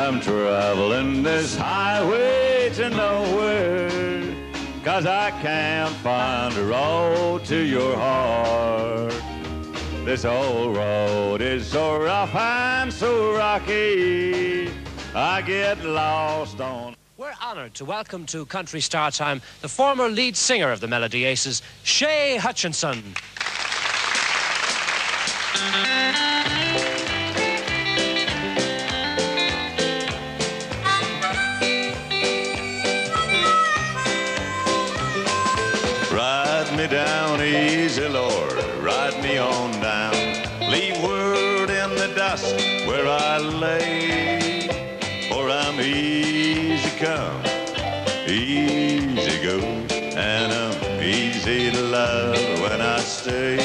I'm traveling this highway to nowhere, 'cause I can't find a road to your heart. This old road is so rough and so rocky, I get lost on. We're honoured to welcome to Country Star Time the former lead singer of the Melody Aces, Shay Hutchinson. Ride me down easy, Lord, ride me on down. Leave word in the dust where I lay, for I'm easy come, easy go, and I'm easy to love when I stay.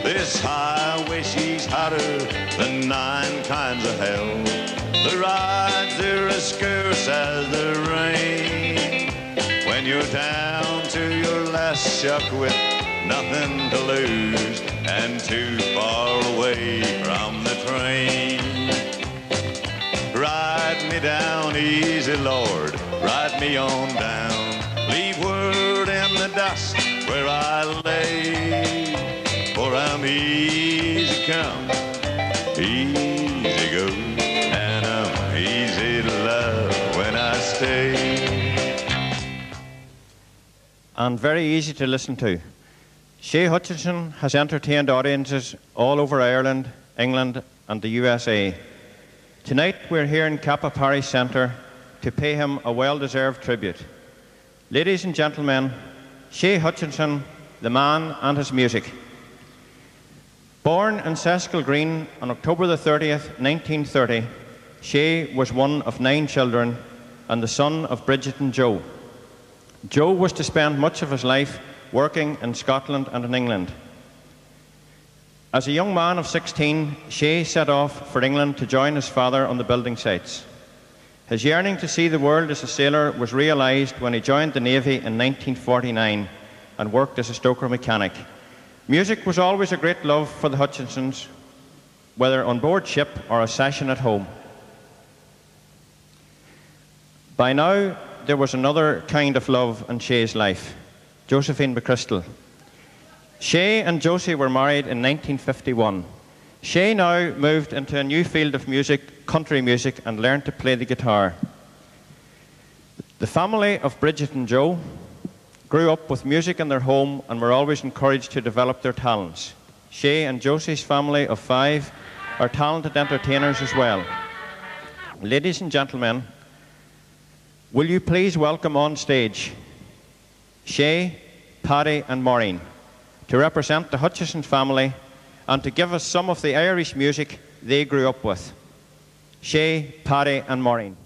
This highway, she's hotter than 9 kinds of hell. The rides, they're as scarce as the rain. When you're down to your last shuck with nothing to lose and too far away from the train. Ride me down easy, Lord, ride me on down. Leave word in the dust where I lay, for I'm easy come, easy go, and I'm easy to love when I stay. And very easy to listen to. Shay Hutchinson has entertained audiences all over Ireland, England and the USA. Tonight we're here in Kappa Parish Centre to pay him a well-deserved tribute. Ladies and gentlemen, Shay Hutchinson, the man and his music. Born in Sescal Green on October the 30th, 1930, Shay was one of 9 children and the son of Bridget and Joe. Joe was to spend much of his life working in Scotland and in England. As a young man of 16, Shay set off for England to join his father on the building sites. His yearning to see the world as a sailor was realised when he joined the Navy in 1949 and worked as a stoker mechanic. Music was always a great love for the Hutchinsons, whether on board ship or a session at home. By now, there was another kind of love in Shay's life, Josephine McChrystal. Shay and Josie were married in 1951. Shay now moved into a new field of music, country music, and learned to play the guitar. The family of Bridget and Joe grew up with music in their home and were always encouraged to develop their talents. Shay and Josie's family of 5 are talented entertainers as well. Ladies and gentlemen, will you please welcome on stage Shay, Paddy and Maureen to represent the Hutchison family and to give us some of the Irish music they grew up with. Shay, Paddy and Maureen.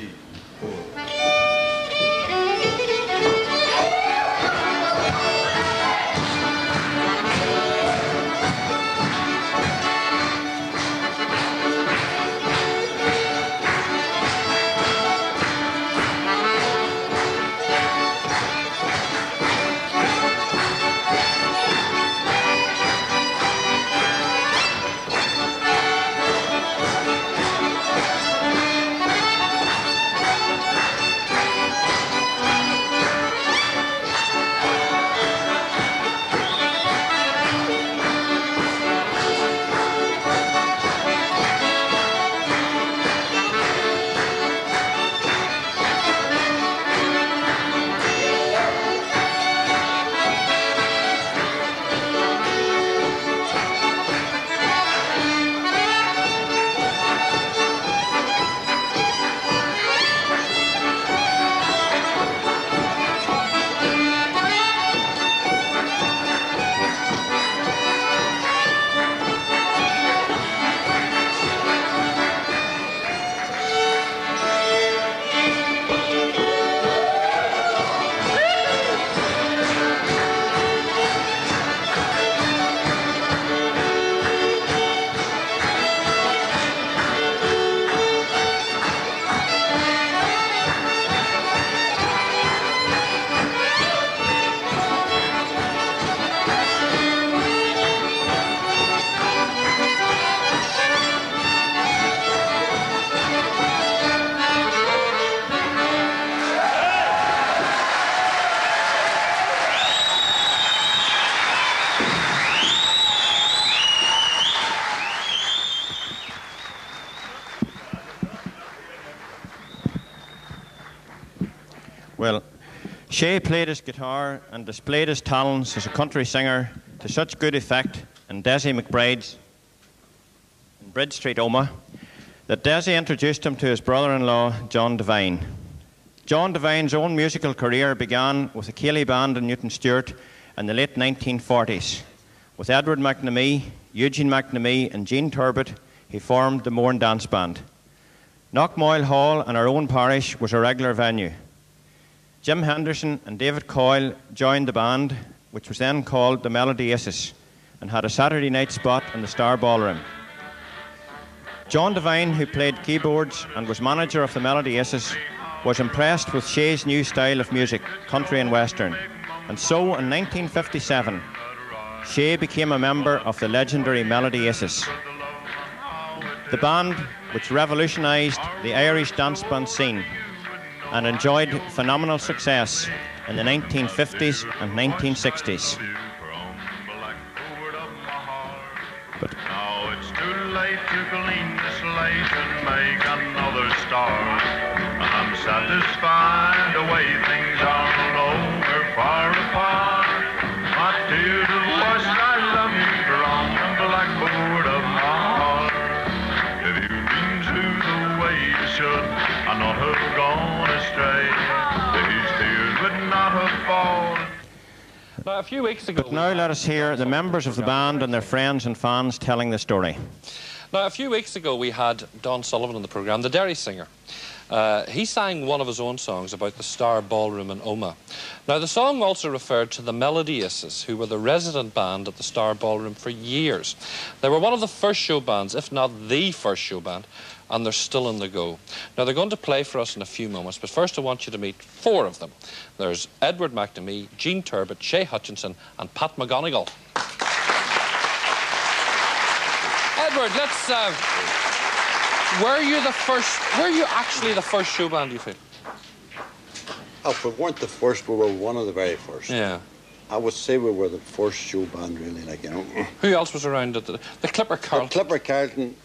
3, 4. Well, Shay played his guitar and displayed his talents as a country singer to such good effect in Desi McBride's in Bridge Street, Omagh, that Desi introduced him to his brother-in-law, John Devine. John Devine's own musical career began with the Cayley Band in Newton Stewart in the late 1940s. With Edward McNamee, Eugene McNamee and Jean Turbot, he formed the Mourne Dance Band. Knockmoyle Hall in our own parish was a regular venue. Jim Henderson and David Coyle joined the band, which was then called the Melody Aces, and had a Saturday night spot in the Star Ballroom. John Devine, who played keyboards and was manager of the Melody Aces, was impressed with Shay's new style of music, country and western, and so in 1957, Shay became a member of the legendary Melody Aces. The band, which revolutionised the Irish dance band scene and enjoyed phenomenal success in the 1950s and 1960s. But now it's too late to clean the slate and make another start. I'm satisfied the way things are, although we're far apart. My dear divorce, I love you from the blackboard of my heart. If you didn't do the way you should, I know have gone astray. These tears would not have fallen. Now, a few weeks ago... But now let us hear the members of the band and their friends and fans telling the story. Now, a few weeks ago, we had Don Sullivan on the programme, the Derry singer. He sang one of his own songs about the Star Ballroom in Omagh. Now, the song also referred to the Melody Aces, who were the resident band at the Star Ballroom for years. They were one of the first show bands, if not the first show band, and they're still on the go. Now, they're going to play for us in a few moments, but first I want you to meet four of them. There's Edward McNamee, Jean Turbot, Shay Hutchinson, and Pat McGonigal. Edward, let's... were you actually the first show band, you feel? Oh, if we weren't the first, we were one of the very first. Yeah. I would say we were the first show band, really, like, you know. Who else was around at the Clipper Carlton? The Clipper Carlton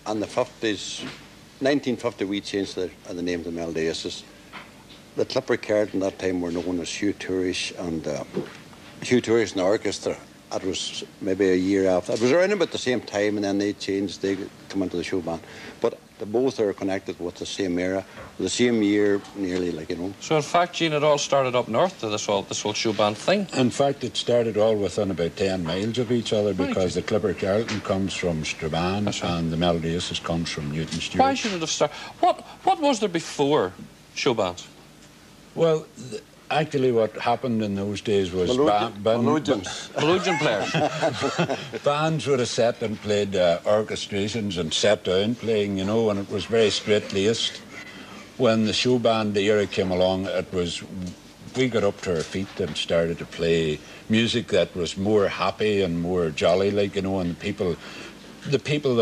in the 50s, 1950, we changed the name to Melody Aces. The Clipper Carlton that time were known as Hugh Tourish and Hugh Tourish and the Orchestra. That was maybe a year after. It was around about the same time, and then they changed, they come into the show band. But they both are connected with the same era, the same year, nearly, like, you know. So in fact, Gene, it all started up north of this whole Showband thing. In fact, it started all within about 10 miles of each other because the Clipper Carlton comes from Strabane and the Melodies comes from Newton Stewart. Why should it have started? What was there before Showband? Well, actually what happened in those days was Melodeon players. bands would have sat and played orchestrations and sat down playing, you know, and it was very straight-laced. When the show band era came along, we got up to our feet and started to play music that was more happy and more jolly, like, you know, and the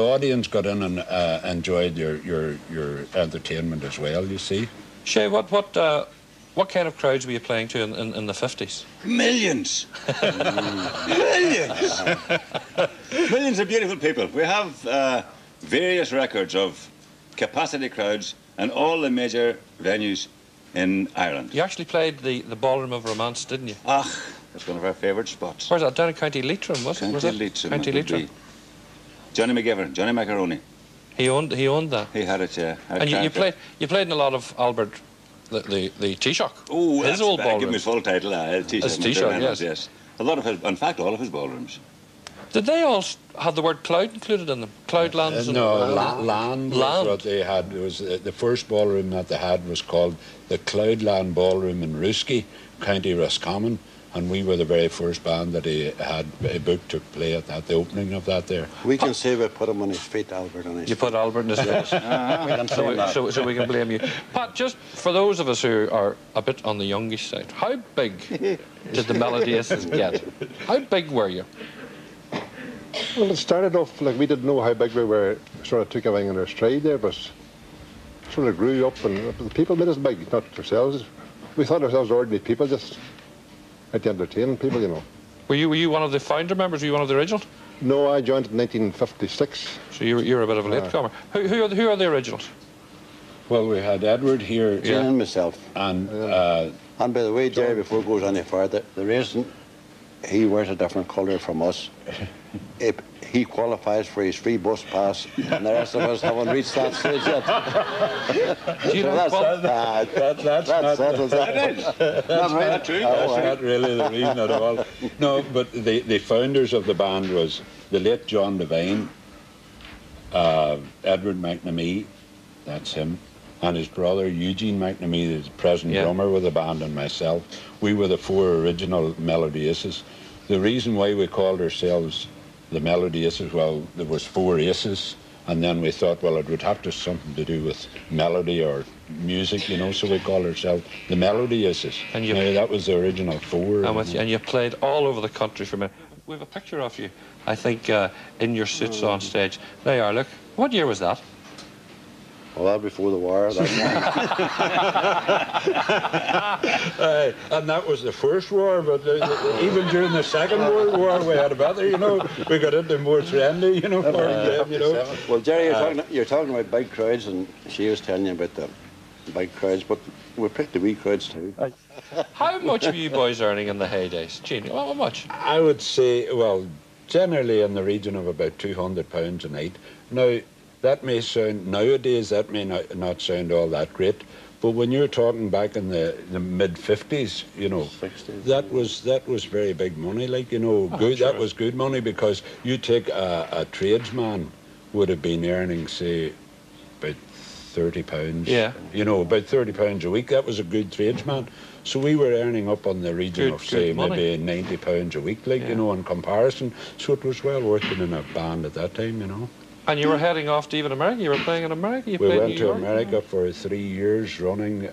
audience got in and enjoyed your entertainment as well, you see. Shay, what kind of crowds were you playing to in the 50s? Millions! Millions! Millions of beautiful people. We have various records of capacity crowds in all the major venues in Ireland. You actually played the Ballroom of Romance, didn't you? That's one of our favourite spots. Where's that? Down in County Leitrim, was it? County Leitrim. Johnny McGivern, Johnny Macaroni. He owned that. He had it, yeah. And you played in a lot of Albert, the Taoiseach. Oh, his old ballroom. Give me his full title, Taoiseach. His Taoiseach, yes. A lot of his, in fact, all of his ballrooms. Did they all have the word cloud included in them? Cloudlands? No, land was what they had. It was the first ballroom that they had was called the Cloudland Ballroom in Rooskey, County Roscommon, and we were the very first band that he had booked to play at that, the opening of that there. We can say we put him on his feet, Albert on his feet. You put Albert on his feet. So we can blame you. Pat, just for those of us who are a bit on the youngish side, how big did the Melodies get? How big were you? Well, it started off like we didn't know how big we were, sort of took everything in our stride there, but sort of grew up and the people made us big, not ourselves. We thought ourselves ordinary people, just out to entertain people, you know. Were you one of the founder members? Were you one of the originals? No, I joined in 1956. So you were a bit of a latecomer. Who are the originals? Well, we had Edward here. Jane and myself. And by the way, Jerry, before it goes any further, the reason he wears a different colour from us, he qualifies for his free bus pass, and the rest of us haven't reached that stage yet. That's not really the reason at all. No, but the founders of the band was the late John Devine, Edward McNamee, that's him, and his brother Eugene McNamee, the present drummer with the band, and myself. We were the four original Melodies. The reason why we called ourselves the Melodies, well, there was four aces, and then we thought, well, it would have to something to do with melody or music, you know, so we called ourselves the Melodies. And that was the original four. And you played all over the country for a minute. We have a picture of you, I think, in your suits on stage. There you are, look. What year was that? Well, that before the war. And that was the first war, but even during the Second World War, we had a better, you know, we got into more trendy, you know, Well, Jerry, you're talking about big crowds, and she was telling you about the big crowds, but we picked the wee crowds too. How much were you boys earning in the heydays? Gene, how much? I would say, well, generally in the region of about £200 a night. Now, that may sound, nowadays, that may not sound all that great, but when you're talking back in the mid-50s, you know, 60s, that was very big money, like, you know, that was good money, because you take a tradesman would have been earning, say, about £30, you know, about £30 a week. That was a good tradesman. So we were earning up on the region of, say, maybe £90 a week, like, you know, in comparison. So it was well worth it in a band at that time, you know. And you were heading off to even America? You were playing in America? We went to America for 3 years running,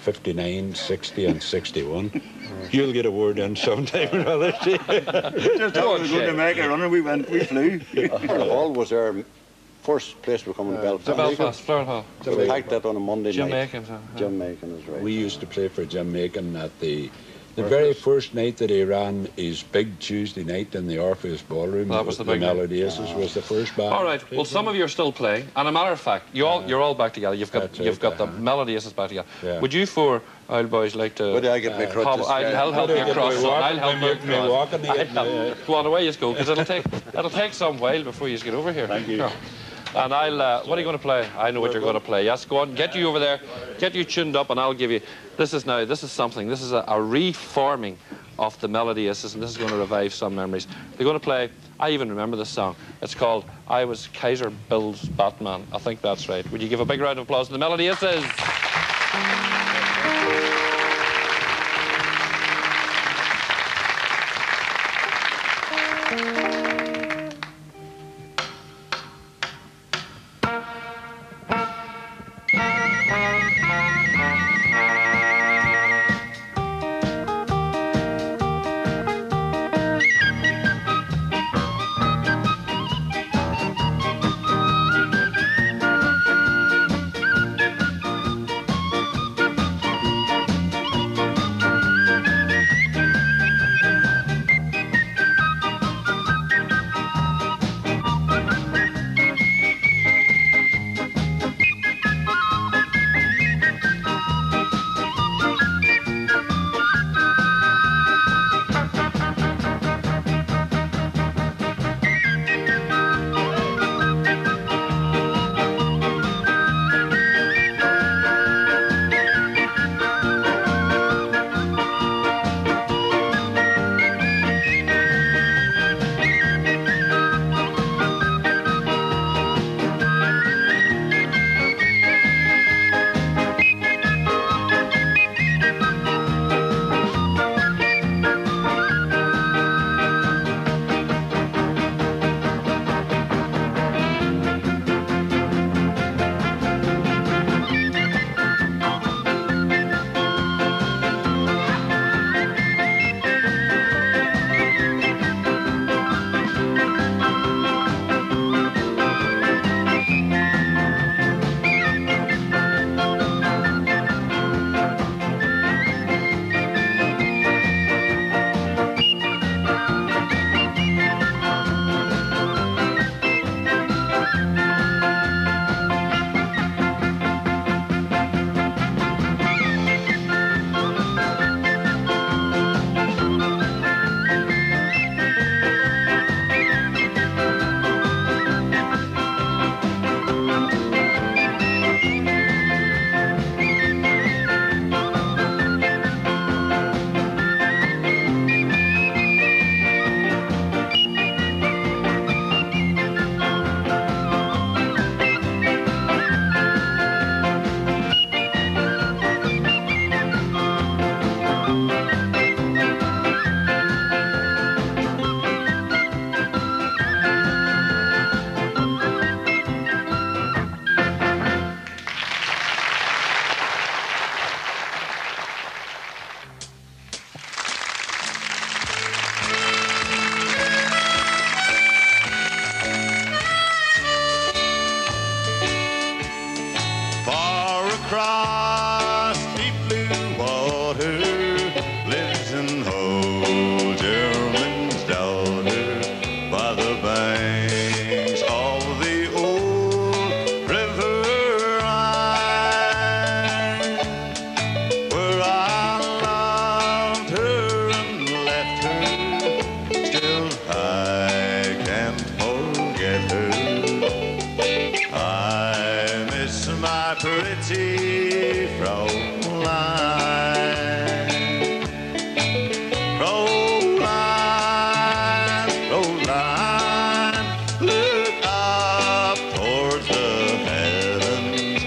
59, 60 and 61. You'll get a word in sometime or other. Just after we go to America running, we flew. The Hall was our first place we come in Belfast. Belfast, Flower Hall. So we packed that on a Monday Jim night. Jim Macon is right. We used to play for Jim Macon at the very first night that he ran his big Tuesday night in the Orpheus Ballroom. That was the big Melodies was the first band. All right. Well, some of you are still playing, and a matter of fact, you're all back together. You've got the Melodies back together. Yeah. Would you four old boys like to? Would I get my crutches? I'll help you across. I'll help you across. Go on, away you go, because it'll take some while before you get over here. Thank you. And I'll, what are you going to play? I know what you're going to play. Yes, go on, get you over there, get you tuned up, and I'll give you, this is something, this is a reforming of the melody, and this is going to revive some memories. They're going to play, I even remember this song, it's called I Was Kaiser Bill's Batman. I think that's right. Would you give a big round of applause to the melody? This is... across deep blue water lives an old German's daughter by the banks of the old river Rhine, where I loved her and left her. Still I can't forget her. I miss my pretty Fraulein. Fraulein, Fraulein, look up towards the heavens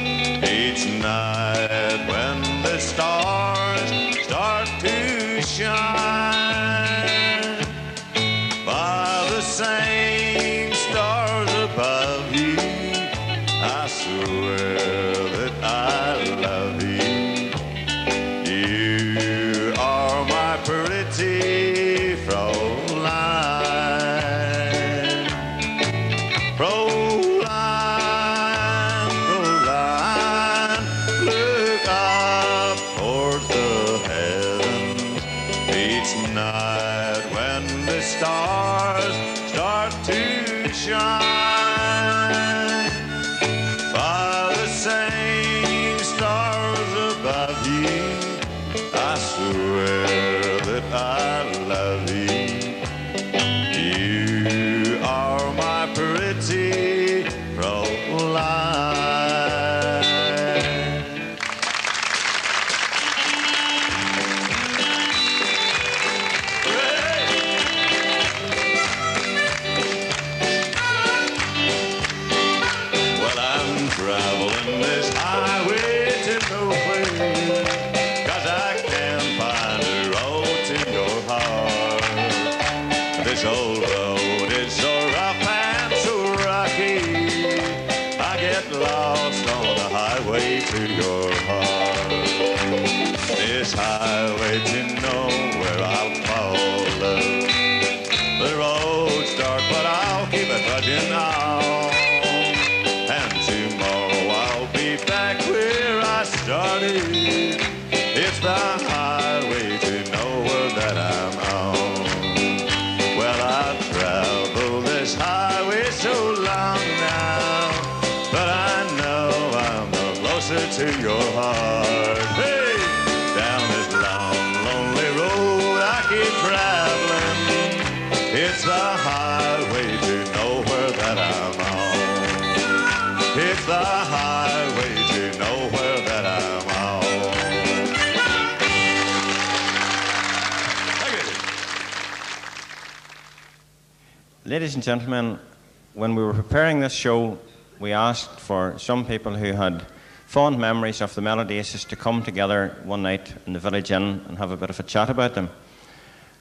each night when the stars start to shine. By the same stars above you, I swear that I love you. started. It's the highway to nowhere that I'm on. Well, I've traveled this highway so long now, but I know I'm no closer to your heart. Hey, down this long, lonely road I keep traveling. It's the highway to nowhere that I'm on. It's the highway to nowhere that I'm on. Ladies and gentlemen, when we were preparing this show, we asked for some people who had fond memories of the Melody Aces to come together one night in the Village Inn and have a bit of a chat about them.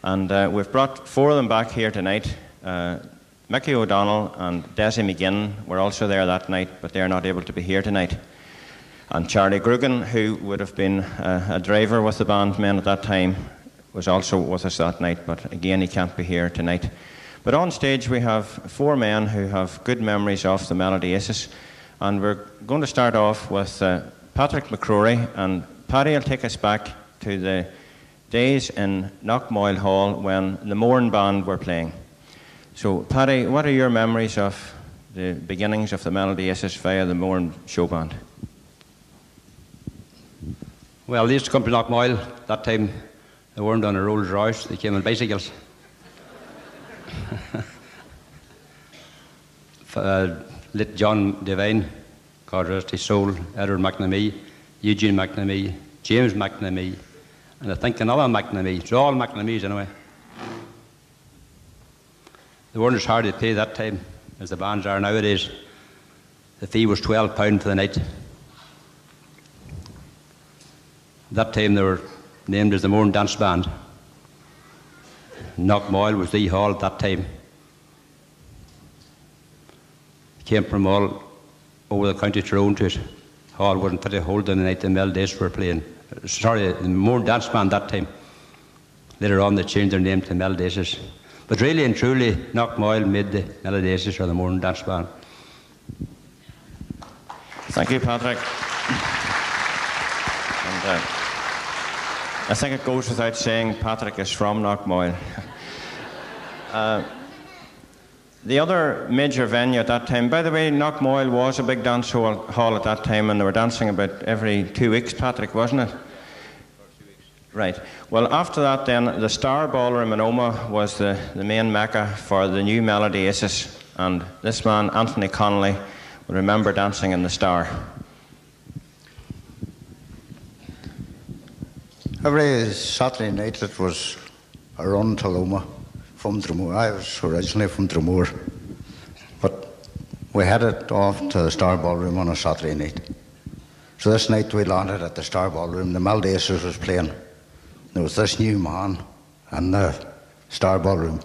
And we've brought 4 of them back here tonight. Mickey O'Donnell and Desi McGinn were also there that night, but they're not able to be here tonight. And Charlie Grugan, who would have been a driver with the band men at that time, was also with us that night, but again, he can't be here tonight. But on stage, we have 4 men who have good memories of the Melody Aces, and we're going to start off with Patrick McCrory, and Paddy will take us back to the days in Knockmoyle Hall when the Mourne Band were playing. So, Paddy, what are your memories of the beginnings of the Melody Aces via the Mourne Showband? Well, they used to come to Knockmoyle. That time, they weren't on a Rolls Royce, they came on bicycles. Lit John Devine, God rest his soul, Edward McNamee, Eugene McNamee, James McNamee, and I think another McNamee. It's all McNamees anyway. They weren't as hard to pay that time as the bands are nowadays. The fee was £12 for the night. That time they were named as the Mourne Dance Band. Knockmoyle was the hall at that time. Came from all over the county Tyrone to it. Hall wouldn't fit a hold on the night the Melody Aces were playing. Sorry, the Mourne Dance Band that time. Later on they changed their name to Melody Aces. But really and truly, Knockmoyle made the Melody Aces or the Mourne Dance Band. Thank you, Patrick. And I think it goes without saying Patrick is from Knockmoyle. The other major venue at that time, by the way, Knockmoyle was a big dance hall at that time, and they were dancing about every 2 weeks, Patrick, wasn't it? Right. Well, after that then, the Star Ballroom in Omagh was the main mecca for the new Melody Aces, and this man, Anthony Connolly, will remember dancing in the Star. Every Saturday night it was a run to Omagh from Dromore. I was originally from Dromore, but we headed off to the Star Ballroom on a Saturday night. So this night we landed at the Star Ballroom. The Melody Aces was playing. There was this new man in the Star Ballroom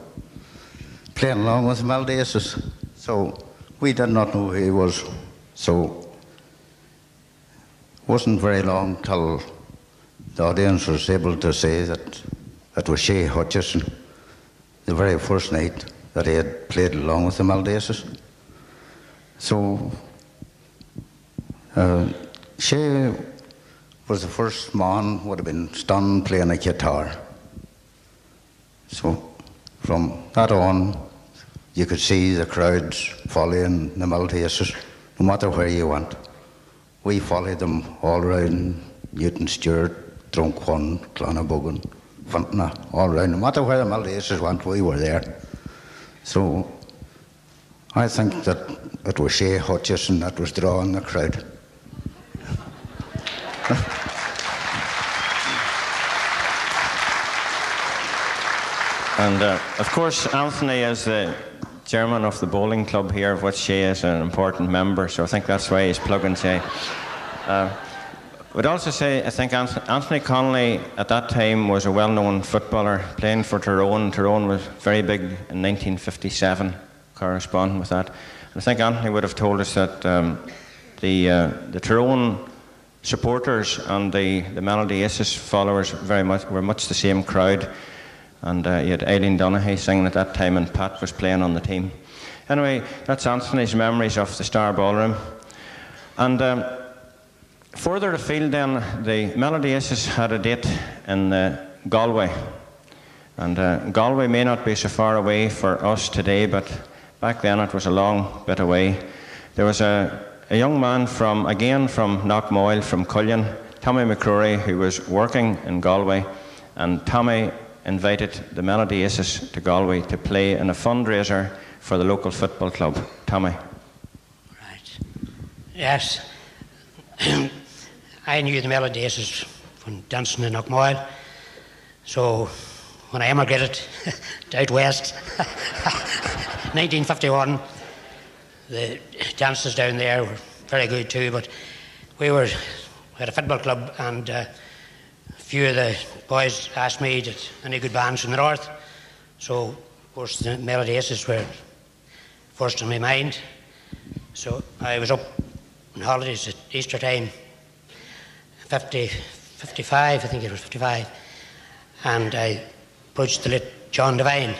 playing along with the Melody Aces. So we did not know who he was. So it wasn't very long till the audience was able to say that it was Shay Hutchinson, the very first night that he had played along with the Melody Aces. So Shay was the first man would have been stunned playing a guitar. So from that on, you could see the crowds following the Melody Aces, no matter where you went. We followed them all around Newton Stewart, Drumquan, Clonaboggan, Fontana, all around. No matter where the Melody Aces went, we were there. So I think that it was Shay Hutchinson that was drawing the crowd. And of course, Anthony is the chairman of the bowling club here, of which Shay is an important member, so I think that's why he's plugging Shay. Would also say, I think Anthony Connolly at that time was a well-known footballer playing for Tyrone. Tyrone was very big in 1957, corresponding with that. And I think Anthony would have told us that the Tyrone supporters and the Melody Aces followers were much the same crowd. And you had Eileen Donaghy singing at that time, and Pat was playing on the team. Anyway, that's Anthony's memories of the Star Ballroom. And Further afield then, the Melody Aces had a date in Galway. And Galway may not be so far away for us today, but back then it was a long bit away. There was a young man again from Knockmoyle, from Cullen, Tommy McCrory, who was working in Galway, and Tommy invited the Melody Aces to Galway to play in a fundraiser for the local football club. Tommy. Right. Yes. I knew the Melody Aces from dancing in Knockmoyle. So when I emigrated out west, 1951, the dances down there were very good too, but we had a football club, and a few of the boys asked me did any good bands from the north. So of course the Melody Aces were first in my mind. So I was up on holidays at Easter time, 55, I think it was 55, and I approached the late John Devine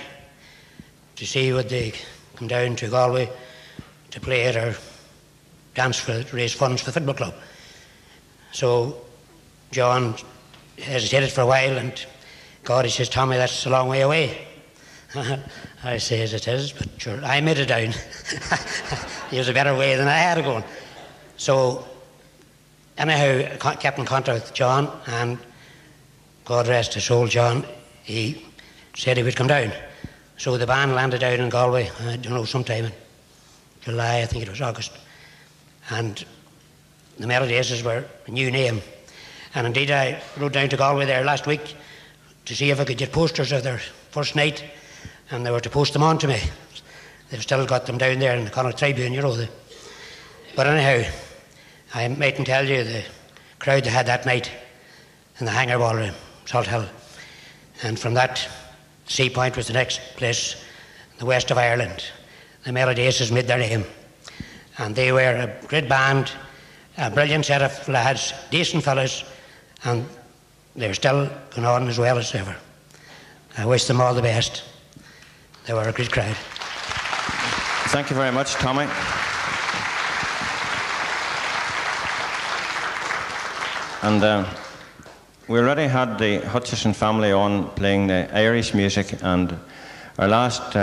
to see would they come down to Galway to play at our dance to raise funds for the football club. So John hesitated for a while, and God, he says, Tommy, that's a long way away. I says it is, but sure, I made it down. It was a better way than I had it going. So anyhow, I kept in contact with John, and God rest his soul, John, he said he would come down. So the band landed down in Galway, I don't know, sometime in July, I think it was August. And the Melody Aces were a new name. And indeed I rode down to Galway there last week to see if I could get posters of their first night, and they were to post them on to me. They've still got them down there in the Connacht Tribune, you know. But anyhow, I mightn't tell you the crowd they had that night in the Hangar Ballroom, Salt Hill. And from that, Sea Point was the next place in the west of Ireland. The Melody Aces made their name. And they were a great band, a brilliant set of lads, decent fellas, and they're still going on as well as ever. I wish them all the best. They were a great crowd. Thank you very much, Tommy. And we already had the Hutchinson family on playing the Irish music, and our last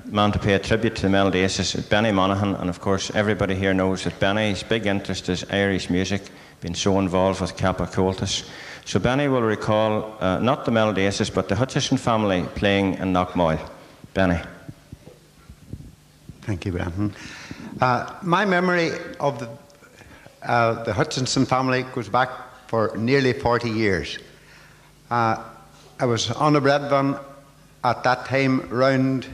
man to pay a tribute to the Melody Aces is Benny Monaghan, and of course everybody here knows that Benny's big interest is Irish music, been so involved with Kappa Cultus. So Benny will recall not the Melody Aces but the Hutchinson family playing in Knockmoyle. Benny. Thank you, Brendan. My memory of the Hutchinson family goes back for nearly 40 years. I was on a bread van at that time round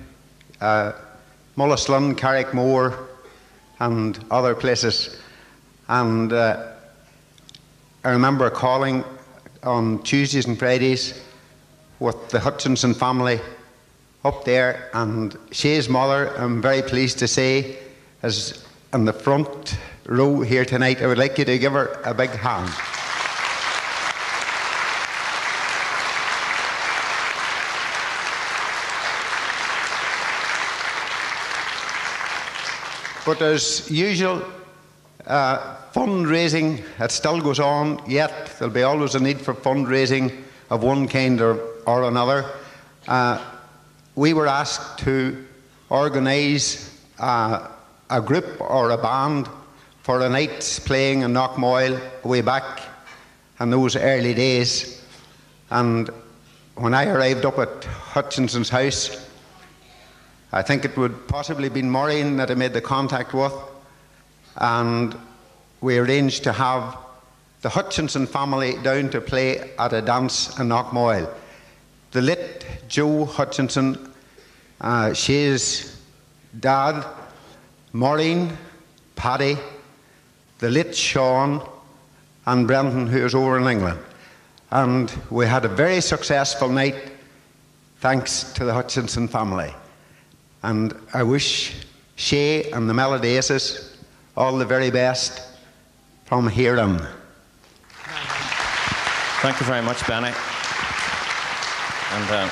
Mullislun, Carrickmore and other places, and I remember calling on Tuesdays and Fridays with the Hutchinson family up there, and Shay's mother, I'm very pleased to say, is in the front row here tonight. I would like you to give her a big hand. But as usual, fundraising, it still goes on, yet there'll be always a need for fundraising of one kind or another. We were asked to organise a group or a band for a night's playing in Knockmoyle way back in those early days. And when I arrived up at Hutchinson's house, I think it would possibly been Maureen that I made the contact with, and we arranged to have the Hutchinson family down to play at a dance in Knockmoyle. The late Joe Hutchinson, Shay's dad, Maureen, Paddy, the late Sean, and Brendan, who is over in England. And we had a very successful night thanks to the Hutchinson family. And I wish Shay and the Melody Aces all the very best from here on. Thank you very much, Benny. And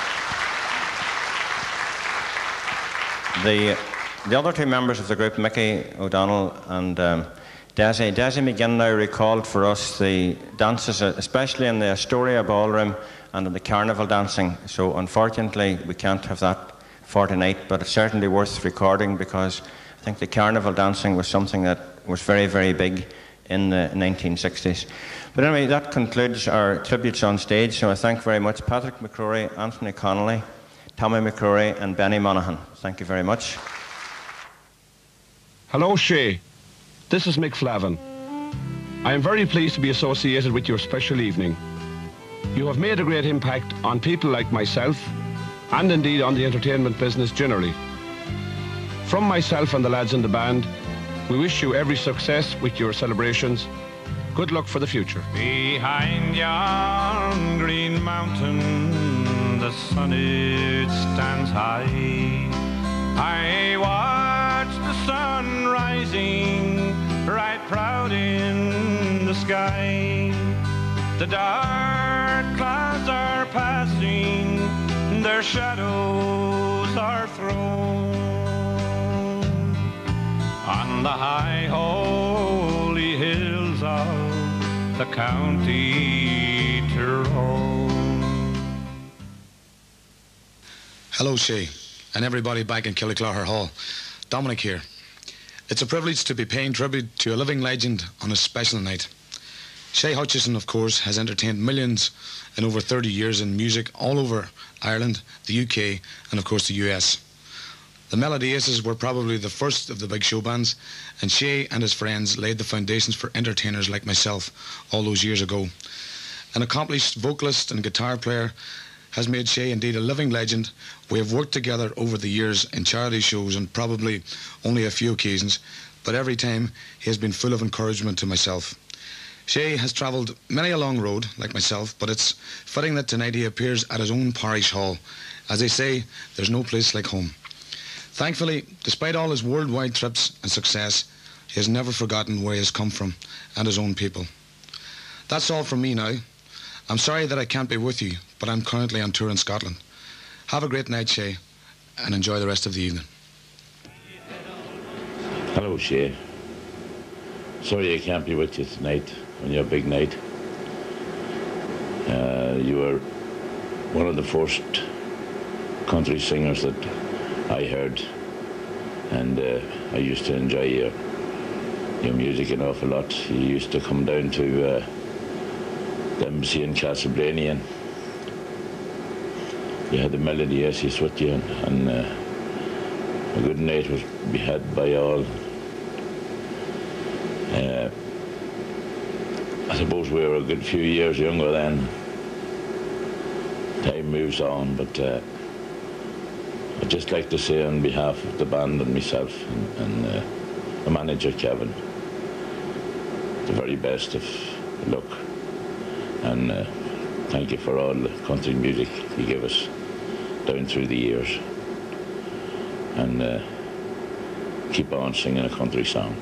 the other two members of the group, Mickey O'Donnell and Desi McGinn now recalled for us the dances, especially in the Astoria Ballroom and in the carnival dancing. So unfortunately we can't have that for tonight, but it's certainly worth recording because I think the carnival dancing was something that was very, very big in the 1960s. But anyway, that concludes our tributes on stage, so I thank very much Patrick McCrory, Anthony Connolly, Tommy McCrory and Benny Monaghan. Thank you very much. Hello, Shay. This is Mick Flavin. I am very pleased to be associated with your special evening. You have made a great impact on people like myself and indeed on the entertainment business generally. From myself and the lads in the band, we wish you every success with your celebrations. Good luck for the future. Behind yon green mountain, the sun it stands high. I watch the sun rising, right proud in the sky. The dark clouds are passing, their shadows are thrown on the high holy hills of the county Tyrone. Hello, Shay, and everybody back in Killyclogher Hall. Dominic here. It's a privilege to be paying tribute to a living legend on a special night. Shay Hutchinson, of course, has entertained millions in over 30 years in music all over Ireland, the UK, and of course the US. The Melody Aces were probably the first of the big show bands, and Shay and his friends laid the foundations for entertainers like myself all those years ago. An accomplished vocalist and guitar player has made Shay indeed a living legend. We have worked together over the years in charity shows on probably only a few occasions, but every time he has been full of encouragement to myself. Shay has travelled many a long road, like myself, but it's fitting that tonight he appears at his own parish hall. As they say, there's no place like home. Thankfully, despite all his worldwide trips and success, he has never forgotten where he has come from and his own people. That's all from me now. I'm sorry that I can't be with you, but I'm currently on tour in Scotland. Have a great night, Shay, and enjoy the rest of the evening. Hello, Shay. Sorry I can't be with you tonight on your big night. You were one of the first country singers that I heard, and I used to enjoy your music an awful lot. You used to come down to the embassy in Castleblayney, and you had the Melody Aces with you, and a good night was be had by all. I suppose we were a good few years younger then. Time moves on, but I'd just like to say on behalf of the band and myself and the manager Kevin, the very best of luck, and thank you for all the country music you gave us down through the years, and keep on singing a country song.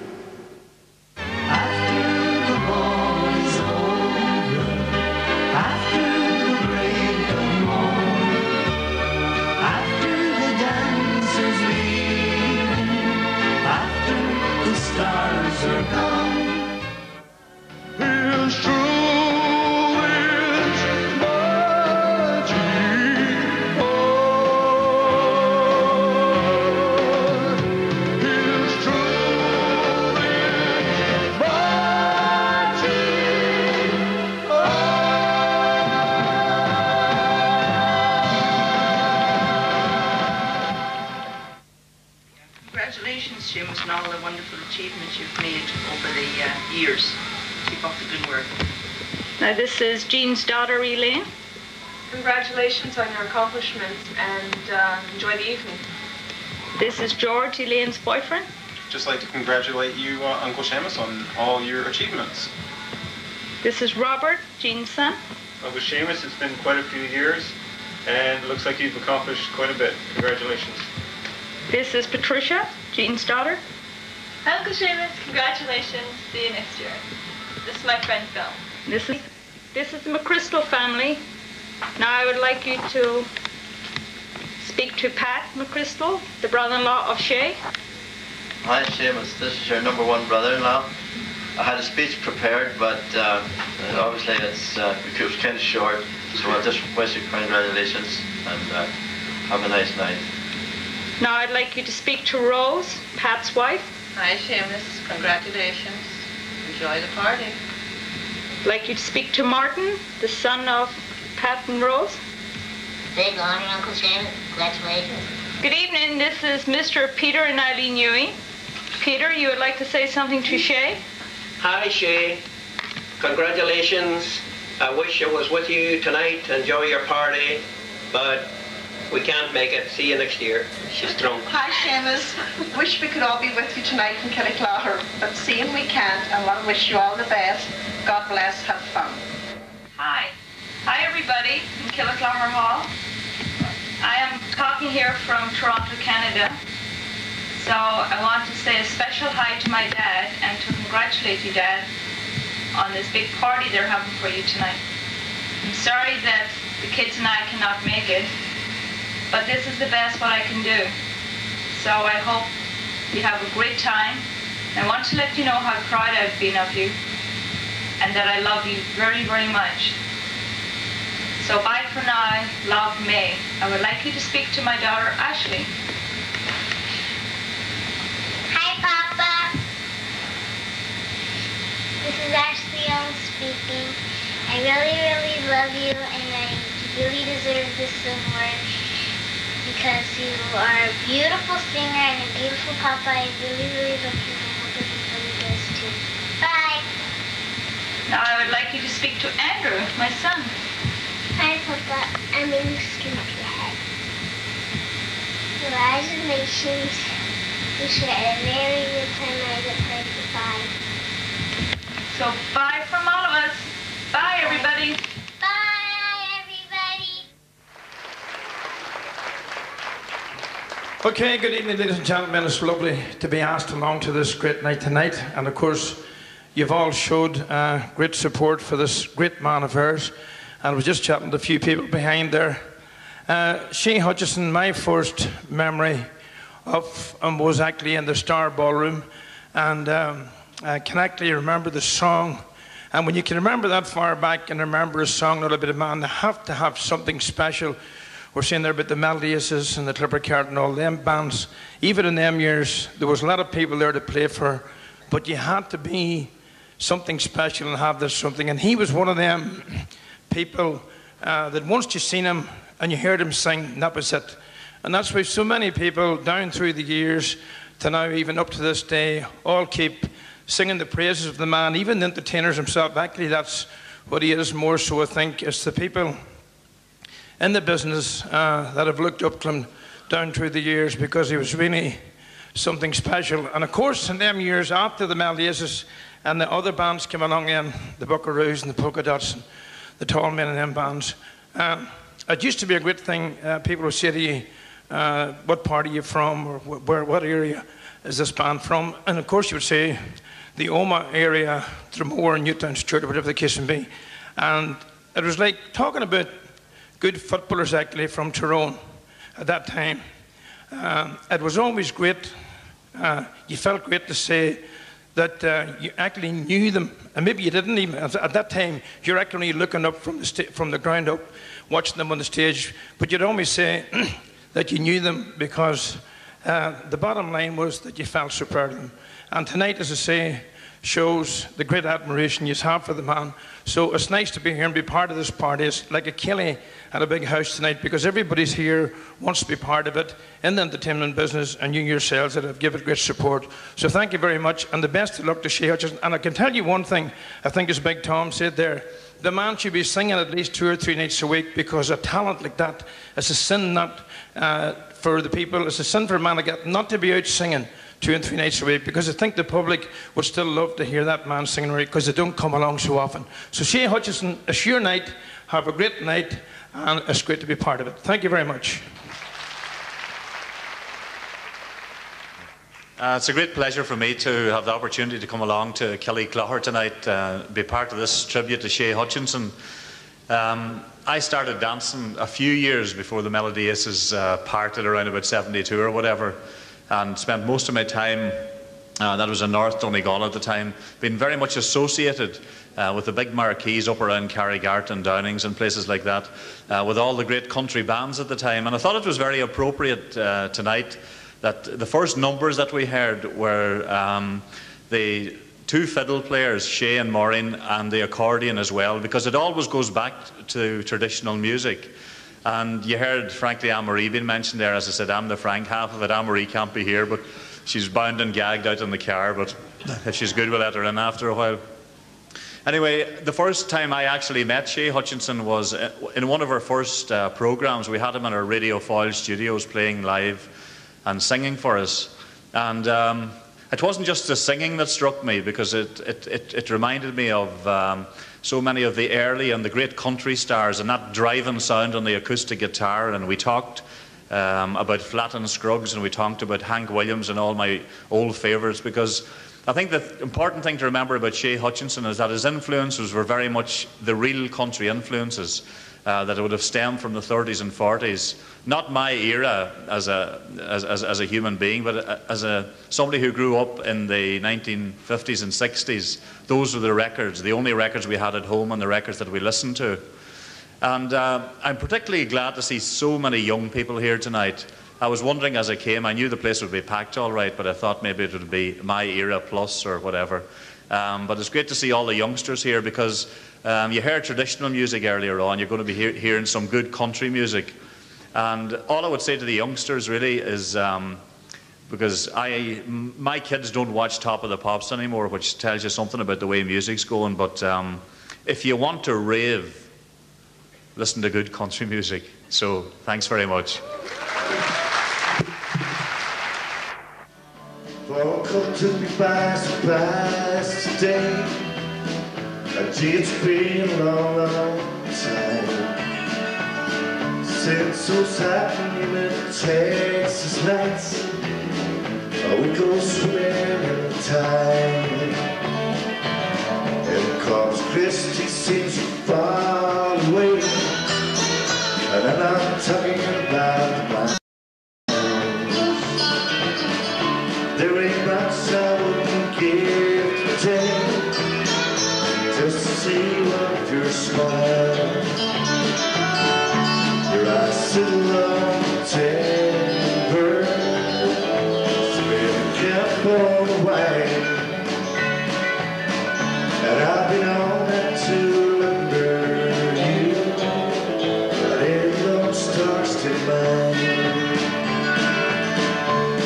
Congratulations, Jim, on all the wonderful achievements you've made over the years. Keep up the good work. Now this is Jean's daughter, Elaine. Congratulations on your accomplishments, and enjoy the evening. This is George, Elaine's boyfriend. Just like to congratulate you, Uncle Seamus, on all your achievements. This is Robert, Jean's son. Uncle Seamus, it's been quite a few years, and it looks like you've accomplished quite a bit. Congratulations. This is Patricia, Jean's daughter. Uncle Seamus, congratulations. See you next year. This is my friend Phil. This is the McChrystal family. Now I would like you to speak to Pat McChrystal, the brother-in-law of Shay. Hi Seamus, this is your #1 brother-in-law. I had a speech prepared, but obviously it was kind of short, so I just wish you congratulations and have a nice night. Now I'd like you to speak to Rose, Pat's wife. Hi, Seamus. Congratulations. Enjoy the party. I'd like you to speak to Martin, the son of Pat and Rose. Big honor, Uncle Seamus. Congratulations. Good evening. This is Mr. Peter and Eileen Newey. Peter, you would like to say something to Shay? Hi, Shay. Congratulations. I wish I was with you tonight. Enjoy your party, but we can't make it. See you next year. She's drunk. Hi, Seamus. Wish we could all be with you tonight in Killyclogher, but seeing we can't, I want to wish you all the best. God bless. Have fun. Hi. Hi, everybody in Killyclogher Hall. I am talking here from Toronto, Canada. So I want to say a special hi to my dad and to congratulate you, Dad, on this big party they're having for you tonight. I'm sorry that the kids and I cannot make it, but this is the best what I can do. So I hope you have a great time. I want to let you know how proud I've been of you and that I love you very, very much. So bye for now. Love, May. I would like you to speak to my daughter, Ashley. Hi, Papa. This is Ashley Young speaking. I really, really love you, and I really deserve this award because you are a beautiful singer and a beautiful Papa. I really, really love you, and I hope everybody does too. Bye. Now I would like you to speak to Andrew, my son. Hi, Papa. I'm in the sleepyhead. Congratulations. Wish you had a very good time at the party. Bye. So bye from all of us. Bye, everybody. Bye, everybody. Okay, good evening, ladies and gentlemen. It's lovely to be asked along to this great night tonight. And of course, you've all showed great support for this great man of ours. And I was just chatting to a few people behind there. Shay Hutchinson, my first memory of was actually in the Star Ballroom. And I can actually remember the song. And when you can remember that far back and remember a song, Not a Bit of Man, they have to have something special. We're saying there about the Melody Aces and the Clipper Cart and all them bands. Even in them years, there was a lot of people there to play for, but you had to be something special and have this something. And he was one of them people that once you seen him and you heard him sing, that was it. And that's why so many people down through the years to now, even up to this day, all keep singing the praises of the man, even the entertainers himself. Actually, that's what he is more so, I think. It's the people in the business that have looked up to him down through the years because he was really something special. And of course, in them years after the Melody Aces and the other bands came along in, the Buckaroos and the Polka Dots and the Tall Men and them bands, it used to be a great thing. People would say to you, what part are you from, or what area is this band from? And of course you would say the Oma area, Drumore, Newtown, Stewart, whatever the case may be. And it was like talking about good footballers actually from Tyrone at that time. It was always great. You felt great to say that you actually knew them, and maybe you didn't even at that time. You're actually looking up from the ground up, watching them on the stage, but you'd always say that you knew them because the bottom line was that you felt so proud of them. And tonight, as I say, shows the great admiration you have for the man. So it's nice to be here and be part of this party. It's like a Kelly at a big house tonight because everybody's here, wants to be part of it in the entertainment business, and you yourselves that have given it great support. So thank you very much, and the best of luck to Shay Hutchinson. And I can tell you one thing, I think as Big Tom said there, the man should be singing at least 2 or 3 nights a week because a talent like that is a sin not for the people, it's a sin for a man like that not to be out singing 2 and 3 nights a week, because I think the public would still love to hear that man singing right because they don't come along so often. So Shay Hutchinson, it's your night. Have a great night, and it's great to be part of it. Thank you very much. It's a great pleasure for me to have the opportunity to come along to Killyclogher tonight, be part of this tribute to Shay Hutchinson. I started dancing a few years before the Melody Aces parted around about 72 or whatever, and spent most of my time That was in North Donegal at the time. Been very much associated with the big marquees up around Carrigart and Downings and places like that, with all the great country bands at the time. And I thought it was very appropriate tonight that the first numbers that we heard were the two fiddle players, Shay and Maureen, and the accordion as well, because it always goes back to traditional music. And you heard, frankly, Anne-Marie being mentioned there. As I said, I'm the Frank half of it. Anne-Marie can't be here, but she's bound and gagged out in the car, but if she's good, we'll let her in after a while. Anyway, the first time I actually met Shay Hutchinson was in one of our first programmes. We had him in our Radio Foyle studios playing live and singing for us. And it wasn't just the singing that struck me, because it reminded me of so many of the early and the great country stars and that driving sound on the acoustic guitar. And we talked about Flat and Scruggs, and we talked about Hank Williams and all my old favourites, because I think the important thing to remember about Shay Hutchinson is that his influences were very much the real country influences that would have stemmed from the 30s and 40s. Not my era as a human being, but as somebody who grew up in the 1950s and 60s. Those were the records, the only records we had at home and the records that we listened to. And I'm particularly glad to see so many young people here tonight. I was wondering as I came, I knew the place would be packed all right, but I thought maybe it would be my era plus or whatever. But it's great to see all the youngsters here, because you heard traditional music earlier on. You're going to be hearing some good country music. And all I would say to the youngsters really is, because my kids don't watch Top of the Pops anymore, which tells you something about the way music's going, but if you want to rave, listen to good country music. So thanks very much. Welcome to me by surprise today. Gee, it's been a long, long time since those happening Texas nights. We go swimming in the tide, and Corpus Christi seems far away. And I'm not talking about the there ain't much I wouldn't give today just to see one of your smiles. Your eyes sit along the timber, spinning cap on the wine, and I've been on that to remember you, but in those stars to mine.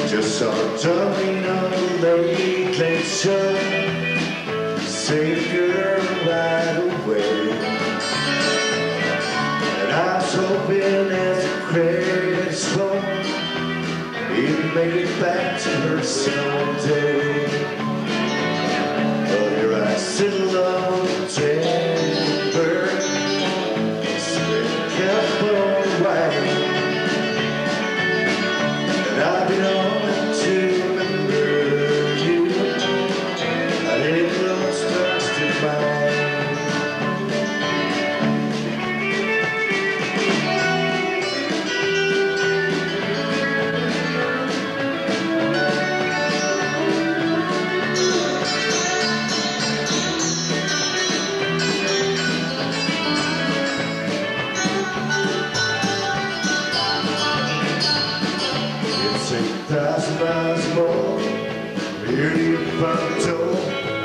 Just saw a dummy on the late, late show, saved a girl right away. And I was hoping as the credits roll, he'd make it back to her someday. But here I sit along the timber, spinning cap on the wine, and I've been on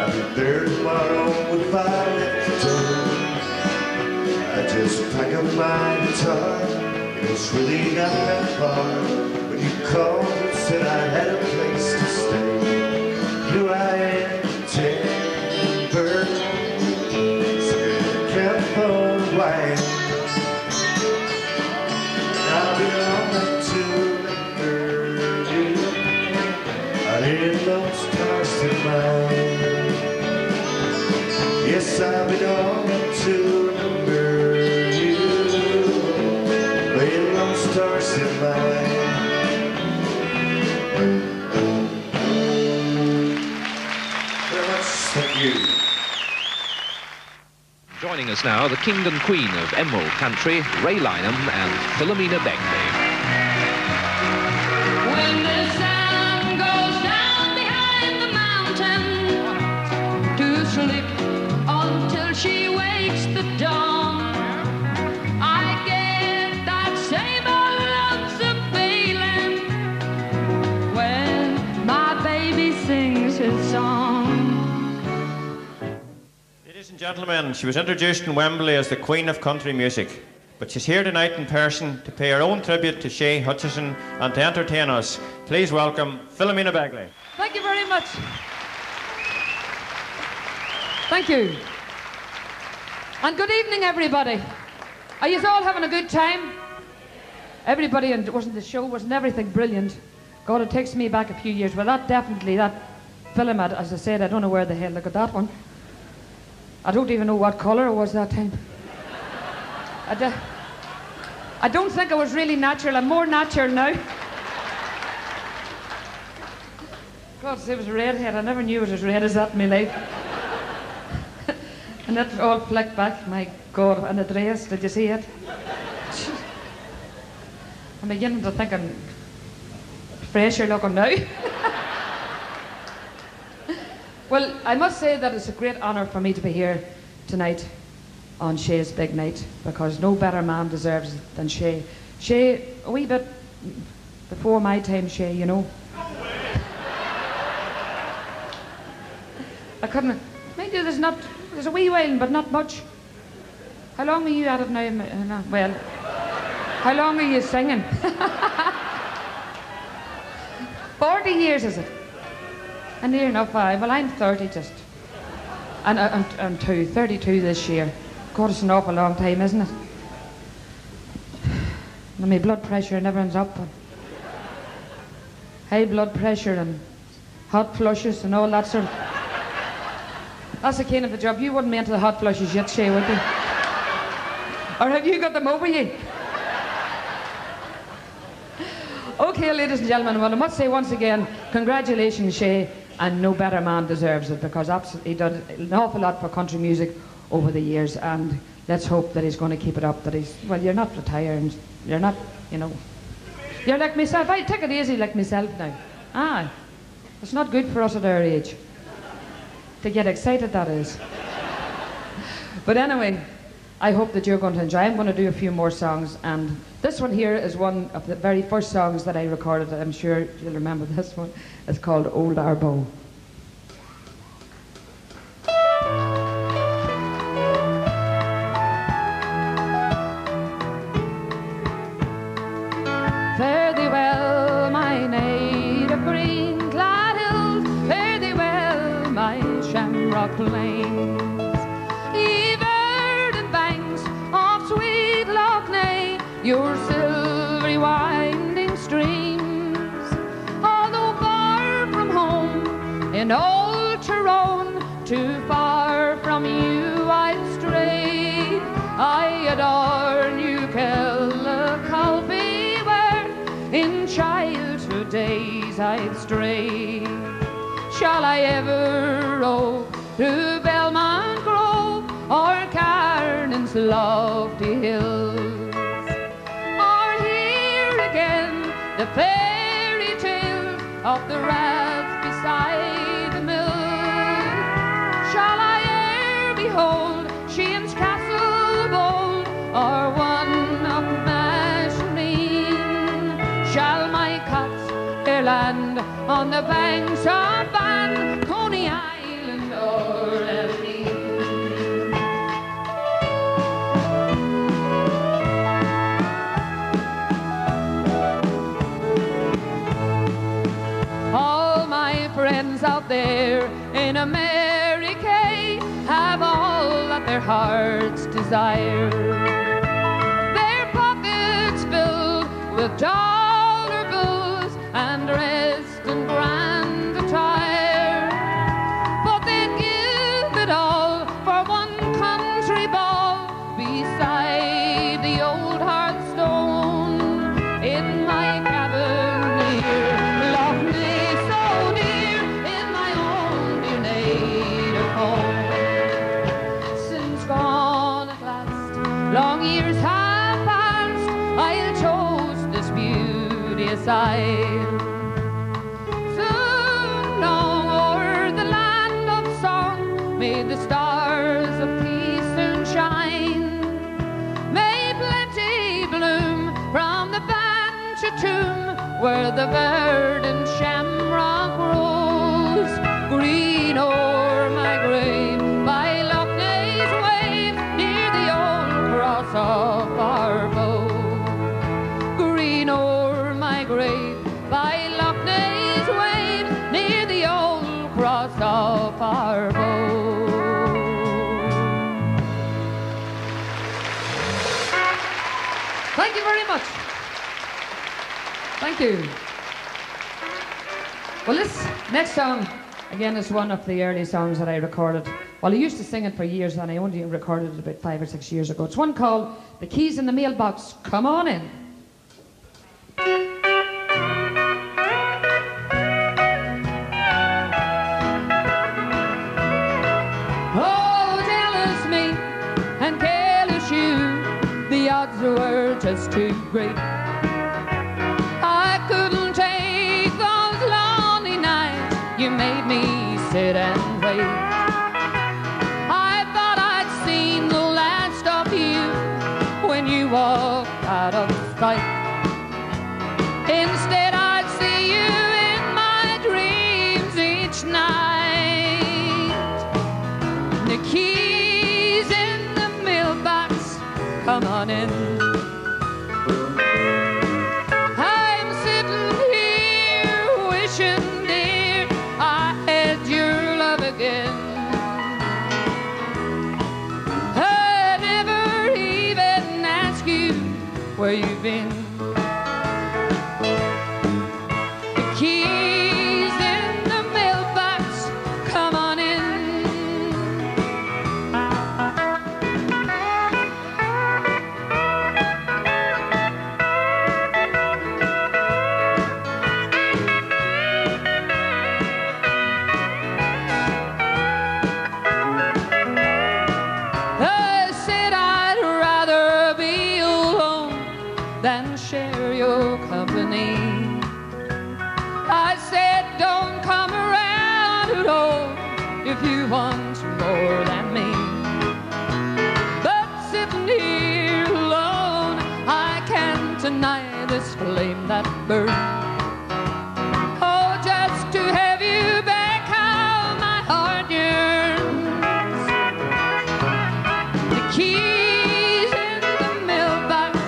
I'll be there tomorrow if I left the door. I just pack up my guitar, and it's really not that far. When you called and said I had a place to stay, here I am, timber, spinning cap on wine. I'll be on that to remember you. I didn't know stars in mine. Yes, I've been on to remember you, laying on stars in mine. Very much, thank you. Joining us now, the king and queen of Emerald Country, Ray Lynham and Philomena Begley. When the sun goes down behind the mountain, Gentlemen, she was introduced in Wembley as the Queen of Country Music, but she's here tonight in person to pay her own tribute to Shay Hutchinson and to entertain us. Please welcome Philomena Begley. Thank you very much. Thank you. And good evening, everybody. Are you all having a good time? Everybody, and wasn't everything brilliant? God, it takes me back a few years. Well, that film, as I said, I don't know where the hell, look at that one. I don't even know what colour it was that time. I don't think I was really natural. I'm more natural now. God, it was a redhead. I never knew it was as red as that in my life. And that all flicked back. My God, and the dress, did you see it? I'm beginning to think I'm fresher looking now. Well, I must say that it's a great honour for me to be here tonight on Shay's big night, because no better man deserves it than Shay. Shay, a wee bit before my time, Shay, you know. I couldn't. Maybe there's a wee while, but not much. How long are you at it now? Well, how long are you singing? 40 years, is it? And near enough, well, I'm 30 just. And I'm 32 this year. God, it's an awful long time, isn't it? And my blood pressure and everyone's up. And high blood pressure and hot flushes and all that sort of... That's the kind of a job. You wouldn't be into the hot flushes yet, Shay, would you? Or have you got them over you? Okay, ladies and gentlemen, well, I must say once again, congratulations, Shay, and no better man deserves it, because absolutely he done an awful lot for country music over the years, and let's hope that he's going to keep it up, that he's, well, you're not retiring, you're not, you know, you're like myself. I take it easy like myself now. Ah, it's not good for us at our age. To get excited, that is. But anyway, I hope that you're going to enjoy. I'm going to do a few more songs, and this one here is one of the very first songs that I recorded. I'm sure you'll remember this one. It's called Old Arbo. Fare thee well, my native green-clad hills, fare thee well, my shamrock plains, ye verdant banks of sweet Loch Nay, your silvery winding streams, although far from home in old Tyrone, too far from you I've strayed. I adore New Kilcalphy, where in childhood days I've strayed. Shall I ever rove through Belmont Grove or Carnan's lofty hills, or hear again the fairy tale of the rath beside the mill? Shall I e'er behold Sheehan's castle bold, or one of Mashameen? Shall my cots e'er land on the banks of Ban, Coney Island, or Aberdeen? All my friends out there in America have all that their hearts desire, their pockets filled with dollar bills and dressed in grand attire, but they'd give it all for one country ball beside the old Hearthstone in my cabin near Loch Ness, so dear, in my own dear native home. Since gone at last, long years have passed, I'll toast this beauteous isle. Soon long o'er the land of song, may the stars of peace soon shine. May plenty bloom from the Banshee tomb, where the verdant shamrock grows. Green o'er my grave by Loch Ness, of our bow. Green o'er my grave by Loch Ness Waves, near the old cross of our bow. Thank you very much. Thank you. Well, this next song, again, is one of the early songs that I recorded. Well, I used to sing it for years, and I only recorded it about 5 or 6 years ago. It's one called The Keys in the Mailbox. Come on in. Oh, jealous me and careless you, the odds were just too great. I couldn't take those lonely nights you made me sit and wait. I thought I'd seen the last of you when you walked out of sight. Instead, I'd see you in my dreams each night. The keys in the mailbox, come on in. I'm sitting here wishing, dear, I had your love again. I never even asked you where you've been. The keys in the mailbox, come on in. I said I'd rather be alone than share your company. I said don't come around at all if you want more than me. But sitting here alone, I can't deny this flame that burns. Oh, just to have you back, how my heart yearns. The keys in the mailbox,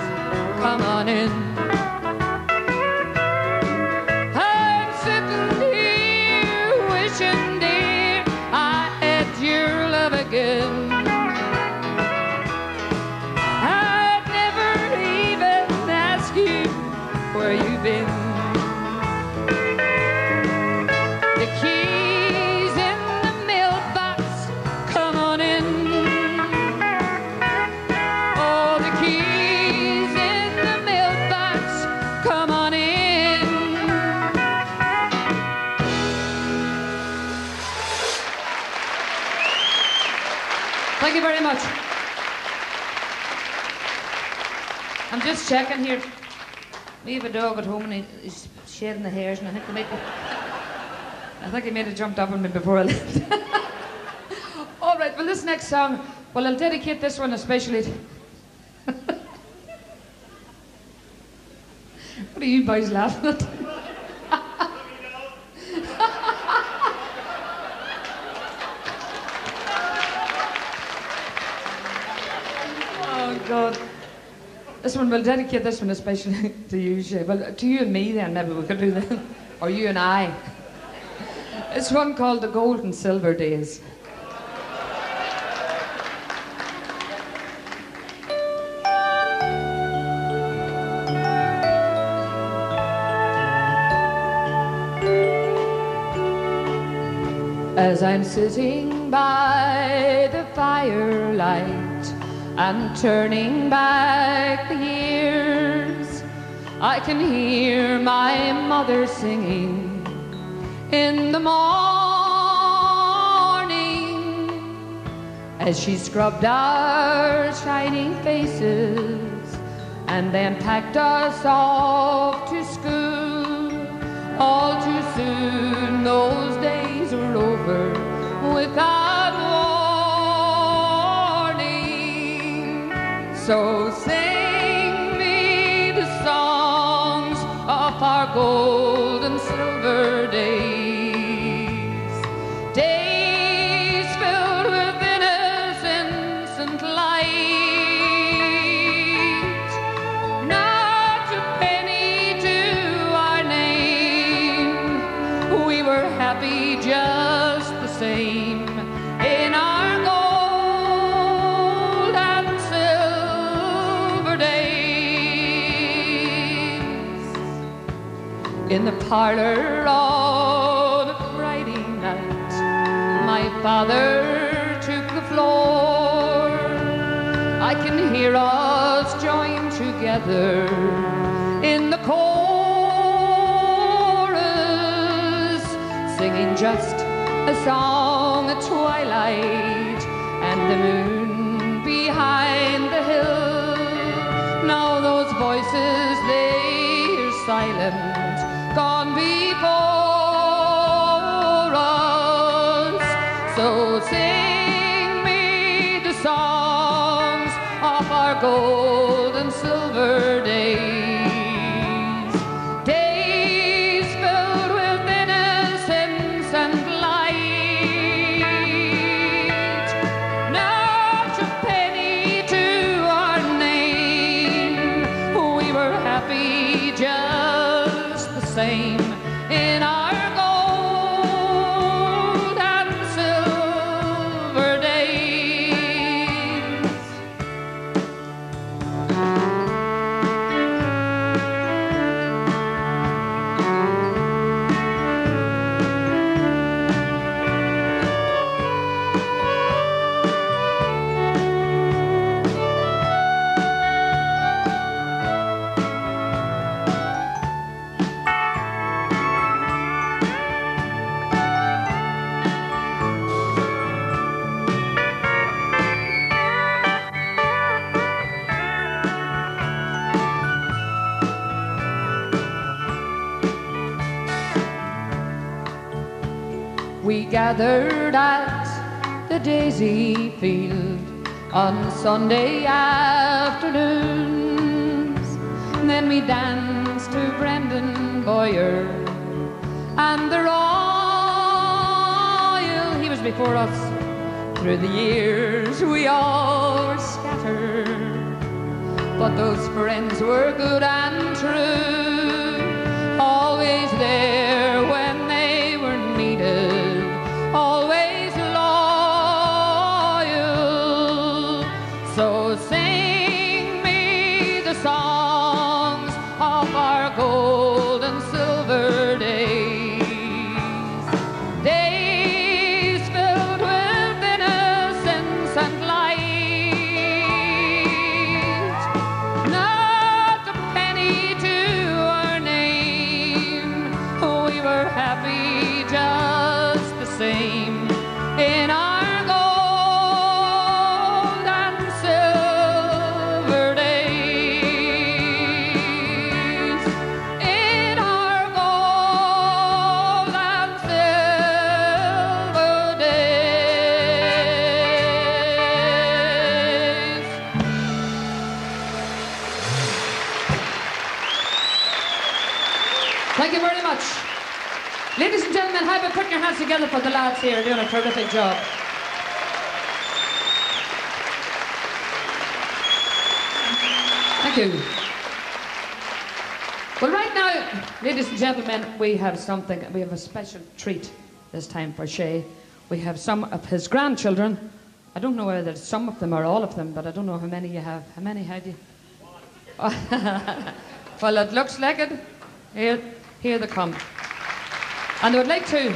come on in. I'm sitting here wishing, dear, I had your love again. I'd never even ask you where you've been. The keys in the mailbox, come on in. Oh, the keys in the mailbox, come on in. Thank you very much. I'm just checking here. We have a dog at home and he's shedding the hairs, and I think he might have jumped up on me before I left. All right, well, this next song, well, I'll dedicate this one especially to... What are you boys laughing at? Oh, God. This one, we'll dedicate this one especially to you, Shay. Well, to you and me then, maybe we could do that. Or you and I. It's one called The Gold and Silver Days. As I'm sitting by the firelight and turning back the years, I can hear my mother singing in the morning as she scrubbed our shining faces and then packed us off to school. All too soon those days were over without warning. So sing me the songs of our gold and silver days, days filled with innocence and light. In the parlor on a Friday night, my father took the floor. I can hear us join together in the chorus, singing just a song at twilight and the moon behind the hill. Now those voices, they're silent, gone before us. So sing me the songs of our gold and silver days, days filled with innocence and light. Not a penny to our name, we were happy just the same in our gold and silver days. We gathered at the daisy field on Sunday afternoons. Then we danced to Brendan Boyer and the Royal. He was before us. Through the years we all were scattered, but those friends were good and true, always there when they were needed, always loyal. So sing me the songs of our gold and silver days, days filled with innocence and light. Not a penny to our name, we were happy just the same in our gold and silver days, in our gold and silver days. Thank you very much. Ladies and gentlemen, how about putting your hands together for the lads here doing a terrific job. Thank you. Well, right now, ladies and gentlemen, we have something, we have a special treat this time for Shay. We have some of his grandchildren. I don't know whether it's some of them or all of them, but I don't know how many you have. How many have you? Well, it looks like it. Here they come. And I would like to,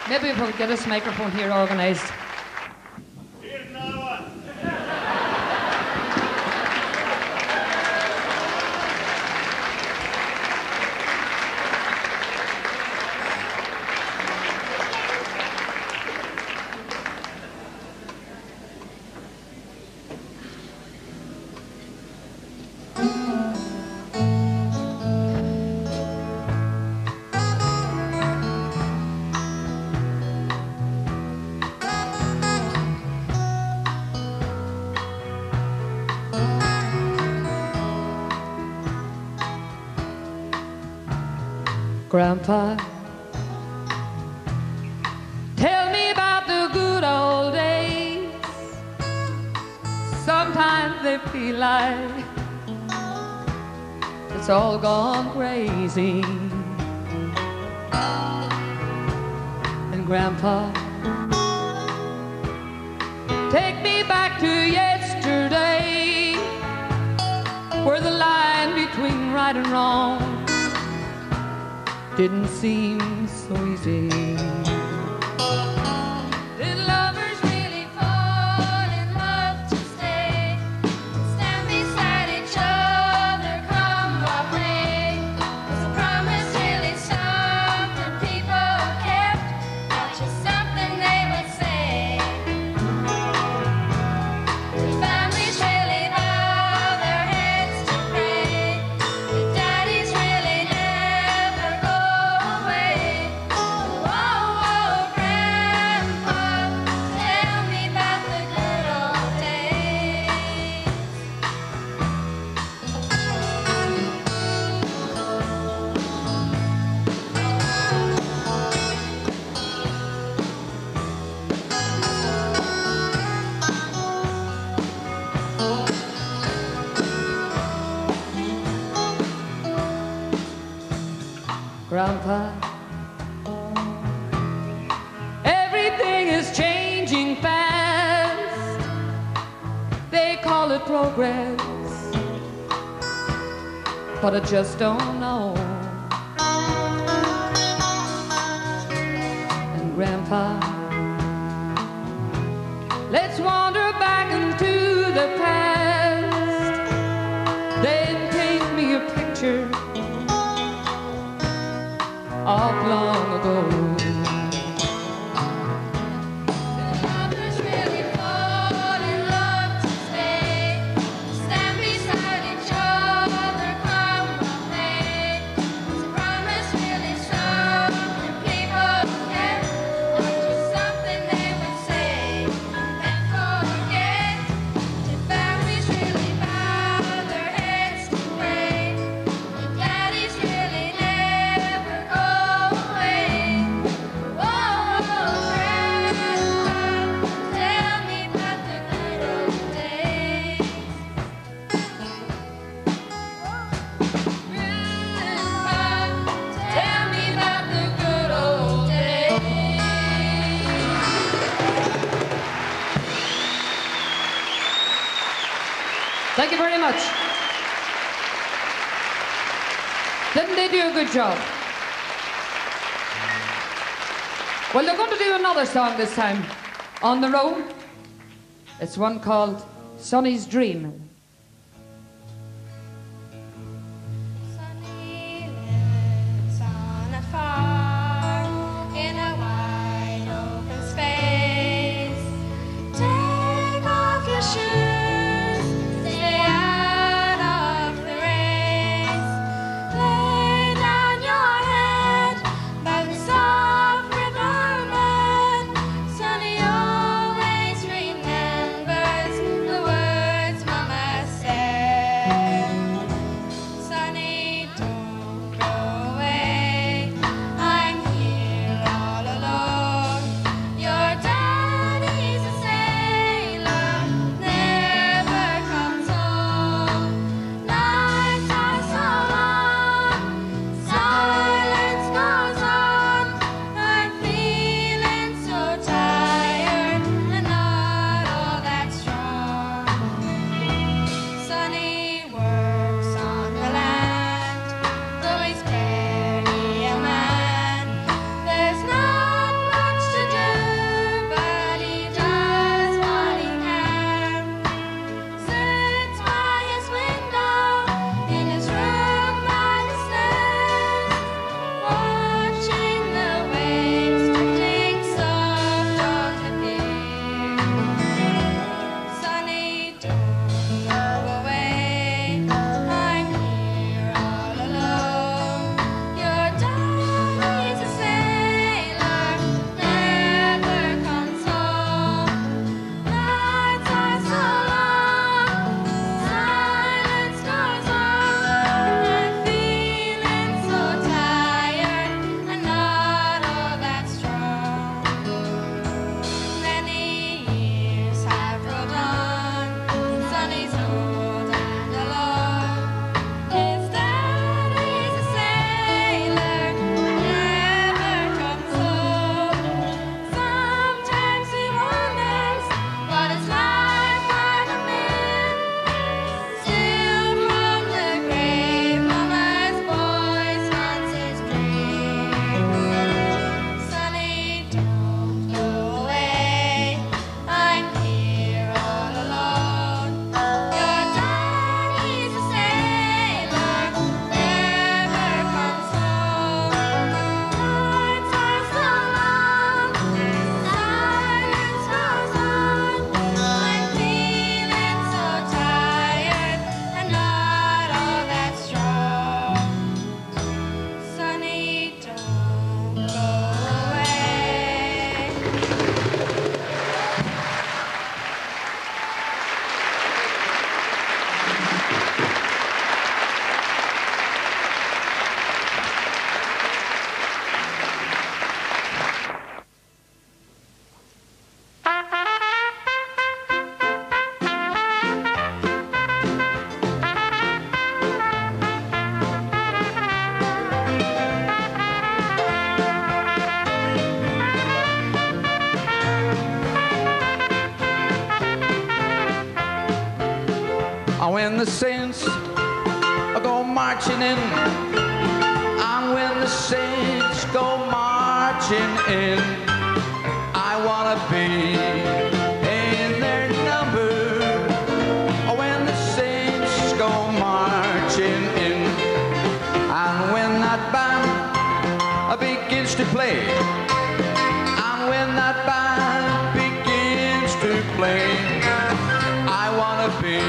maybe if we could get this microphone here organised. Grandpa, tell me about the good old days. Sometimes they feel like it's all gone crazy. And Grandpa, take me back to yesterday, where the line between right and wrong didn't seem so easy. Did lovers really fall in love to stay, stand beside each other, come what may? Was a promise really something people kept, not just something they would say? Did families really bow their heads to pray? Did daddies really never go away? Whoa, whoa, Grandpa, tell me about the good old days. Grandpa, everything is changing fast. They call it progress, but I just don't know. And Grandpa, let's wander back into the past. Then paint me a picture of long ago. Lovers really fall in love to stay, stand beside each other, come what may? Was a promise really something people kept, or just something they would say and forget? Did families really bow their heads to pray? Did daddies really never go away? Whoa, Grandpa, tell me about the good old days. Grandpa, tell me about the good old days. Thank you very much. Didn't they do a good job? Well, they're going to do another song this time, on their own. It's one called Sonny's Dream. Sonny lives on a farm in a wide open space. Take off your shoes, stay out of the race. Lay down your head by the soft river bed. Sonny always remembers the words Mama when the saints go marching in, and when the saints go marching in, I wanna be in their number. When the saints go marching in, and when that band begins to play, and when that band begins to play, I wanna be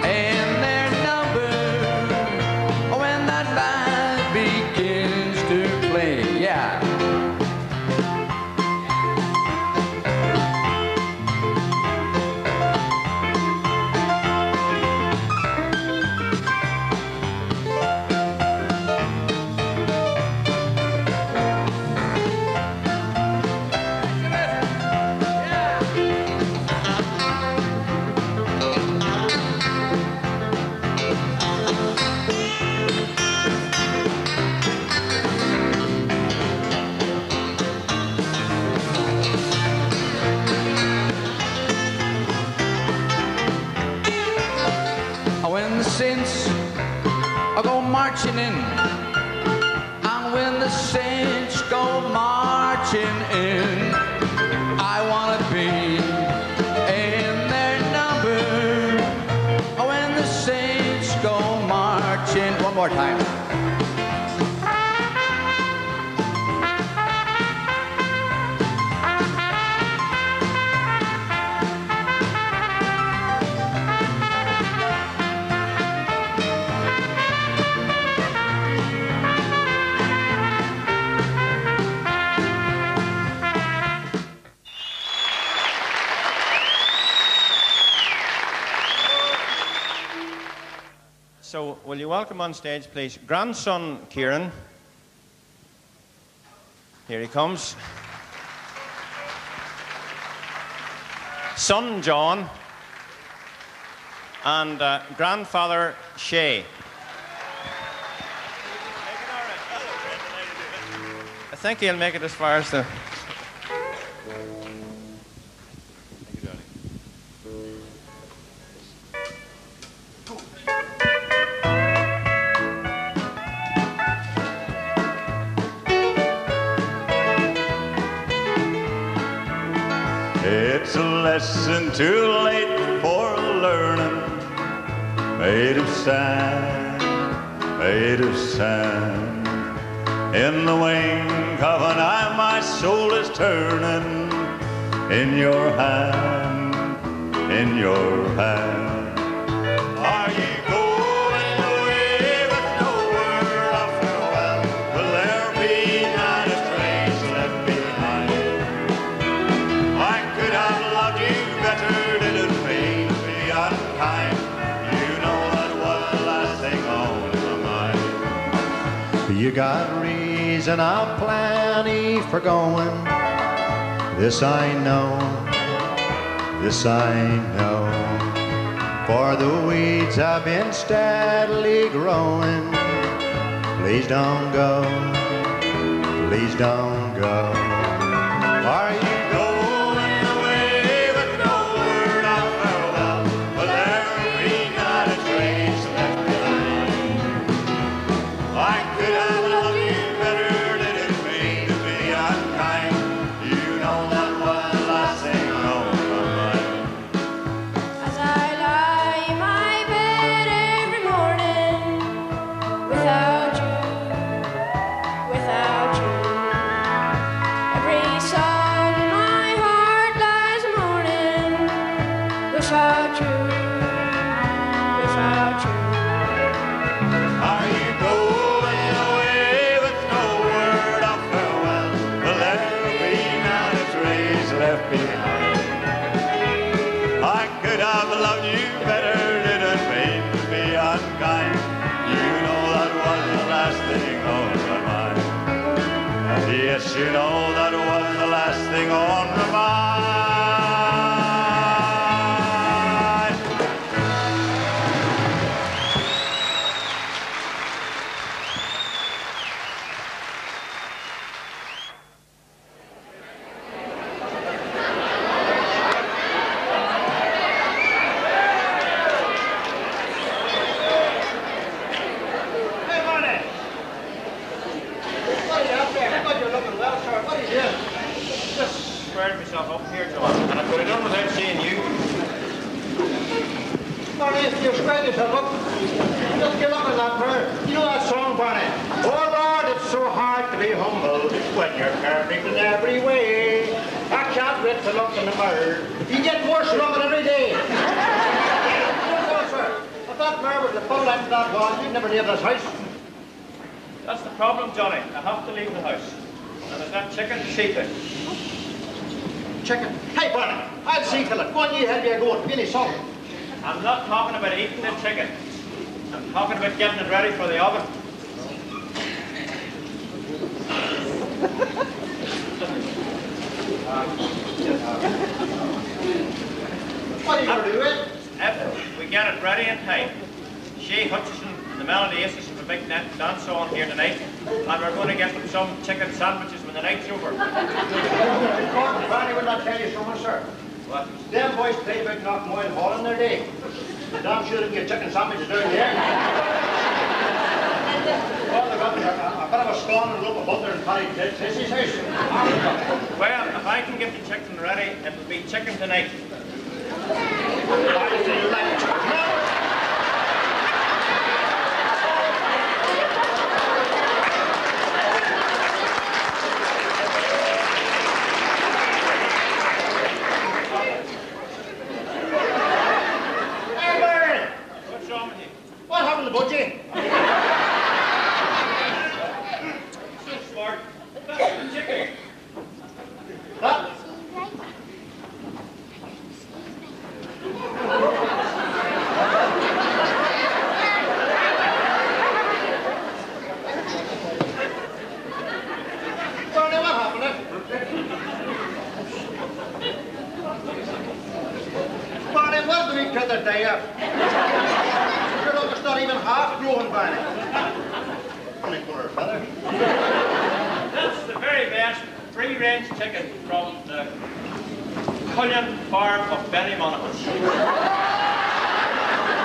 in their number. When that band begins to play, yeah. When the saints go marching in, and when the saints go marching in, I wanna be in their number. When the saints go marching, one more time. So, will you welcome on stage, please, grandson Kieran. Here he comes. Son John. And grandfather Shay. I think he'll make it as far as the... It's a lesson too late for learning, made of sand, made of sand. In the wink of an eye, my soul is turning in your hand, in your hand. Are you going away with no word of farewell? Will there be not a trace left behind? I could have loved you better, did it pain me unkind? You know that was the last thing on my mind. You got reason of plenty for going. This I know, this I know. For the weeds have been steadily growing. Please don't go, please don't go. Are you Barney, if you spread yourself up, just get up in that prayer. You know that song, Barney? Oh Lord, it's so hard to be humble when you're perfect in every way. I can't wait to look in the mirror. You get worse looking every day. Don't go, sir. If that mirror was to fall into that wall, you'd never leave this house. That's the problem, Johnny. I have to leave the house. And there's that chicken to see to. Chicken? Hey, Barney, I'll see to it. Go on, you help me go. Give me some. I'm not talking about eating the chicken. I'm talking about getting it ready for the oven. What are you going to do with it? If we get it ready in time, Shay Hutchinson, the Melody Aces, have a big dance on here tonight, and we're going to get them some chicken sandwiches when the night's over. Barney, would not tell you so much, sir. What? Them boys play about Knockmoyle Hall in their day. Damn sure they can get chicken sandwiches down here. Well, they got a bit of a scone and a loaf of butter and Paddy Tissy's house. Well, if I can get the chicken ready, it will be chicken tonight. I feel like chicken. What happened to Budgie? So smart. That's the chicken. What? Barney, what happened? Barney, where do we cut the day up? It's not even half grown, Barney. Only quarter feather. That's the very best free-range chicken from the Cullen farm of Ballymonaghan.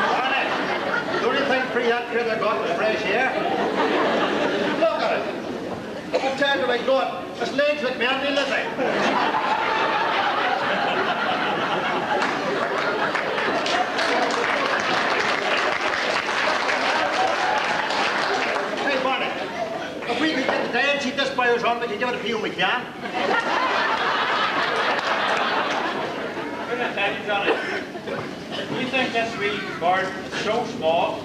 Barney, the only thing free that critter got was fresh air. Look at it. I'm tired of my God. His legs like me, aren't they, Lizzie? If we could get the day and see this buyer's on, we can give it a few when we can. I'm going to tell you, Johnny, if you think this wee bird is so small,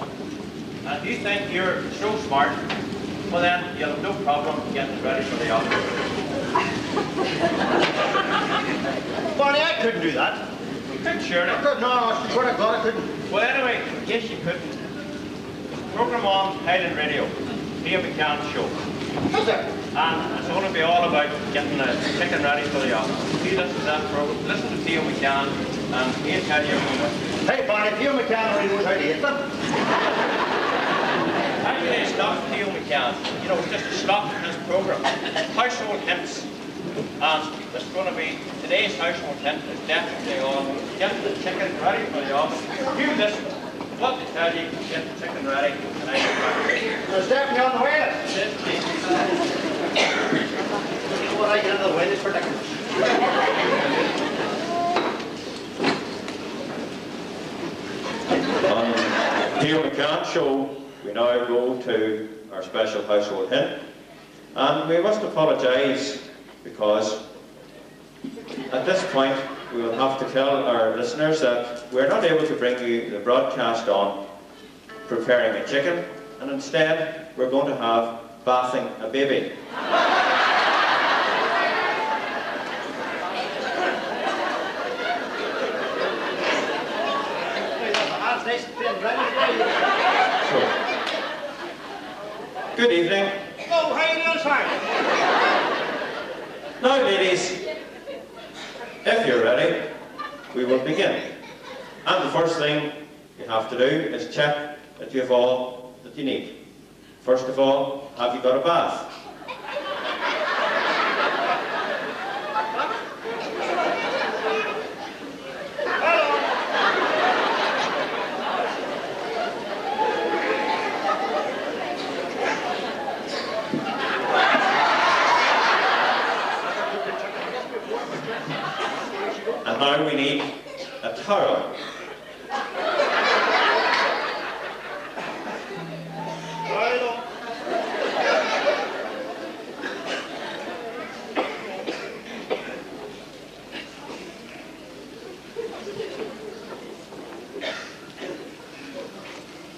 and you think you're so smart, well then you'll have no problem getting it ready for the oven. Barney, I couldn't do that. You could, surely. I could, no, I swear to God I couldn't. Well, anyway, yes, you couldn't. Program on Highland Radio. Here we can show. Is it? And it's going to be all about getting the chicken ready for the oven. If you listen to that program, listen to Theo McCann, and he'll tell you about it. Hey, Barney, Theo McCann already knows how to eat them. Actually, it's not Theo McCann. You know, it's just a slot in this program. Household hints. And it's going to be, today's household hint is definitely on getting the chicken ready for the oven. You listen. What to tell you, get the chicken ready, and I get back here. There's definitely on the way. What I get on the way is ridiculous. On the Theo McCann show, we now go to our special household hint. And we must apologise because at this point we will have to tell our listeners that we're not able to bring you the broadcast on preparing a chicken, and instead we're going to have bathing a baby. So, good evening. Oh, how you doing, sir? Now, ladies, if you're ready, we will begin. And the first thing you have to do is check that you have all that you need. First of all, have you got a bath? And now we need a towel.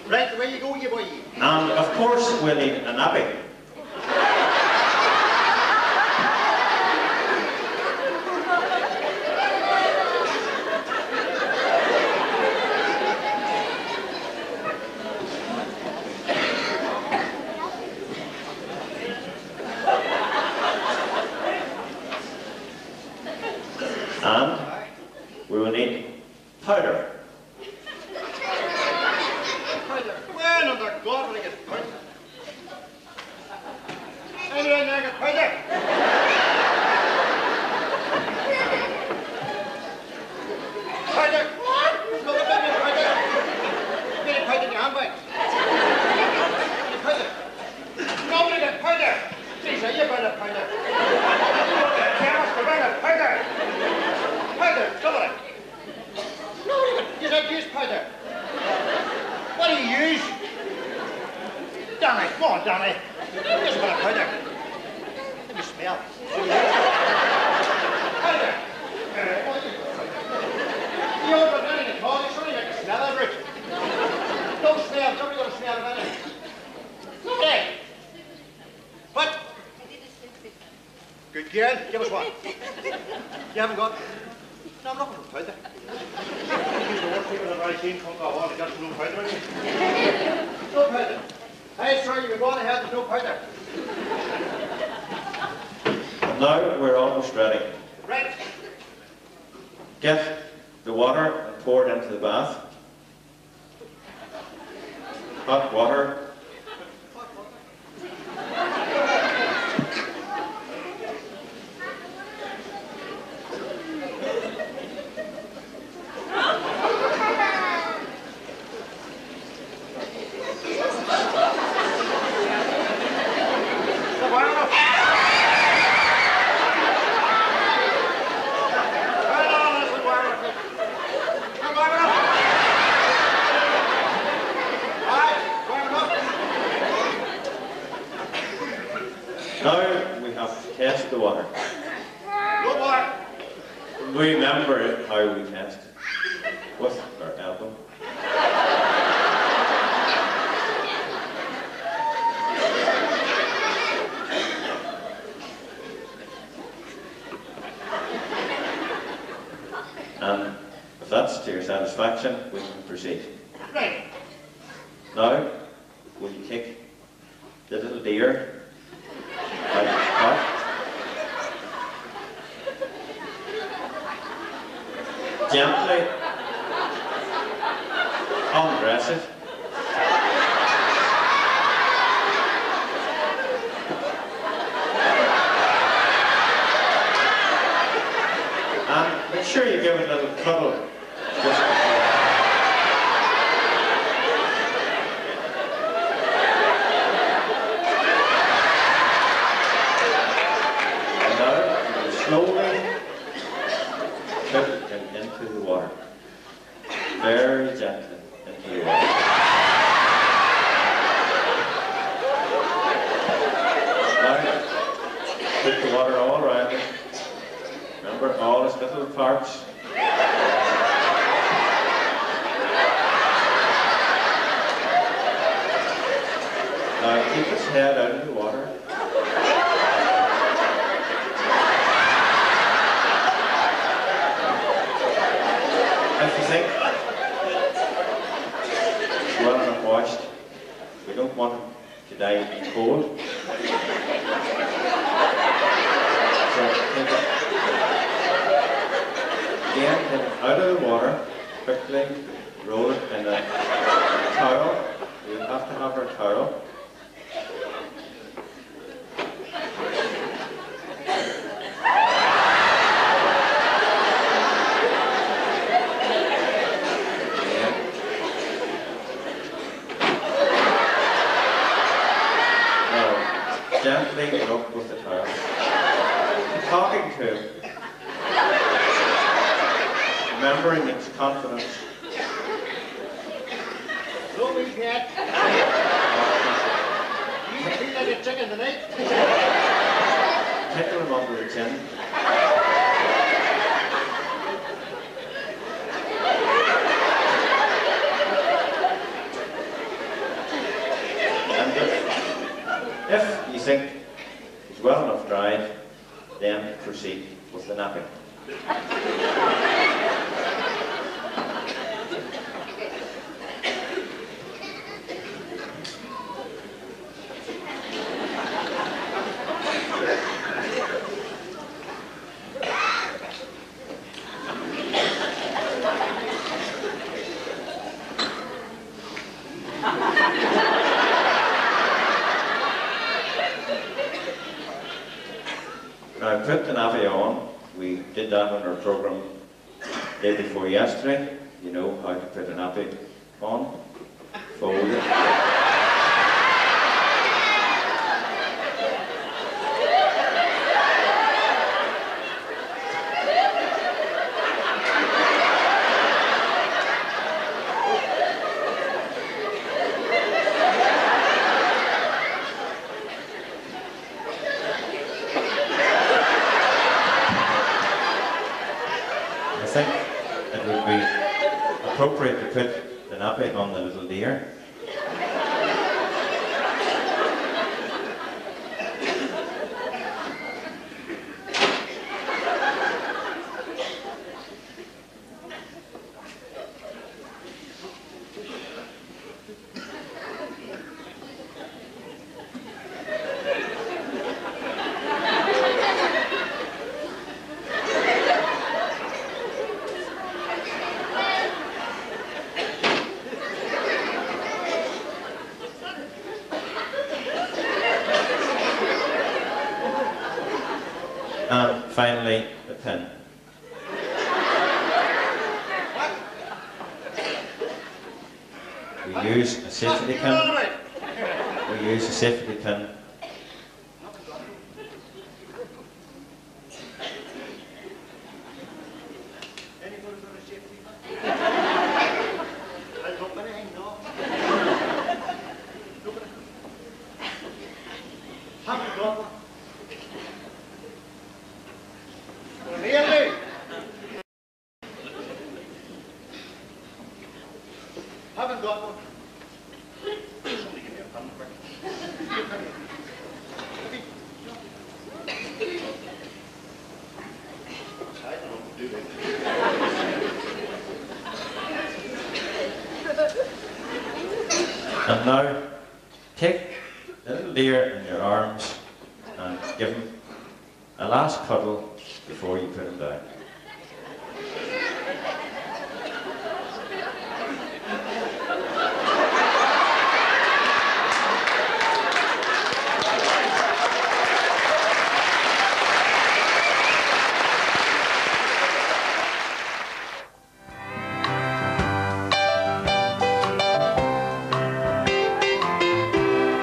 Right, away you go, you boy. And of course, we'll need a nappy. And we will need powder. Well, under God, when I get powder. Anyway, now I get powder. Powder. No, give me powder. Give me powder in your handbag. Give me powder. Nobody get powder. Please, you better powder. You want to chemist to bring a powder. Powder, somebody. No, you don't use powder. What do you use? Danny, come on, Danny. Just a bit of powder. Let me smell. Powder. You don't have anything at all. You surely make a smell over it. Don't smell. Somebody got to smell of anything. Nobody. What? Good girl. Give us one. You haven't got... No, I'm not going to powder. These are the worst people I've ever seen come to a wall and get no powder in it. No powder. Hey, sir, you can go on ahead with no powder. Now we're almost ready. Right. Get the water and pour it into the bath. Hot water. Now we have to test the water. No water. Remember how we test with our elbow. And if that's to your satisfaction, we can proceed. Right. Now, will you kick the little deer out of the pot? Gently undress it. And make sure you give it a little cuddle. And now, you slowly put it into the water. Very gently into the water. Now, put the water all around it. Remember all its little parts. Now keep its head out of the water. If you think it's well enough washed, we don't want it to die cold. So take it again, take it out of the water, quickly roll it in a towel. You have to have our towel. Gently rub with the towel. Keep talking to him. Remembering its confidence. Don't be yet. You feel like a chicken tonight? Tickle him under the chin. If you think it's well enough dried, then proceed with the napping. Now, put the nappy on. We did that on our programme the day before yesterday. You know how to put a nappy on. Fold it. I think it would be appropriate to put the nappy on the little deer. And finally, the pin. We use a safety pin. We use a safety pin. Really? Haven't got one. Somebody give me a pen quick. I don't know what to do. And now, take the little deer in your arms and give him a last cuddle before you put him down.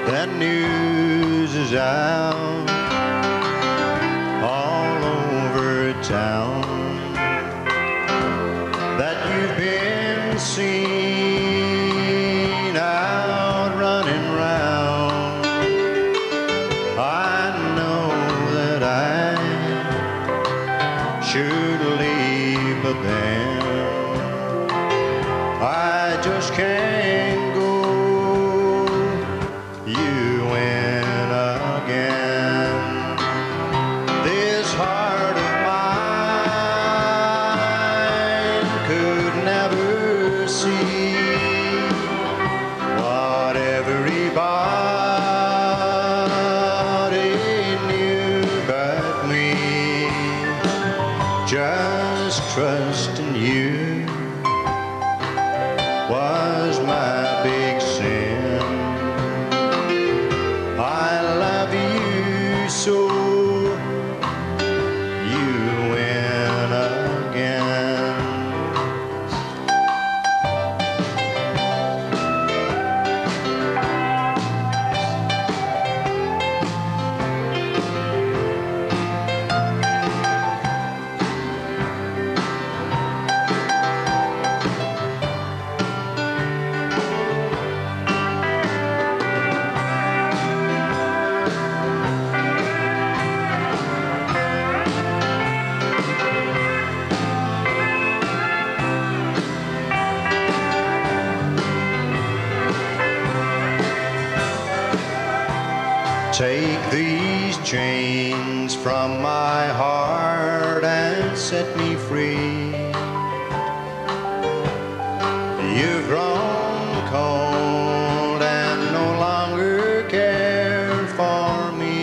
The news is out all over town that you've been seen out running round. I know that I should leave, but then I just can't go. You win again. Take these chains from my heart and set me free. You've grown cold and no longer care for me.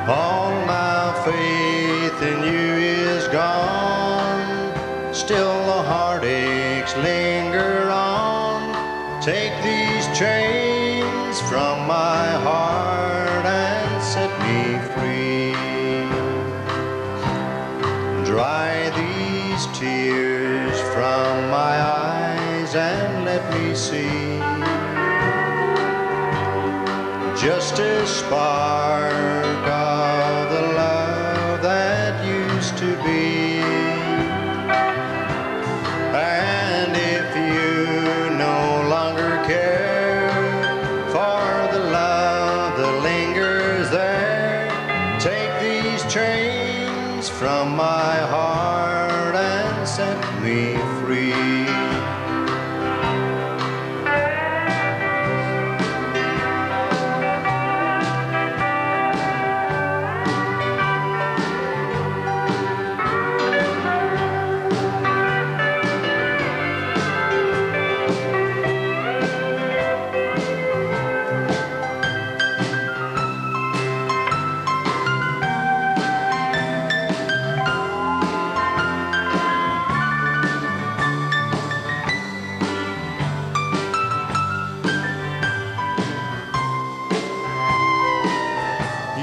All my faith in you is gone, still the heartaches linger on. Take these chains from my heart and set me free. Dry these tears from my eyes and let me see just a spark of the love that used to be. And if you no longer care for the love that lingers there, take these chains from my heart and set me free.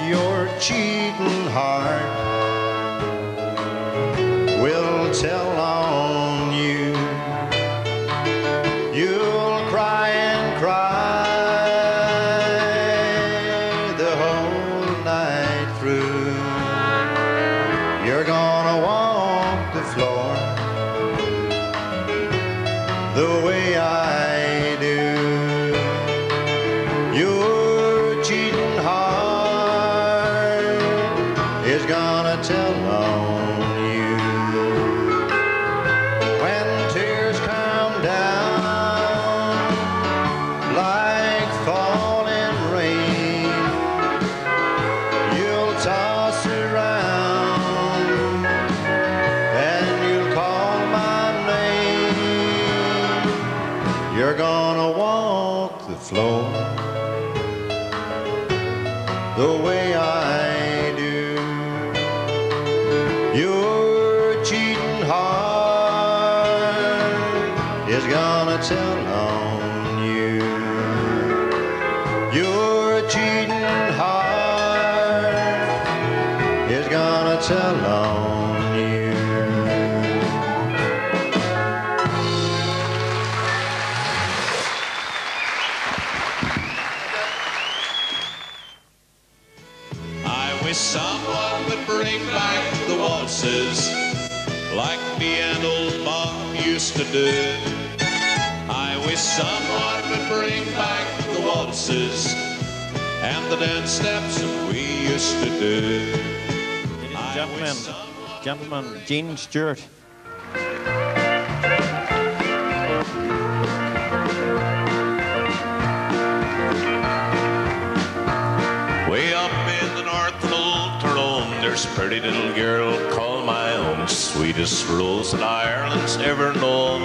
Your cheating heart will tell on you. You'll cry and cry the whole night through. You're gonna walk the floor the way I do. Your cheating heart is gonna tell on you. When tears come down like falling rain, you'll toss around and you'll call my name. You're gonna walk the floor the way I do. Your cheating heart is gonna tell on you. Your cheating heart is gonna tell on you. I wish someone would bring back the waltzes like me and old Mom used to do. I wish someone would bring back the waltzes and the dance steps that we used to do. Ladies and gentlemen, Gene Stewart. Way up in the north of Old Tyrone, there's a pretty little girl called my own, sweetest rose that Ireland's ever known.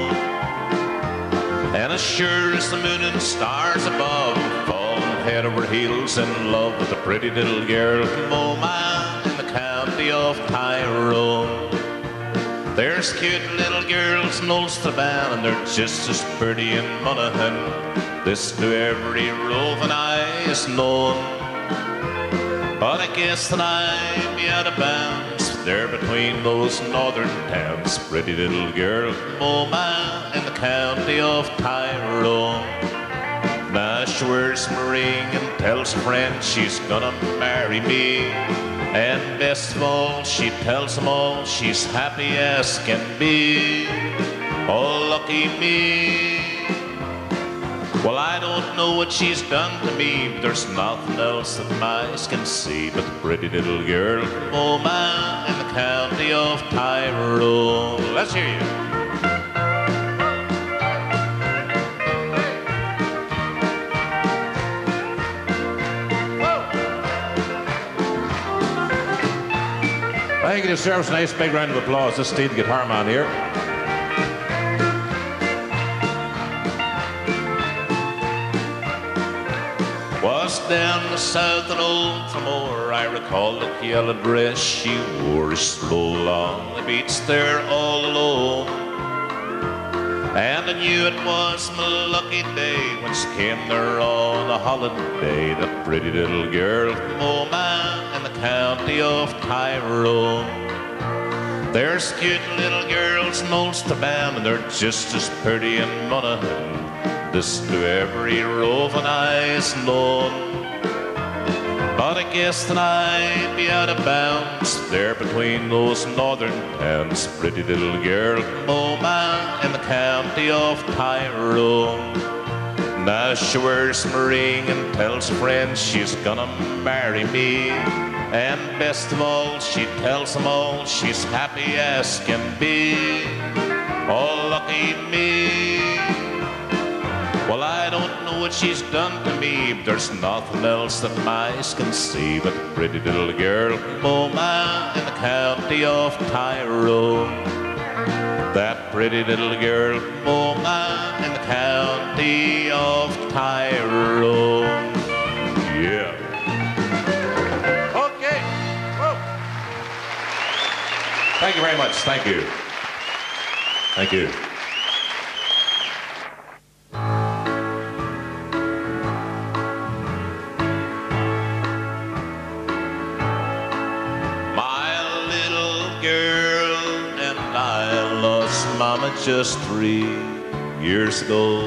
And as sure as the moon and stars above, falling head over heels in love with a pretty little girl from Omagh in the county of Tyrone. There's cute little girls in Ulster-Ban, and they're just as pretty in Monaghan. This to every roving eye is known. But I guess that I'm out of bounds there between those northern towns. Pretty little girl from Omagh in the county of Tyrone. Now she wears my ring and tells a friend she's gonna marry me. And best of all, she tells them all she's happy as can be. Oh, lucky me. Well, I don't know what she's done to me, but there's nothing else that my eyes can see but the pretty little girl from Omagh in the county of Tyrone. Let's hear you. think he deserves a nice big round of applause. This Steve, the guitar man here. Was down the south and old Tremor, I recall the yellow dress she wore, slow along the beach there all alone. And I knew it was my lucky day when she came there on a holiday, that pretty little girl from Oman in the county of Tyrone. There's cute little girls in Ulster-bound, and they're just as pretty in Monaghan. This to every roving eye's known. But I guess that I'd be out of bounds there between those northern towns. Pretty little girl from Oman in the county of Tyrone. Now she wears my ring and tells her friends she's gonna marry me. And best of all, she tells them all she's happy as can be. Oh, lucky me. Well, I don't know what she's done to me, but there's nothing else that my eyes can see but a pretty little girl from Oman in the county of Tyrone. That pretty little girl from Oman in the county of Tyrone. Yeah. Okay. Whoa. Thank you very much. Thank you. Thank you. Mama just 3 years ago,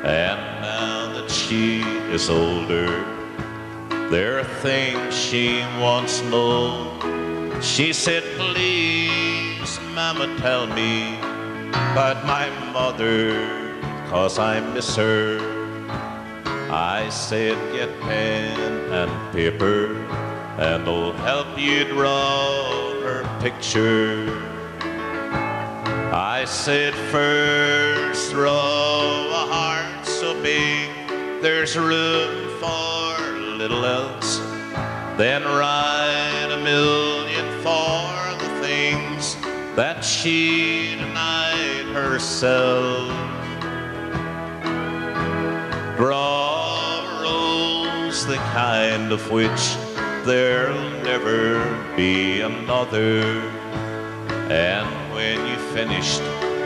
and now that she is older, there are things she wants to know. She said, please, Mama, tell me about my mother, 'cause I miss her. I said, get pen and paper, and I'll help you draw her picture. I said, first draw a heart so big there's room for little else. Then write 1,000,000 for the things that she denied herself. Draw a rose the kind of which there'll never be another. And when you finished,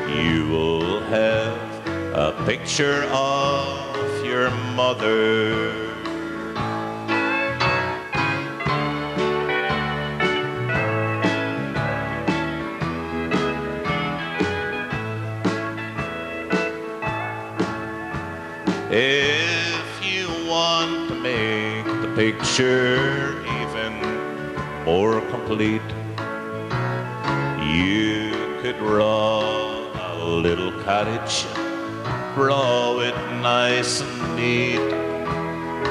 you will have a picture of your mother. If you want to make the picture even more complete, you could draw a little cottage, draw it nice and neat,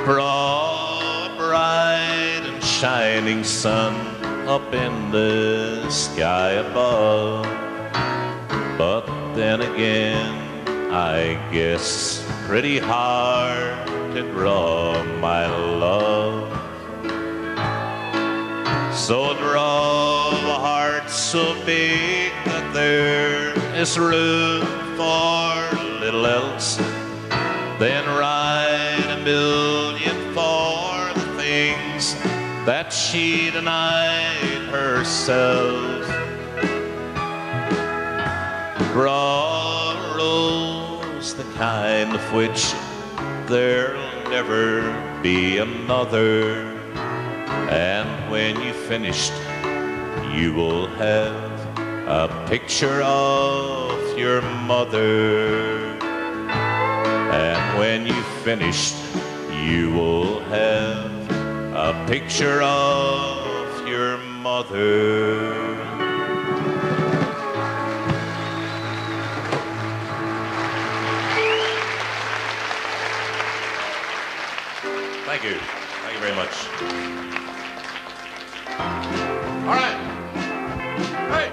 draw a bright and shining sun up in the sky above. But then again, I guess pretty hard to draw my love. So draw a heart so big that there is room for little else. Then write 1,000,000 for the things that she denied herself. Draw a rose the kind of which there'll never be another. And when you've finished, you will have a picture of your mother. And when you've finished, you will have a picture of your mother. Thank you. Thank you very much. All right. Hey.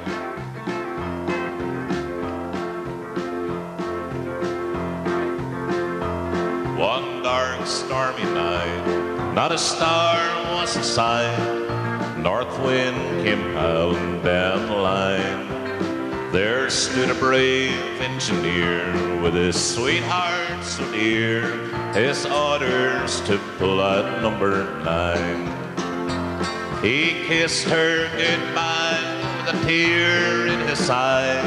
One dark, stormy night, not a star was in sight, north wind came howling down the line. There stood a brave engineer with his sweetheart so dear, his orders to pull out number 9. He kissed her goodbye with a tear in his eye,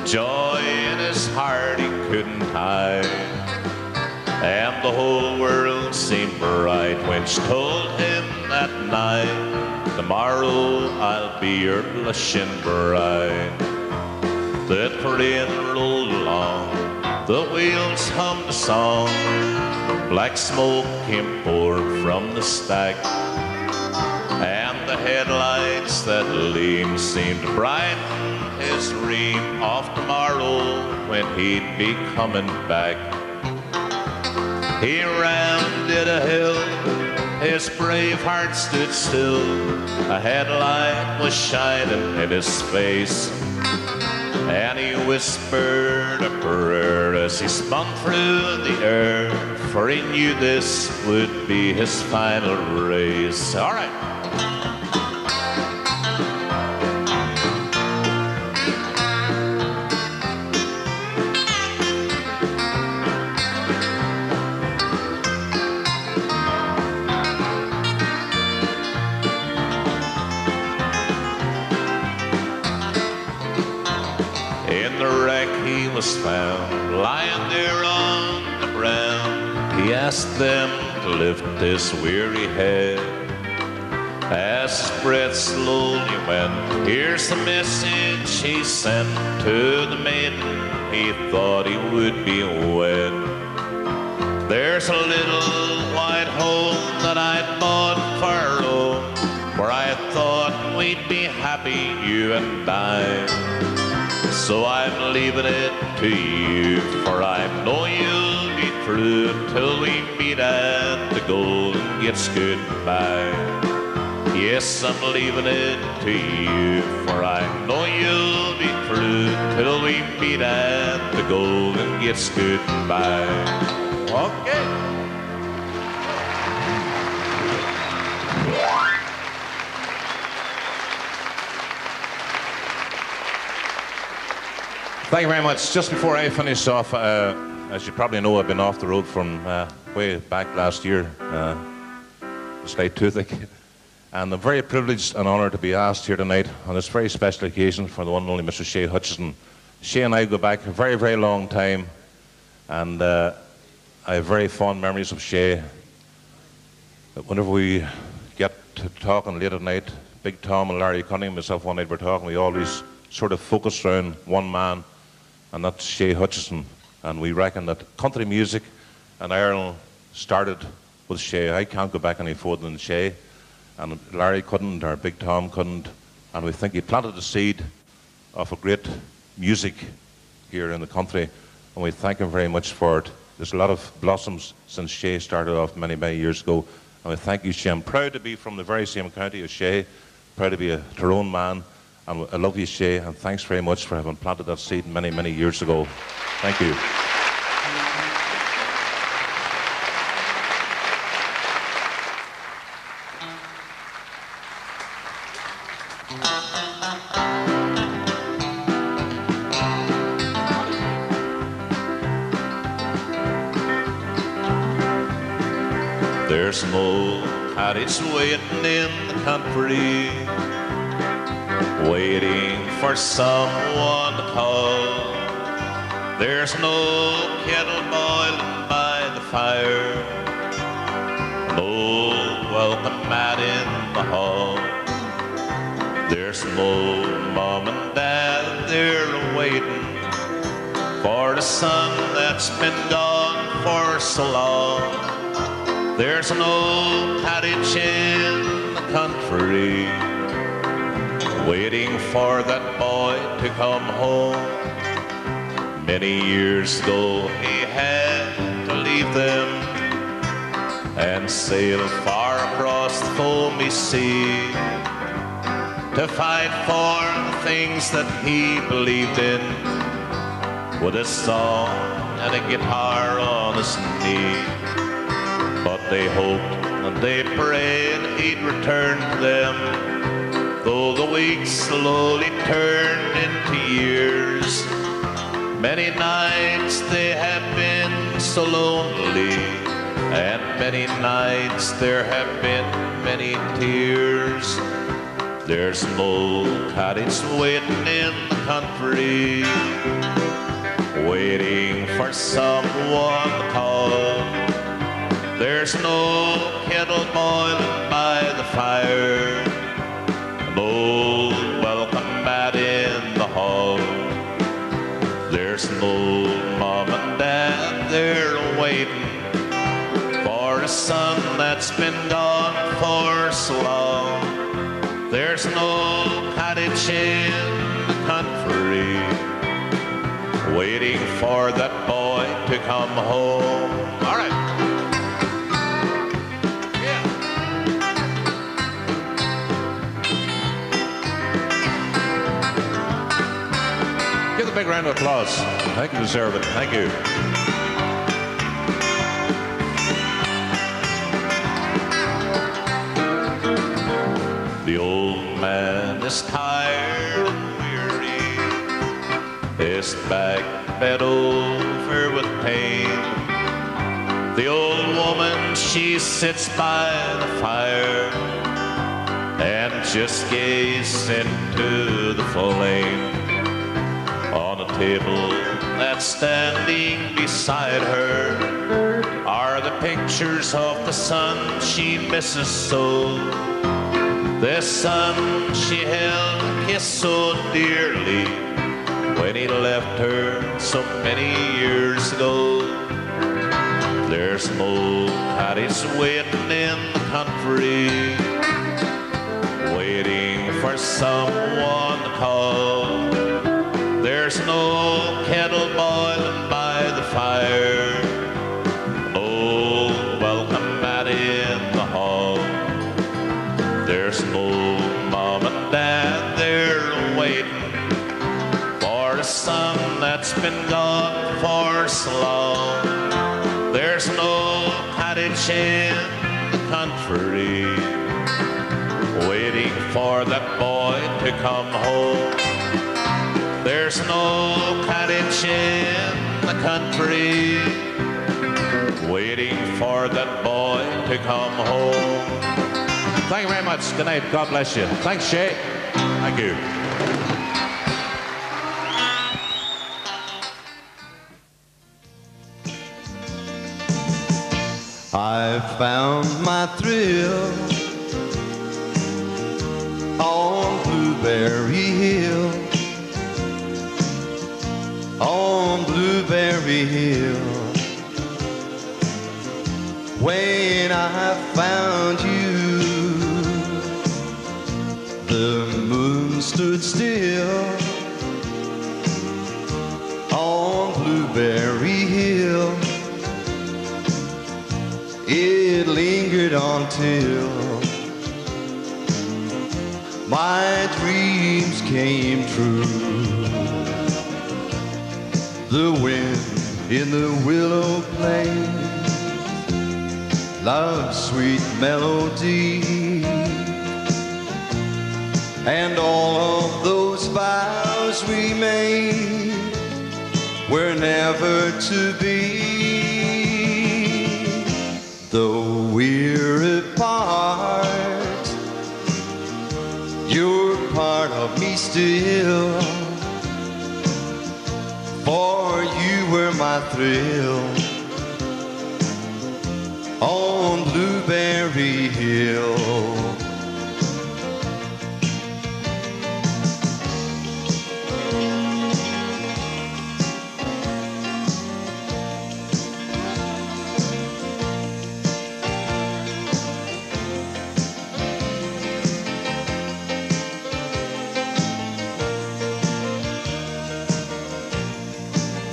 joy in his heart he couldn't hide. And the whole world seemed bright when she told him that night, tomorrow I'll be your blushing bride. The train rolled along, the wheels hummed a song, black smoke came poured from the stack, and the headlights that gleamed seemed to brighten his dream of tomorrow when he'd be coming back. He rounded a hill, his brave heart stood still, a headlight was shining in his face, and he whispered a prayer as he spun through the air, for he knew this would be his final race. All right. Was found lying there on the ground. He asked them to lift his weary head. As his breath slowly went, here's the message he sent to the maiden he thought he would be wed. There's a little white home that I bought for Rome, where I thought we'd be happy, you and I. So I'm leaving it to you, for I know you'll be true till we meet at the Golden Gates goodbye. Yes, I'm leaving it to you, for I know you'll be true till we meet at the Golden Gates goodbye. Okay. Thank you very much. Just before I finish off, as you probably know, I've been off the road from way back last year, slight toothache, and I'm very privileged and honoured to be asked here tonight on this very special occasion for the one and only Mr. Shay Hutchinson. Shay and I go back a very, very long time, and I have very fond memories of Shay. Whenever we get to talking late at night, Big Tom and Larry Cunningham, myself, one night we're talking, we always sort of focus around one man, and that's Shay Hutchinson. And we reckon that country music in Ireland started with Shay. I can't go back any further than Shay, and Larry couldn't, or Big Tom couldn't, and we think he planted the seed of a great music here in the country, and we thank him very much for it. There's a lot of blossoms since Shay started off many, many years ago, and we thank you, Shay. I'm proud to be from the very same county as Shay, proud to be a Tyrone man. And I love you, Shay, and thanks very much for having planted that seed many, many years ago. Thank you. There's an old cottage waiting in the country, waiting for someone to call. There's no kettle boiling by the fire, no welcome mat in the hall. There's no mom and dad, they're waiting for the son that's been gone for so long. There's an old cottage in the country, waiting for that boy to come home. Many years ago he had to leave them and sail far across the foamy sea to fight for the things that he believed in, with a song and a guitar on his knee. But they hoped and they prayed he'd return to them though the weeks slowly turned into years. Many nights they have been so lonely, and many nights there have been many tears. There's an old cottage waiting in the country, waiting for someone to call. There's no kettle boiling by the fire, an old welcome mat in the hall. There's an old mom and dad, they're waiting for a son that's been gone for so long. There's no cottage in the country, waiting for that boy to come home. All right. Give a big round of applause. I think you deserve it. Thank you. The old man is tired and weary, his back bent over with pain. The old woman, she sits by the fire and just gazes into the flame. On a table that's standing beside her are the pictures of the son she misses so. The son she held and kissed so dearly when he left her so many years ago. There's an old cottage waiting in the country, waiting for someone to call. There's no kettle boiling by the fire, no welcome mat in the hall. There's no mom and dad, they're waiting for a son that's been gone for so long. There's no cottage in the country, waiting for that boy to come home. There's no cottage in the country, waiting for that boy to come home. Thank you very much. Good night. God bless you. Thanks, Shay. Thank you. I found my thrill on Blueberry Hill, on Blueberry Hill. When I found you, the moon stood still on Blueberry Hill. It lingered until my dreams came true. The wind in the willow plays love's sweet melody, and all of those vows we made were never to be. Though we're apart, you're part of me still, for you were my thrill on Blueberry Hill.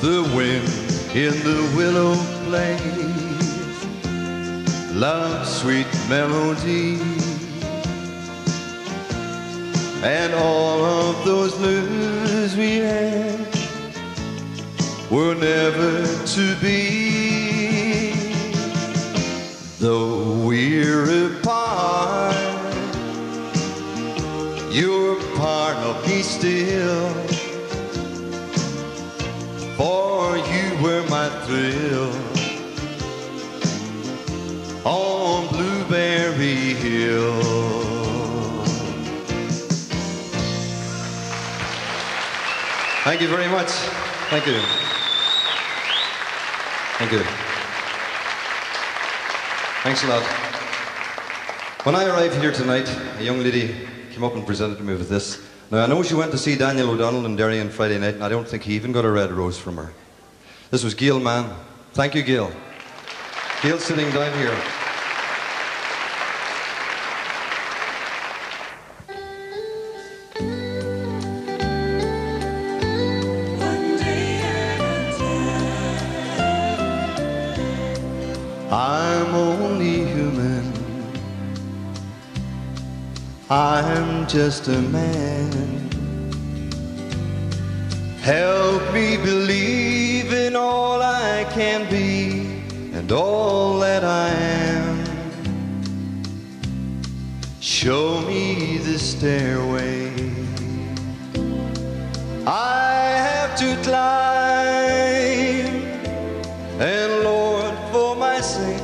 The wind in the willow plays love's sweet melody, and all of those blues we had were never to be. Though we're apart, You're part of me still, for you were my thrill on Blueberry Hill. Thank you very much. Thank you. Thank you. Thanks a lot. When I arrived here tonight, a young lady came up and presented me with this. Now, I know she went to see Daniel O'Donnell in Derry on Friday night, and I don't think he even got a red rose from her. This was Gail Mann. Thank you, Gail. Gail's sitting down here. I'm only human. I'm just a man. Help me believe in all I can be and all that I am. Show me the stairway I have to climb, and Lord, for my sake,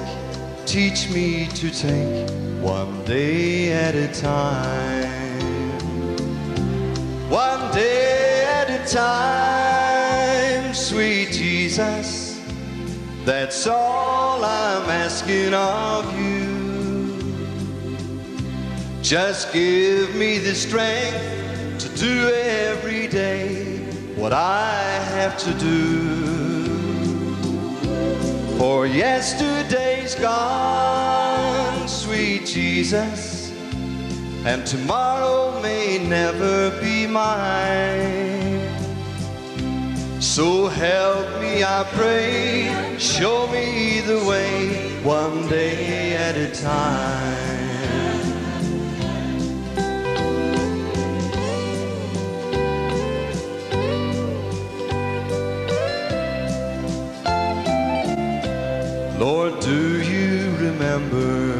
teach me to take one day at a time. One day at a time, sweet Jesus, that's all I'm asking of you. Just give me the strength to do every day what I have to do. For yesterday's gone, sweet Jesus, and tomorrow may never be mine. So help me, I pray, show me the way, one day at a time. Lord, do you remember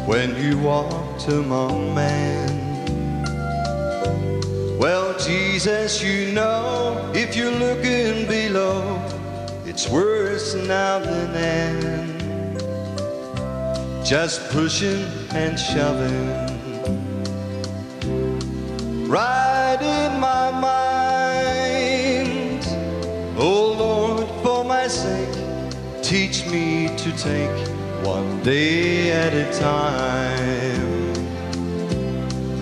when you walked among men? Well, Jesus, you know, if you're looking below, it's worse now than then. Just pushing and shoving right in my mind. Oh Lord, for my sake, teach me to take one day at a time.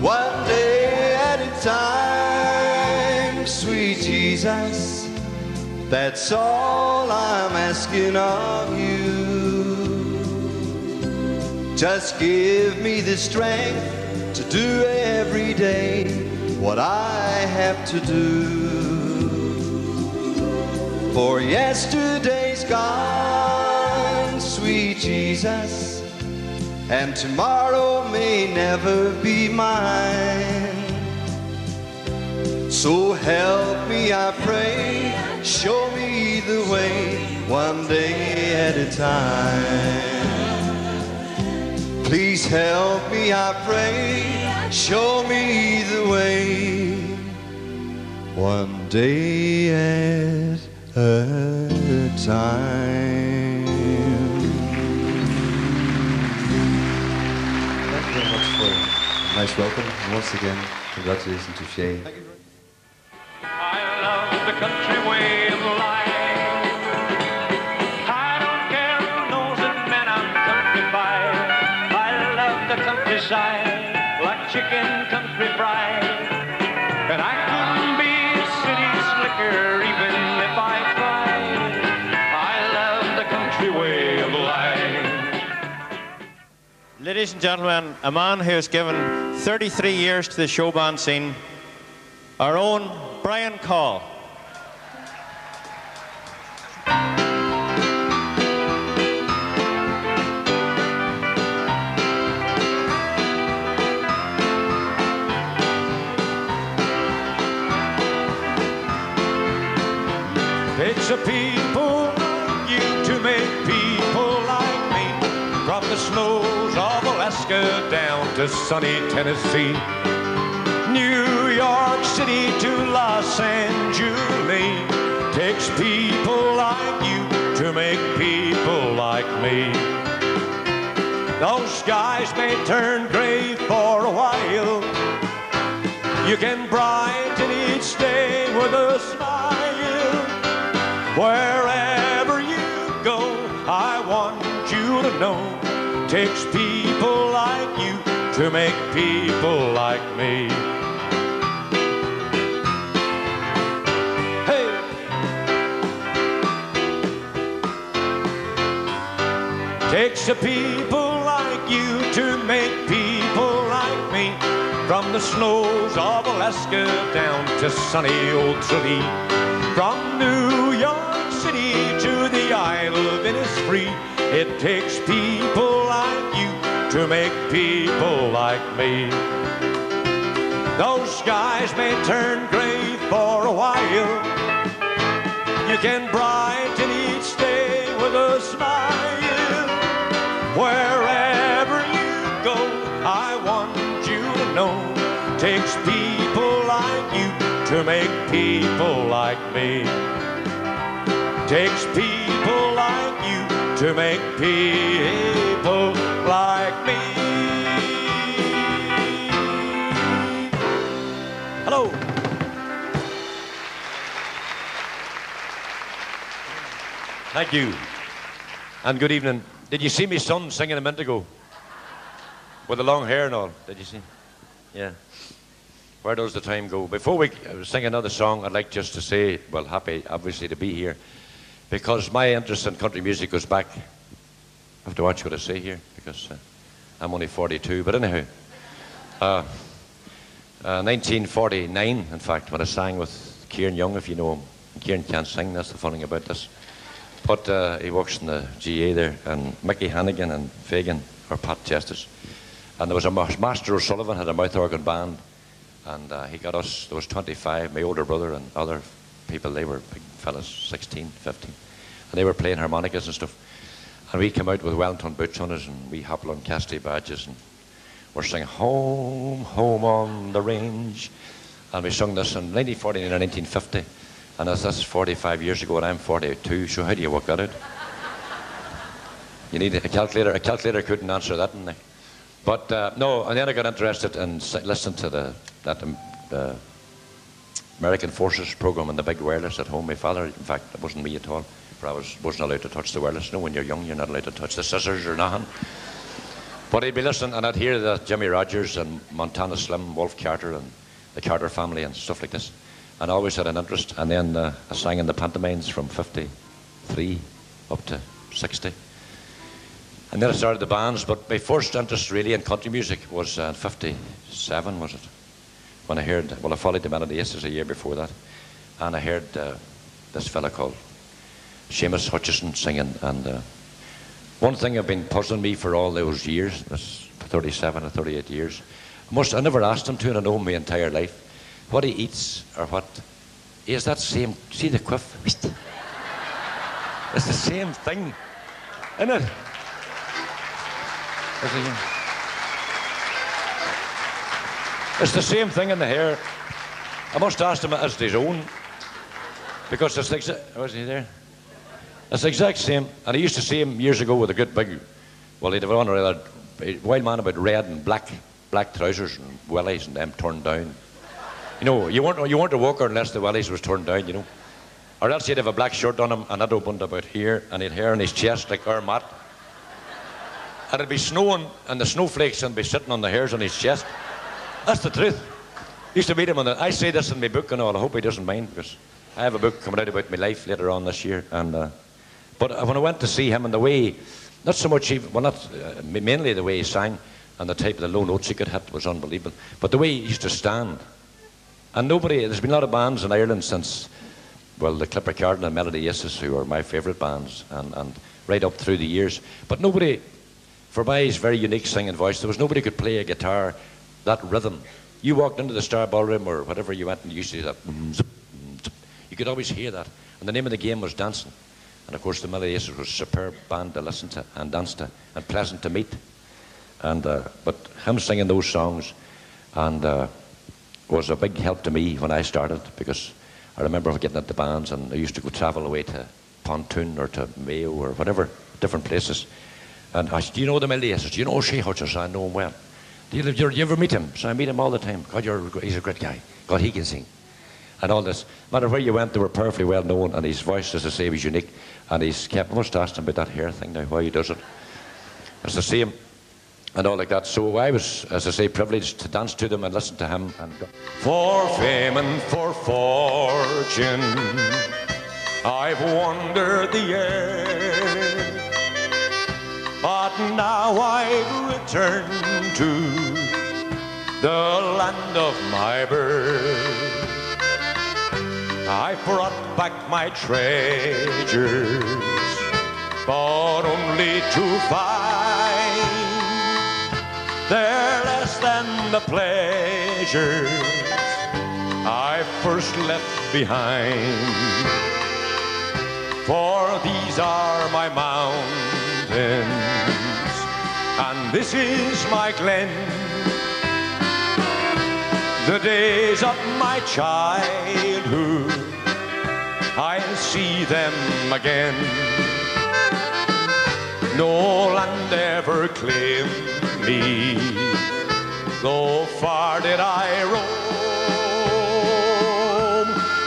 One day at a time, sweet Jesus, that's all I'm asking of you. Just give me the strength to do every day what I have to do. For yesterday's gone, sweet Jesus, and tomorrow may never be mine. So help me, I pray, show me the way, one day at a time. Please help me, I pray, show me the way, one day at a time. Thank you very much for a nice welcome. And once again, congratulations to Shay. I love the country way of life. I don't care who knows it, man, I'm countrified. I love the countryside, like chicken country fried. And I couldn't be a city slicker even if I tried. I love the country way of life. Ladies and gentlemen, a man who has given 33 years to the showband scene, our own Brian Call. It's a people you to make people like me. From the snows of Alaska down to sunny Tennessee, New York City to Los Angeles, takes people like you to make people like me. Those skies may turn gray for a while, you can brighten each day with a smile. Wherever you go, I want you to know, takes people like you to make people like me. Hey! Takes a people like you to make people like me. From the snows of Alaska down to sunny old Tralee, from New York City to the Isle of Innisfree, it takes people like you to make people like me. Those skies may turn gray for a while, you can brighten each day with a smile. Wherever you go, I want you to know, takes people like you to make people like me. Takes people like you to make people like me. Hello. Thank you. And good evening. Did you see me son singing a minute ago? With the long hair and all. Did you see? Yeah. Where does the time go? Before we sing another song, I'd like just to say, well, happy, obviously, to be here. Because my interest in country music goes back. I have to watch what I say here, because I'm only 42. But anyhow, 1949, in fact, when I sang with Kieran Young, if you know him. Kieran can't sing, that's the funny thing about this. But he works in the GA there, and Mickey Hannigan and Fagan, or Pat Justice. And there was a Master O'Sullivan, had a mouth organ band, and he got us, there was 25, my older brother and other people, they were big fellas, 16, 15, and they were playing harmonicas and stuff. And we came out with Wellington boots on us, and we Hopalong Cassidy badges, and we're singing Home, Home on the Range. And we sung this in 1949 or 1950, and that's 45 years ago, and I'm 42, so how do you work that out? You need a calculator. A calculator couldn't answer that, didn't they? But no, and then I got interested in listening to that American Forces program on the big wireless at home. My father, in fact, it wasn't me at all, but I wasn't allowed to touch the wireless. No, when you're young, you're not allowed to touch the scissors or nothing. But I'd be listening, and I'd hear the Jimmy Rogers and Montana Slim, Wolf Carter, and the Carter family and stuff like this. And I always had an interest. And then I sang in the pantomimes from 53 up to 60. And then I started the bands, but my first interest really in country music was in 57, was it? When I heard, well, I followed the Melody Aces a year before that, and I heard this fella called Shay Hutchinson singing, and one thing have been puzzling me for all those years, this 37 or 38 years, I never asked him to, and I know him my entire life, what he eats, or what, is that same, see the quiff? It's the same thing, isn't it? It's the same thing in the hair. I must ask him as his own, because it's like, was he there? It's the exact same. And I used to see him years ago with a good big, well, he'd have on a wild man about red and black trousers and wellies and them turned down. You know, you weren't a walker unless the wellies was turned down, you know. Or else he'd have a black shirt on him and that opened about here, and he'd hair on his chest like our mat. And it'd be snowing, and the snowflakes would be sitting on the hairs on his chest. That's the truth. Used to meet him on the, I say this in my book and all, I hope he doesn't mind, because I have a book coming out about my life later on this year. And but when I went to see him, and the way, not so much, mainly the way he sang, and the type of the low notes he could hit was unbelievable. But the way he used to stand, and there's been a lot of bands in Ireland since, well, the Clipper Card and the Melody Aces, who are my favourite bands, and right up through the years. But nobody, for my his very unique singing voice, there was nobody could play a guitar, that rhythm. You walked into the Star Ballroom or whatever you went, and you used to do that. You could always hear that. And the name of the game was dancing. And of course the Melody Aces was a superb band to listen to and dance to and pleasant to meet. And but him singing those songs and was a big help to me when I started, because I remember getting at the bands and I used to go travel away to Pontoon or to Mayo or whatever, different places. And I said, do you know the Melody Aces? Do you know Shay Hutchinson? I know him well. Do you ever meet him? So I meet him all the time. God, he's a great guy. God, he can sing. And all this. No matter where you went, they were perfectly well known, and his voice, as I say, was unique. And he's kept, I must ask him about that hair thing now, why he does it. It's the same, and all like that. So I was, as I say, privileged to dance to them and listen to him. And for fame and for fortune, I've wandered the air, but now I've returned to the land of my birth. I brought back my treasures, but only to find they're less than the pleasures I first left behind. For these are my mountains, and this is my glen. The days of my childhood, I'll see them again. No land ever claimed me, though far did I roam.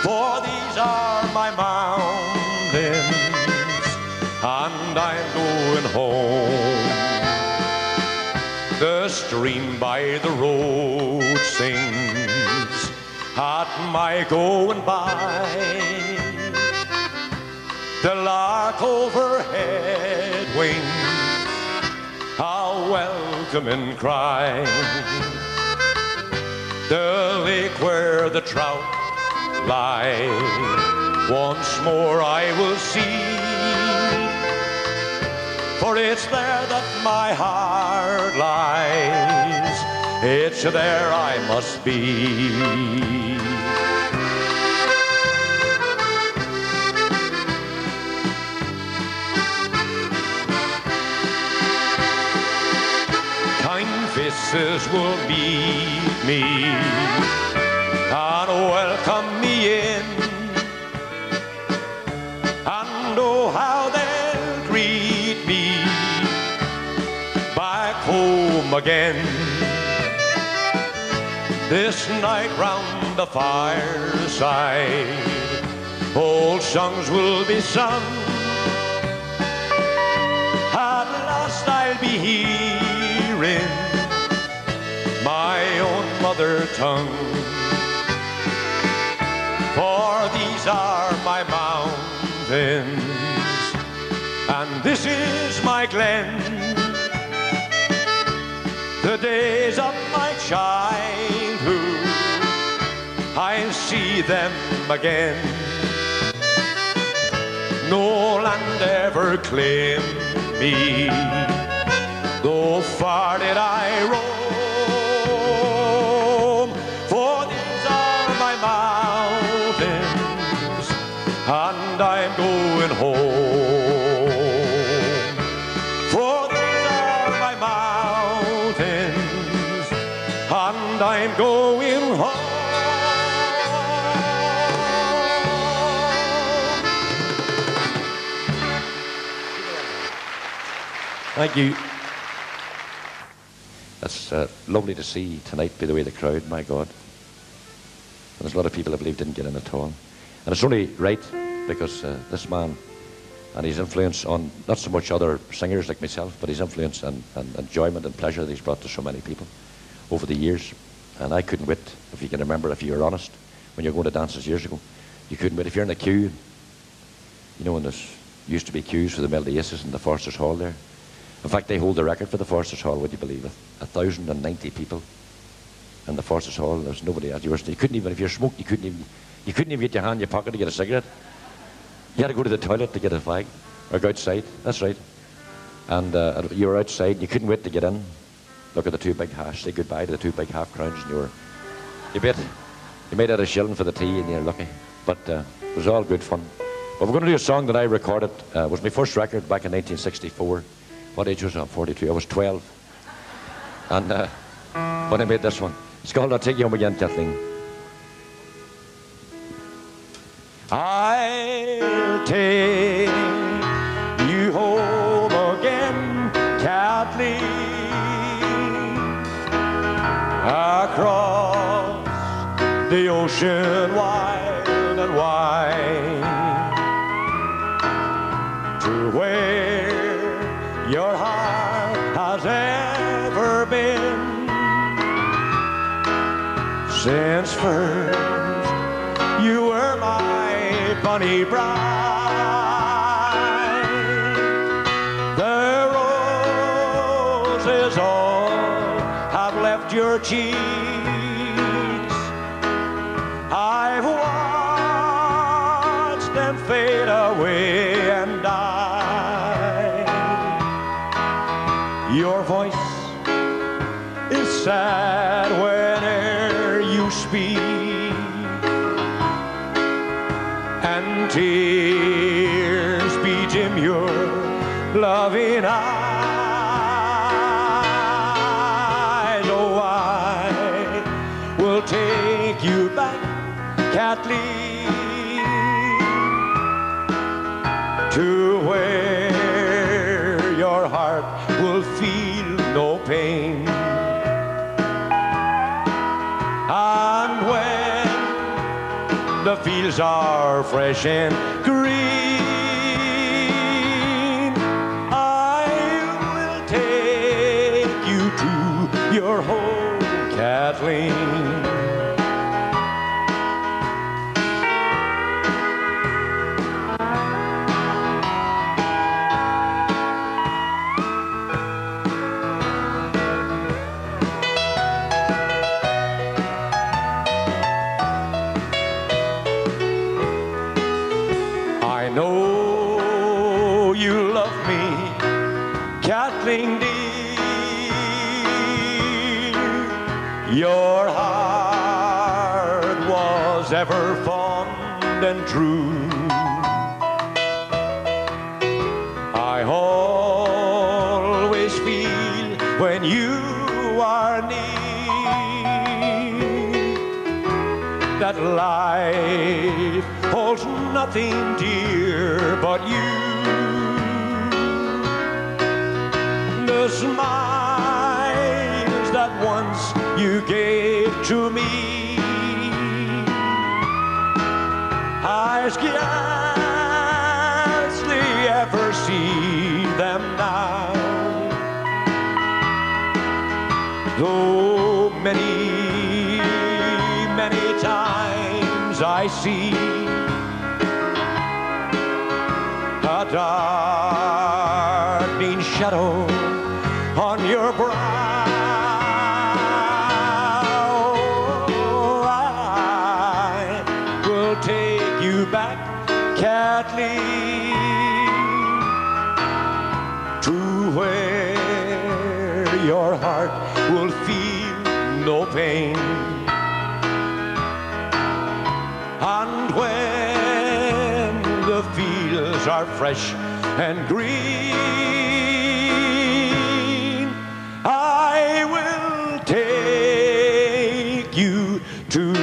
For these are my mountains, and I'm going home. The stream by the road sings at my going by. The lark overhead wings a welcoming cry. The lake where the trout lie, once more I will see. For it's there that my heart lies, it's there I must be. Kind faces will meet me and welcome me in, and oh how they'll greet me back home again. This night round the fireside, old songs will be sung. At last I'll be hearing my own mother tongue. For these are my mountains, and this is my glen. The days of my childhood, I'll see them again. No land ever claimed me, though far did I roam. For these are my mountains, and I'm going home. For these are my mountains, and I'm going home. Thank you. That's lovely to see tonight, by the way, the crowd, my God. And there's a lot of people I believe didn't get in at all. And it's only right, because this man and his influence on not so much other singers like myself, but his influence and enjoyment and pleasure that he's brought to so many people over the years. And I couldn't wait, if you can remember, if you were honest, when you were going to dances years ago, you couldn't wait. If you're in a queue, you know, when there used to be queues for the Melody Aces in the Forsters Hall there. In fact, they hold the record for the Forsters Hall, would you believe it? 1,090 people in the Forsters Hall. There's nobody else. You couldn't even, if you smoked, you couldn't even get your hand in your pocket to get a cigarette. You had to go to the toilet to get a fag, or go outside. That's right. And you were outside, and you couldn't wait to get in. Look at the two big halves, say goodbye to the two big half crowns, and you made out a shilling for the tea, and you're lucky. But it was all good fun. Well, we're going to do a song that I recorded. It was my first record back in 1964. What age was I? 42. I was 12. And when I made this one, it's called I'll Take You Home Again, Kathleen. I'll take you home again, Kathleen, across the ocean wide and wide, to where your heart has ever been. Since first you were my bunny bride, the roses all have left your cheeks. I've watched them fade away and die. Your voice is sad whene'er you speak, and tears bedim your loving eyes. Oh, I will take you back, Kathleen, to where your heart will feel no pain. And when the fields are fresh and green, I will take you to your home, Kathleen. Your heart was ever fond and true. I always feel when you are near that life holds nothing dear but you. The smiles that once you gave to me, I scarcely ever see them now. Though many, many times I see a darkening shadow on your brow, back, Kathleen, to where your heart will feel no pain. And when the fields are fresh and green, I will take you to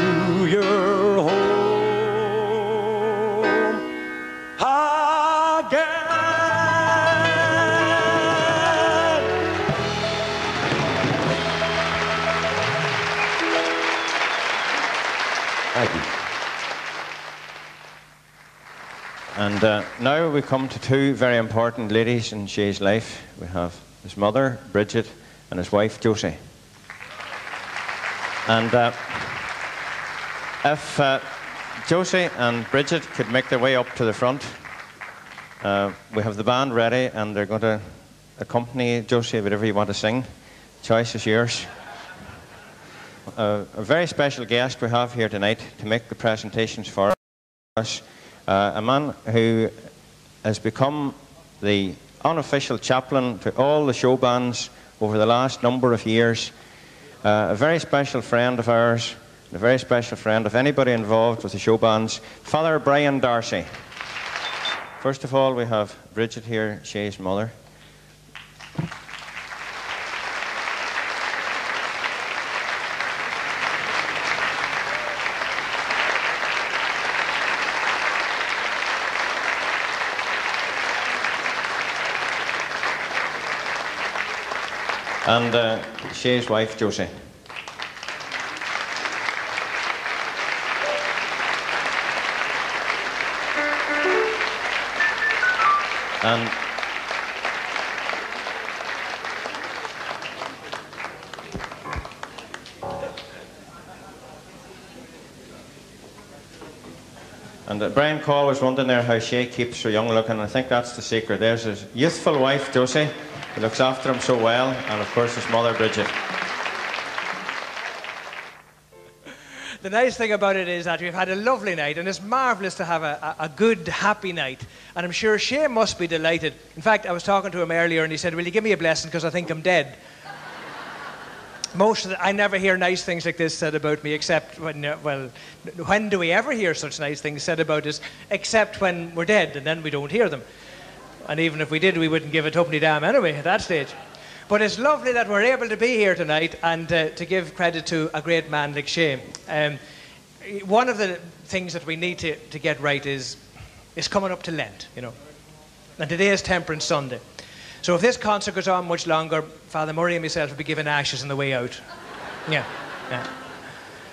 your home. And now we come to two very important ladies in Shay's life. We have his mother, Bridget, and his wife, Josie. And if Josie and Bridget could make their way up to the front, we have the band ready, and they're going to accompany Josie, whatever you want to sing. Choice is yours. A very special guest we have here tonight to make the presentations for us. A man who has become the unofficial chaplain to all the show bands over the last number of years. A very special friend of ours, and a very special friend of anybody involved with the show bands, Father Brian Darcy. First of all, we have Bridget here, Shay's mother. And Shay's wife, Josie. And Brian Call was wondering there how Shay keeps her young looking. I think that's the secret. There's his youthful wife, Josie, who looks after him so well, and of course his mother, Bridget. The nice thing about it is that we've had a lovely night, and it's marvellous to have a good, happy night. And I'm sure Shay must be delighted. In fact, I was talking to him earlier, and he said, "Will you give me a blessing, because I think I'm dead." I never hear nice things like this said about me, except when, well, when do we ever hear such nice things said about us, except when we're dead, and then we don't hear them. And even if we did, we wouldn't give a tuppenny damn anyway at that stage. But it's lovely that we're able to be here tonight and to give credit to a great man like Shay. One of the things that we need to get right is coming up to Lent, you know. And today is Temperance Sunday. So if this concert goes on much longer, Father Murray and myself will be given ashes on the way out. Yeah.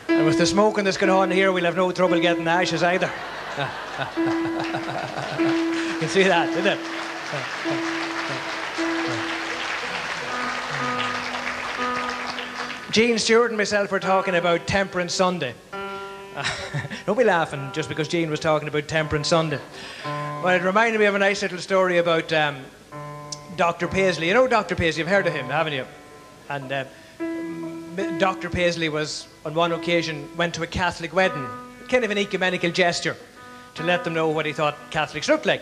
And with the smoking that's going on here, we'll have no trouble getting ashes either. You can see that, isn't it? Jean Stewart and myself were talking about Temperance Sunday. Don't be laughing just because Jean was talking about Temperance Sunday. Well, it reminded me of a nice little story about Dr. Paisley. You know Dr. Paisley, you've heard of him, haven't you? And Dr. Paisley was, on one occasion, went to a Catholic wedding, kind of an ecumenical gesture, to let them know what he thought Catholics looked like.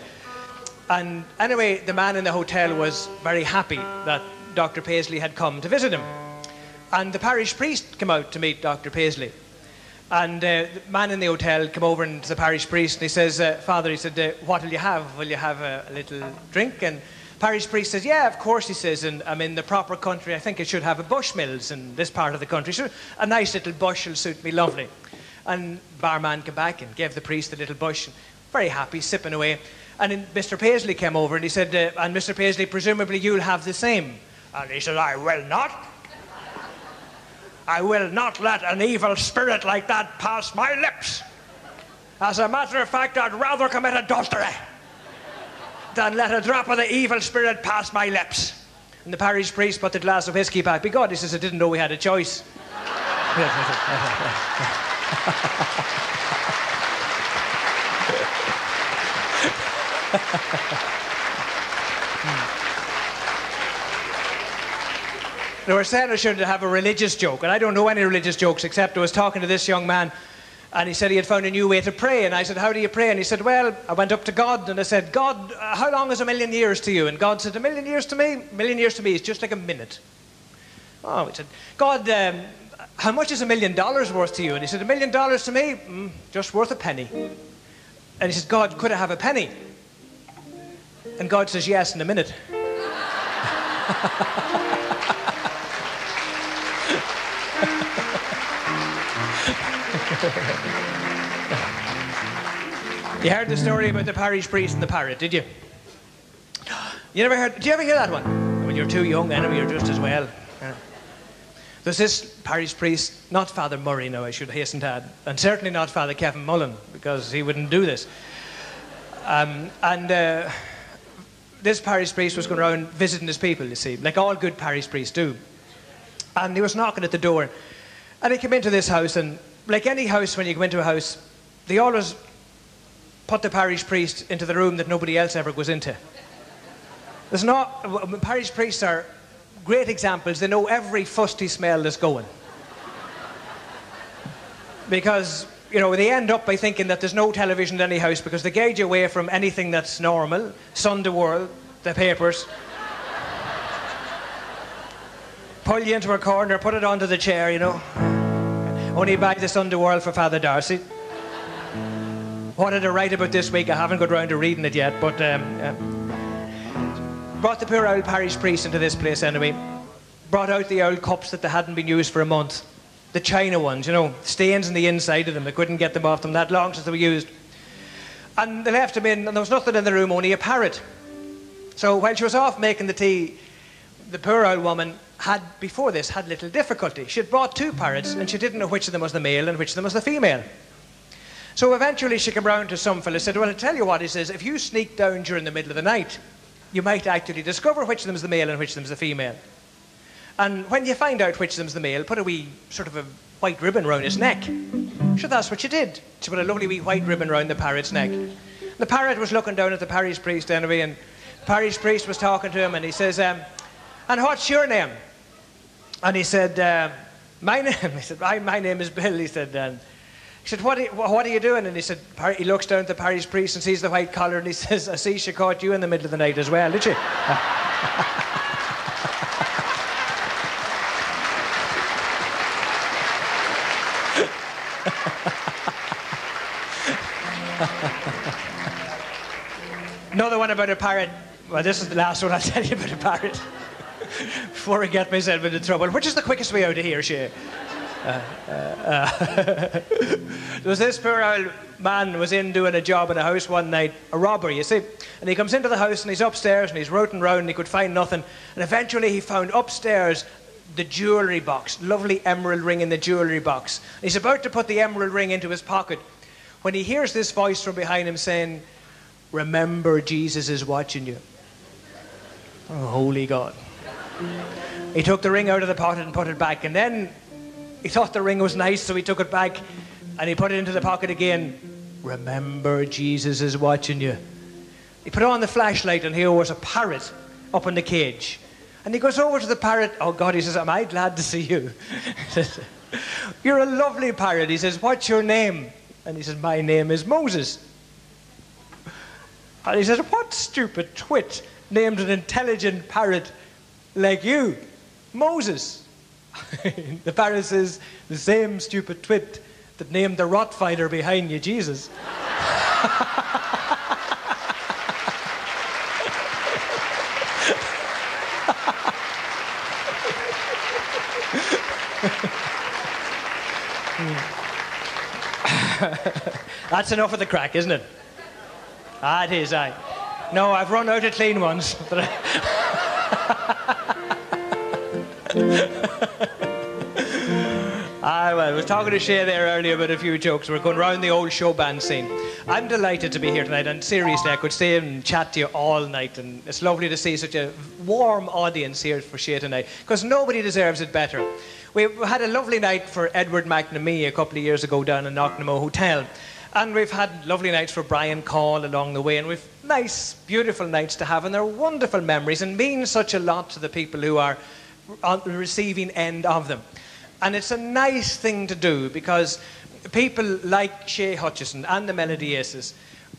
And anyway, the man in the hotel was very happy that Dr. Paisley had come to visit him. And the parish priest came out to meet Dr. Paisley. And the man in the hotel came over to the parish priest and he says, "Father," he said, "what will you have? Will you have a little drink?" And parish priest says, "Yeah, of course," he says, "and I'm in the proper country. I think it should have a Bushmills in this part of the country. So a nice little bush will suit me lovely." And barman came back and gave the priest a little bush, very happy, sipping away. And then Mr. Paisley came over and he said, "And Mr. Paisley, presumably you'll have the same." And he said, "I will not. I will not let an evil spirit like that pass my lips. As a matter of fact, I'd rather commit adultery than let a drop of the evil spirit pass my lips." And the parish priest put the glass of whiskey back. "Begod," he says, "I didn't know we had a choice." They were saying I should have a religious joke, and I don't know any religious jokes, except I was talking to this young man, and he said he had found a new way to pray, and I said, "How do you pray?" And he said, "Well, I went up to God, and I said, 'God, how long is 1,000,000 years to you?' And God said, 1,000,000 years to me? 1,000,000 years to me is just like a minute." Oh, he said, "God, how much is $1,000,000 worth to you?" And he said, $1,000,000 to me? Just worth a penny." And he said, "God, could I have a penny?" And God says, "Yes, in a minute." You heard the story about the parish priest and the parrot, did you? You never heard? Did you ever hear that one? Well, you're too young anyway, you're just as well. There's this parish priest, not Father Murray, no, I should hasten to add, and certainly not Father Kevin Mullen, because he wouldn't do this. This parish priest was going around visiting his people, you see, like all good parish priests do. And he was knocking at the door, and he came into this house, and like any house, when you come into a house, they always put the parish priest into the room that nobody else ever goes into. Parish priests are great examples. They know every fusty smell that's going. Because, you know, they end up by thinking that there's no television in any house because they gauge away from anything that's normal, Sunday World, the papers. Pull you into a corner, put it onto the chair, you know. Only buy the Sunday World for Father Darcy. what did I write about this week? I haven't got round to reading it yet, but brought the poor old parish priest into this place anyway. Brought out the old cups that they hadn't been used for a month. The china ones, you know, stains on the inside of them. They couldn't get them off them that long since they were used. And they left them in, and there was nothing in the room, only a parrot. So while she was off making the tea, the poor old woman had, before this, had little difficulty. She had brought 2 parrots, and she didn't know which of them was the male and which of them was the female. So eventually she came round to some fella and said, well, I'll tell you what, he says, if you sneak down during the middle of the night, you might actually discover which of them is the male and which of them is the female. And when you find out which of them is the male, put a wee sort of a white ribbon round his neck. So that's what she did. She put a lovely wee white ribbon round the parrot's neck. The parrot was looking down at the parish priest anyway, and the parish priest was talking to him, and he says, and what's your name? And he said, my name. He said, my name is Bill. He said, what are you doing? And he said, he looks down at the parish priest and sees the white collar, and he says, I see she caught you in the middle of the night as well, did she? Another one about a parrot. Well, this is the last one I'll tell you about a parrot before I get myself into trouble. Which is the quickest way out of here, Shay? There was this poor old man was in doing a job in a house one night, a robber, you see. And he comes into the house and he's upstairs and he's rooting round and he could find nothing. And eventually he found upstairs the jewellery box, lovely emerald ring in the jewellery box. And he's about to put the emerald ring into his pocket when he hears this voice from behind him saying, remember, Jesus is watching you. Oh, holy God. He took the ring out of the pocket and put it back, and then he thought the ring was nice, so he took it back and he put it into the pocket again. Remember, Jesus is watching you. He put on the flashlight and here was a parrot up in the cage. And he goes over to the parrot. Oh God, he says, am I glad to see you? He says, you're a lovely parrot. He says, what's your name? And he says, my name is Moses. And he says, what stupid twit named an intelligent parrot like you? Moses. The parrot says, the same stupid twit that named the Rottweiler behind you, Jesus. That's enough of the crack, isn't it? Ah, it is, aye. No, I've run out of clean ones. Well, I was talking to Shay there earlier about a few jokes. We're going round the old Showband scene. I'm delighted to be here tonight, and seriously, I could stay and chat to you all night, and it's lovely to see such a warm audience here for Shay tonight, because nobody deserves it better. We had a lovely night for Edward McNamee a couple of years ago down in Knocknamo Hotel. And we've had lovely nights for Brian Call along the way, and we've nice, beautiful nights to have, and they're wonderful memories and mean such a lot to the people who are on the receiving end of them. And it's a nice thing to do because people like Shay Hutchinson and the Melody Aces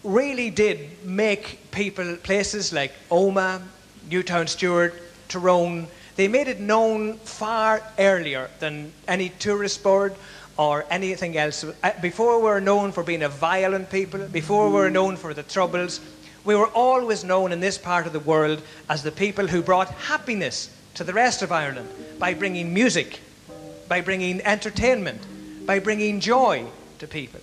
really did make places like Omagh, Newtown Stewart, Tyrone, they made it known far earlier than any tourist board or anything else. Before we were known for being a violent people, before we were known for the troubles, we were always known in this part of the world as the people who brought happiness to the rest of Ireland by bringing music, by bringing entertainment, by bringing joy to people.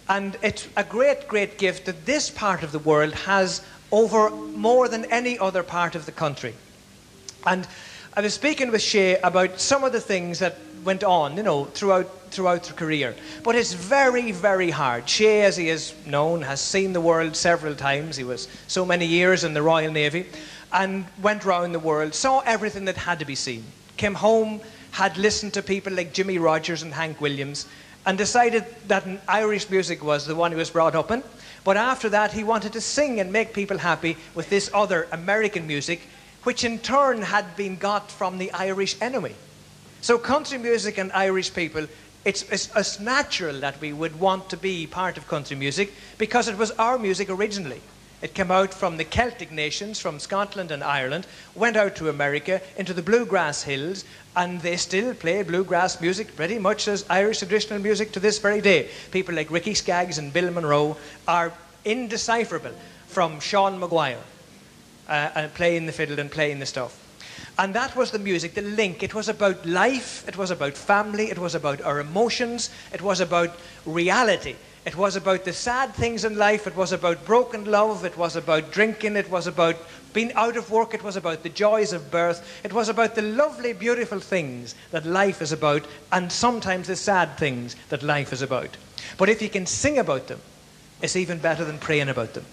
And it's a great, great gift that this part of the world has over more than any other part of the country. And I was speaking with Shay about some of the things that went on, you know, throughout her career. But it's very, very hard. Shay, as he is known, has seen the world several times. He was so many years in the Royal Navy and went round the world, saw everything that had to be seen, came home, had listened to people like Jimmy Rogers and Hank Williams, and decided that Irish music was the one he was brought up in. But after that, he wanted to sing and make people happy with this other American music, which in turn had been got from the Irish anyway. So country music and Irish people, it's natural that we would want to be part of country music because it was our music originally. It came out from the Celtic nations, from Scotland and Ireland, went out to America, into the bluegrass hills, and they still play bluegrass music pretty much as Irish traditional music to this very day. People like Ricky Skaggs and Bill Monroe are indecipherable from Sean Maguire, playing the fiddle and playing the stuff. And that was the music, the link. It was about life, it was about family, it was about our emotions, it was about reality. It was about the sad things in life, it was about broken love, it was about drinking, it was about being out of work, it was about the joys of birth, it was about the lovely, beautiful things that life is about, and sometimes the sad things that life is about. But if you can sing about them, it's even better than praying about them.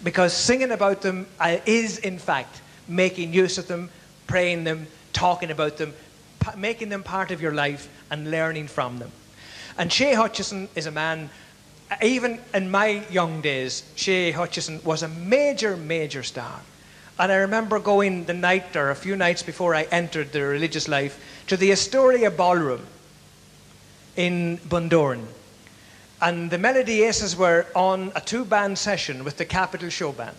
Because singing about them is, in fact, making use of them, praying them, talking about them, making them part of your life and learning from them. And Shay Hutchinson is a man, even in my young days, Shay Hutchinson was a major, major star. And I remember going the night, or a few nights before I entered the religious life, to the Astoria Ballroom in Bundoran. And the Melody Aces were on a 2-band session with the Capital Showband.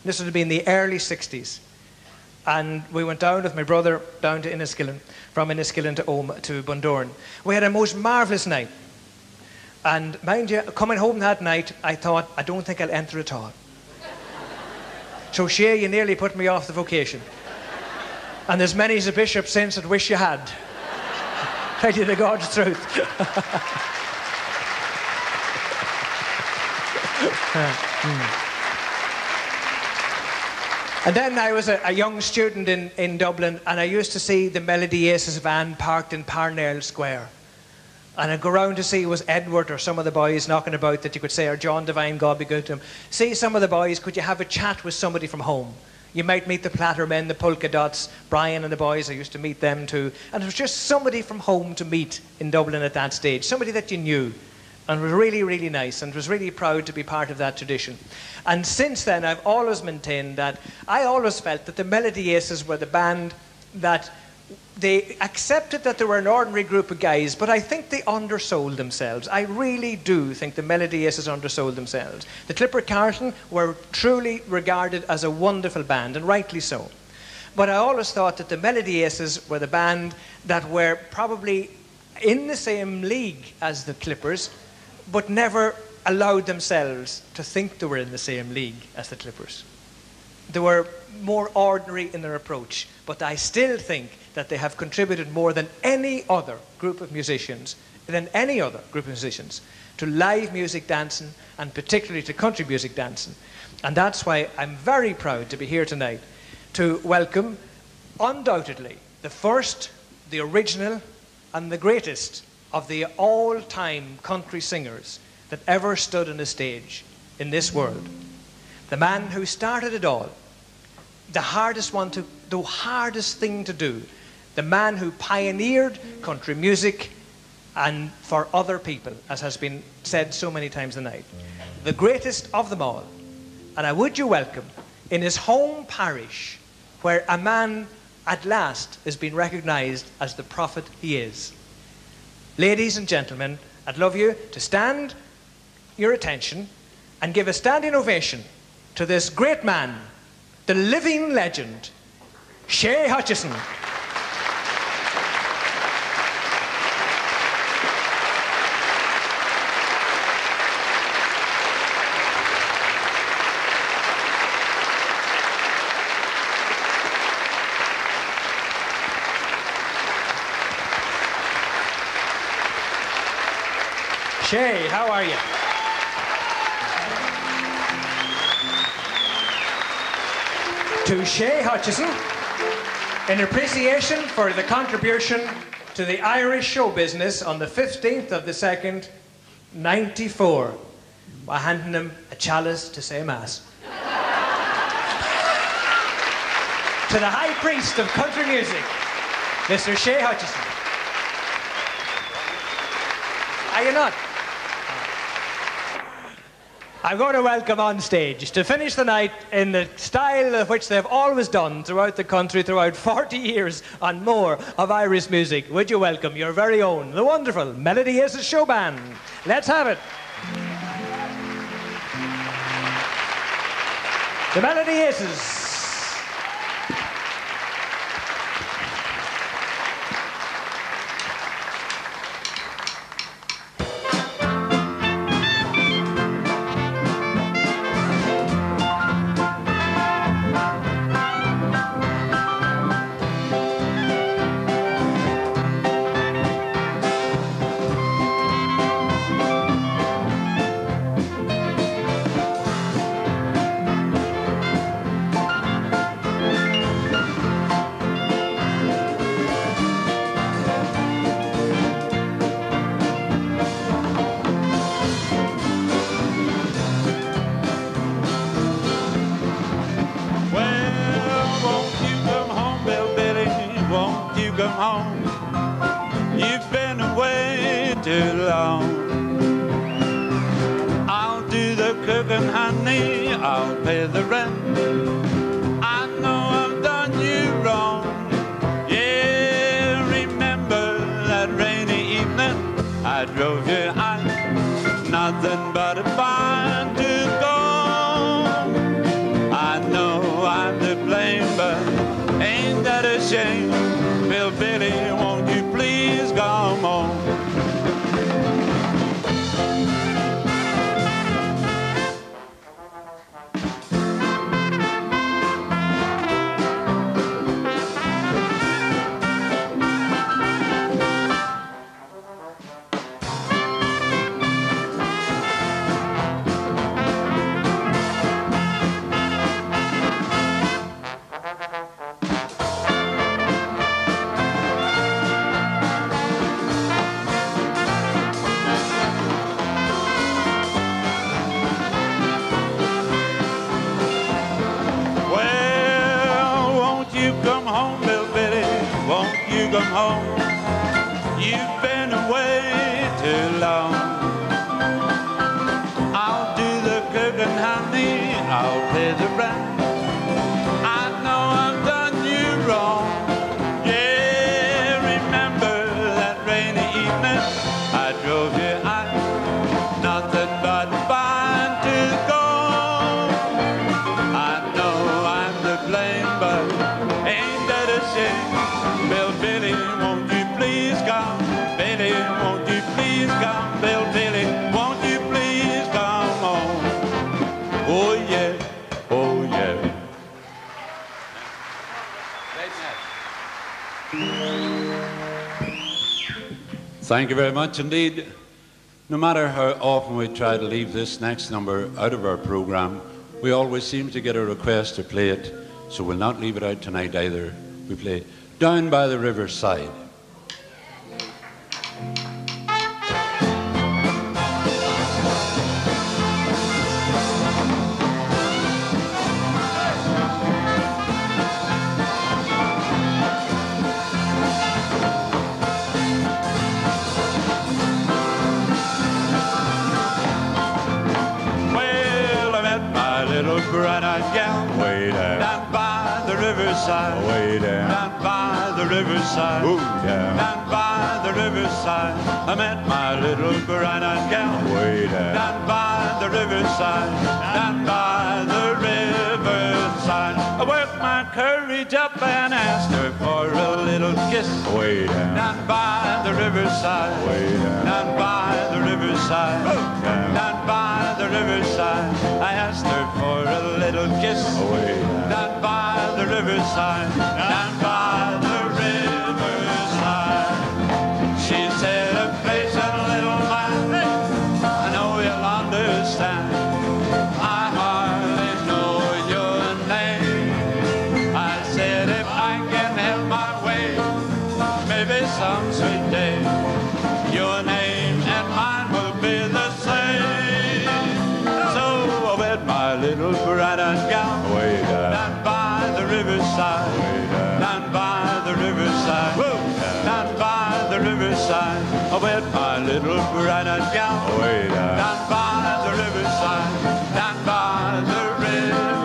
This would have been the early 60s. And we went down with my brother down to Enniskillen, from Enniskillen to Bundoran. We had a most marvellous night. And mind you, coming home that night, I thought, I don't think I'll enter at all. So Shay, you nearly put me off the vocation. And there's many a bishop since that wish you had. Tell you the God's truth. And then I was a young student in Dublin, and I used to see the Melody Aces van parked in Parnell Square. And I'd go round to see was Edward or some of the boys knocking about that you could say, or John Devine, God be good to him. See some of the boys, could you have a chat with somebody from home? You might meet the Platter Men, the Polka Dots, Brian and the boys, I used to meet them too. And it was just somebody from home to meet in Dublin at that stage, somebody that you knew. And it was really, really nice, and was really proud to be part of that tradition. And since then, I've always maintained that I always felt that the Melody Aces were the band that they accepted that they were an ordinary group of guys, but I think they undersold themselves. I really do think the Melody Aces undersold themselves. The Clipper Carlton were truly regarded as a wonderful band, and rightly so. But I always thought that the Melody Aces were the band that were probably in the same league as the Clippers, but never allowed themselves to think they were in the same league as the Clippers. They were more ordinary in their approach, but I still think that they have contributed more than any other group of musicians, to live music dancing, and particularly to country music dancing. And that's why I'm very proud to be here tonight to welcome, undoubtedly, the first, the original, and the greatest of the all-time country singers that ever stood on a stage in this world. The man who started it all, the hardest thing to do, the man who pioneered country music and for other people, as has been said so many times tonight. The greatest of them all. And I would you welcome, in his home parish, where a man at last has been recognized as the prophet he is. Ladies and gentlemen, I'd love you to stand your attention and give a standing ovation to this great man, the living legend, Shay Hutchinson. Shay, how are you? To Shay Hutchinson, in appreciation for the contribution to the Irish show business on the 15th of the 2nd, 94, by handing him a chalice to say mass. To the high priest of country music, Mr. Shay Hutchinson. Are you not? I'm going to welcome on stage, to finish the night in the style of which they've always done throughout the country, throughout 40 years and more of Irish music. Would you welcome your very own, the wonderful Melody Aces Showband. Let's have it. The Melody Aces. Thank you very much indeed. No matter how often we try to leave this next number out of our programme, we always seem to get a request to play it, so we'll not leave it out tonight either. We play Down by the Riverside. Bright-eyed gal, way down by the riverside, way down by the riverside, ooh, down by the riverside. I met my little bright-eyed gal, way down by the riverside, down by the riverside. I worked my courage up and asked her for a little kiss, way down by the riverside, way down by the riverside, down by the riverside. I asked her for a little kiss, down by the riverside, down by the riverside. She said, a place and a little man, I know you'll understand. I hardly know your name. I said, if I can help my way, maybe some sweet day, your name and mine will be the same. So I wed my little bright-eyed gal, way down by the riverside, down by the riverside, down by the riverside. I wed my little bright-eyed gal, way down by the riverside, down by the riverside.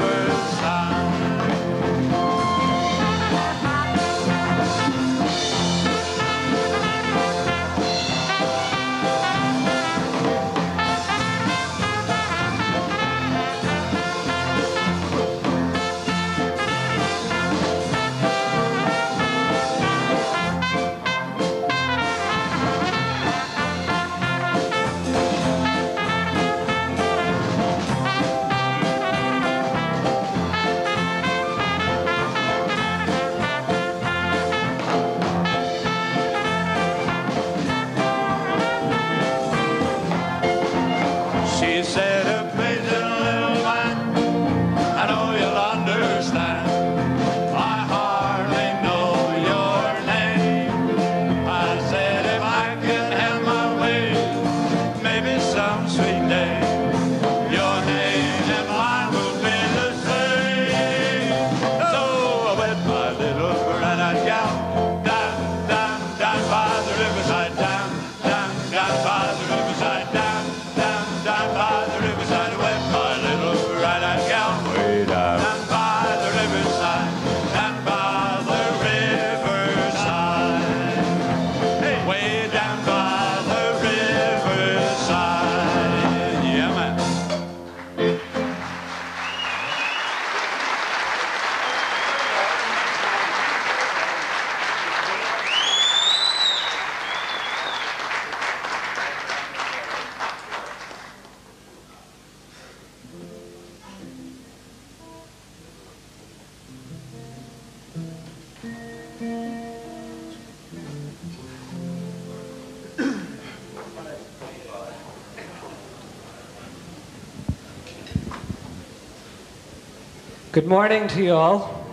Good morning to you all.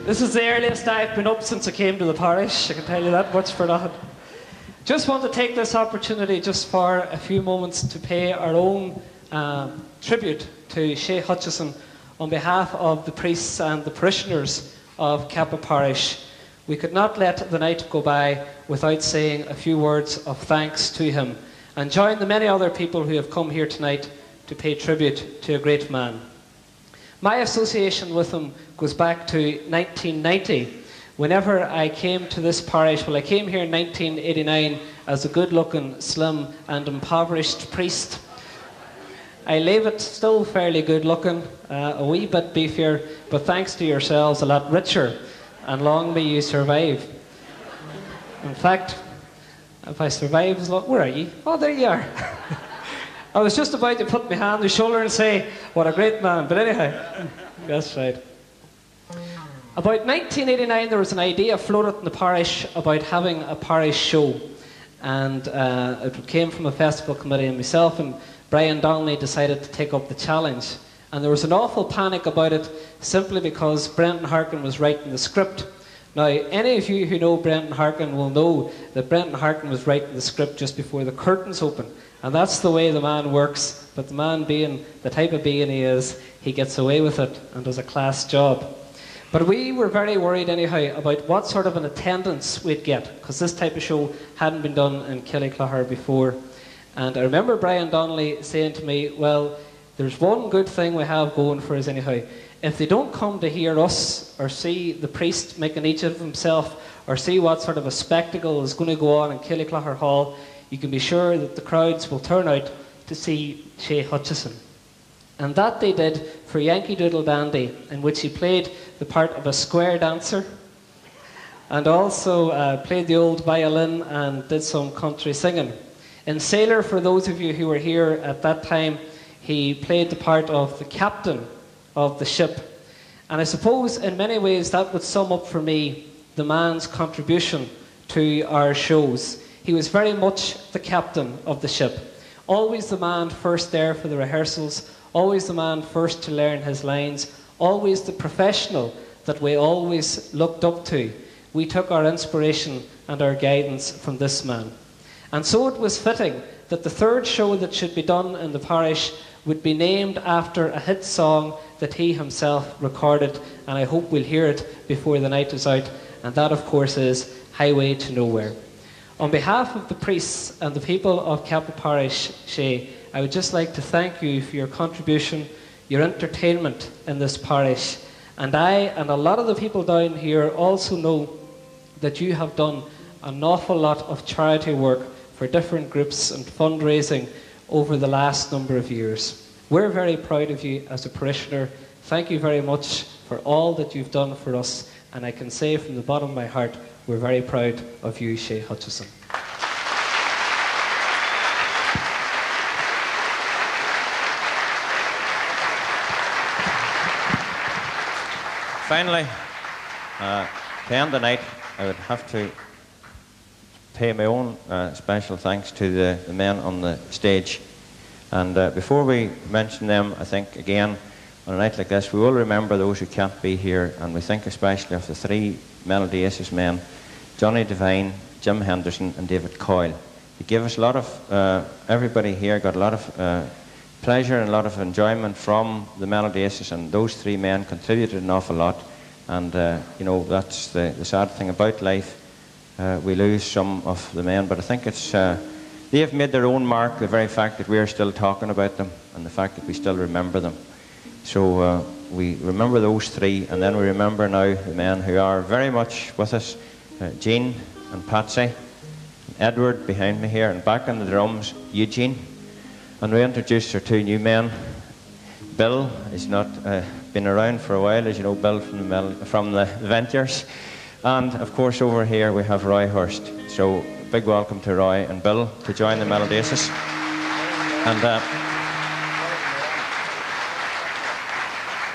This is the earliest I've been up since I came to the parish, I can tell you that much for nothing. Just want to take this opportunity just for a few moments to pay our own tribute to Shay Hutchinson on behalf of the priests and the parishioners of Kappa Parish. We could not let the night go by without saying a few words of thanks to him and join the many other people who have come here tonight to pay tribute to a great man. My association with him goes back to 1990. Whenever I came to this parish, well, I came here in 1989 as a good-looking, slim and impoverished priest. I leave it still fairly good-looking, a wee bit beefier, but thanks to yourselves, a lot richer, and long may you survive. In fact, if I survive as long... Where are you? Oh, there you are. I was just about to put my hand on his shoulder and say, what a great man, but anyhow, that's right. About 1989, there was an idea floated in the parish about having a parish show, and it came from a festival committee, and myself and Brian Donnelly decided to take up the challenge. And there was an awful panic about it, simply because Brendan Harkin was writing the script. Now, any of you who know Brendan Harkin will know that Brendan Harkin was writing the script just before the curtains opened. And that's the way the man works, but the man being the type of being he is, he gets away with it and does a class job. But we were very worried anyhow about what sort of an attendance we'd get, because this type of show hadn't been done in Killyclahar before. And I remember Brian Donnelly saying to me, well, there's one good thing we have going for us anyhow. If they don't come to hear us, or see the priest making each of himself, or see what sort of a spectacle is going to go on in Killyclahar Hall, you can be sure that the crowds will turn out to see Shay Hutchinson. And that they did for Yankee Doodle Dandy, in which he played the part of a square dancer, and also played the old violin and did some country singing. In Sailor, for those of you who were here at that time, he played the part of the captain of the ship. And I suppose in many ways that would sum up for me the man's contribution to our shows. He was very much the captain of the ship. Always the man first there for the rehearsals, always the man first to learn his lines, always the professional that we always looked up to. We took our inspiration and our guidance from this man. And so it was fitting that the third show that should be done in the parish would be named after a hit song that he himself recorded, and I hope we'll hear it before the night is out, and that of course is Highway to Nowhere. On behalf of the priests and the people of Kappa Parish, Shay, I would just like to thank you for your contribution, your entertainment in this parish. And I and a lot of the people down here also know that you have done an awful lot of charity work for different groups and fundraising over the last number of years. We're very proud of you as a parishioner. Thank you very much for all that you've done for us. And I can say from the bottom of my heart, we're very proud of you, Shay Hutchinson. Finally, to end the night, I would have to pay my own special thanks to the men on the stage. And before we mention them, I think again, on a night like this, we will remember those who can't be here, and we think especially of the three Melody Aces men, Johnny Devine, Jim Henderson and David Coyle. They gave us a lot of, everybody here got a lot of pleasure and a lot of enjoyment from the Melody Aces, and those three men contributed an awful lot. And you know, that's the sad thing about life. We lose some of the men, but I think it's they have made their own mark, the very fact that we are still talking about them and the fact that we still remember them. So we remember those three, and then we remember now the men who are very much with us, Jean and Patsy, and Edward behind me here, and back on the drums, Eugene. And we introduced our two new men. Bill has not been around for a while, as you know, Bill from the Ventures. And of course over here we have Roy Hurst. So big welcome to Roy and Bill to join the Melody Aces. And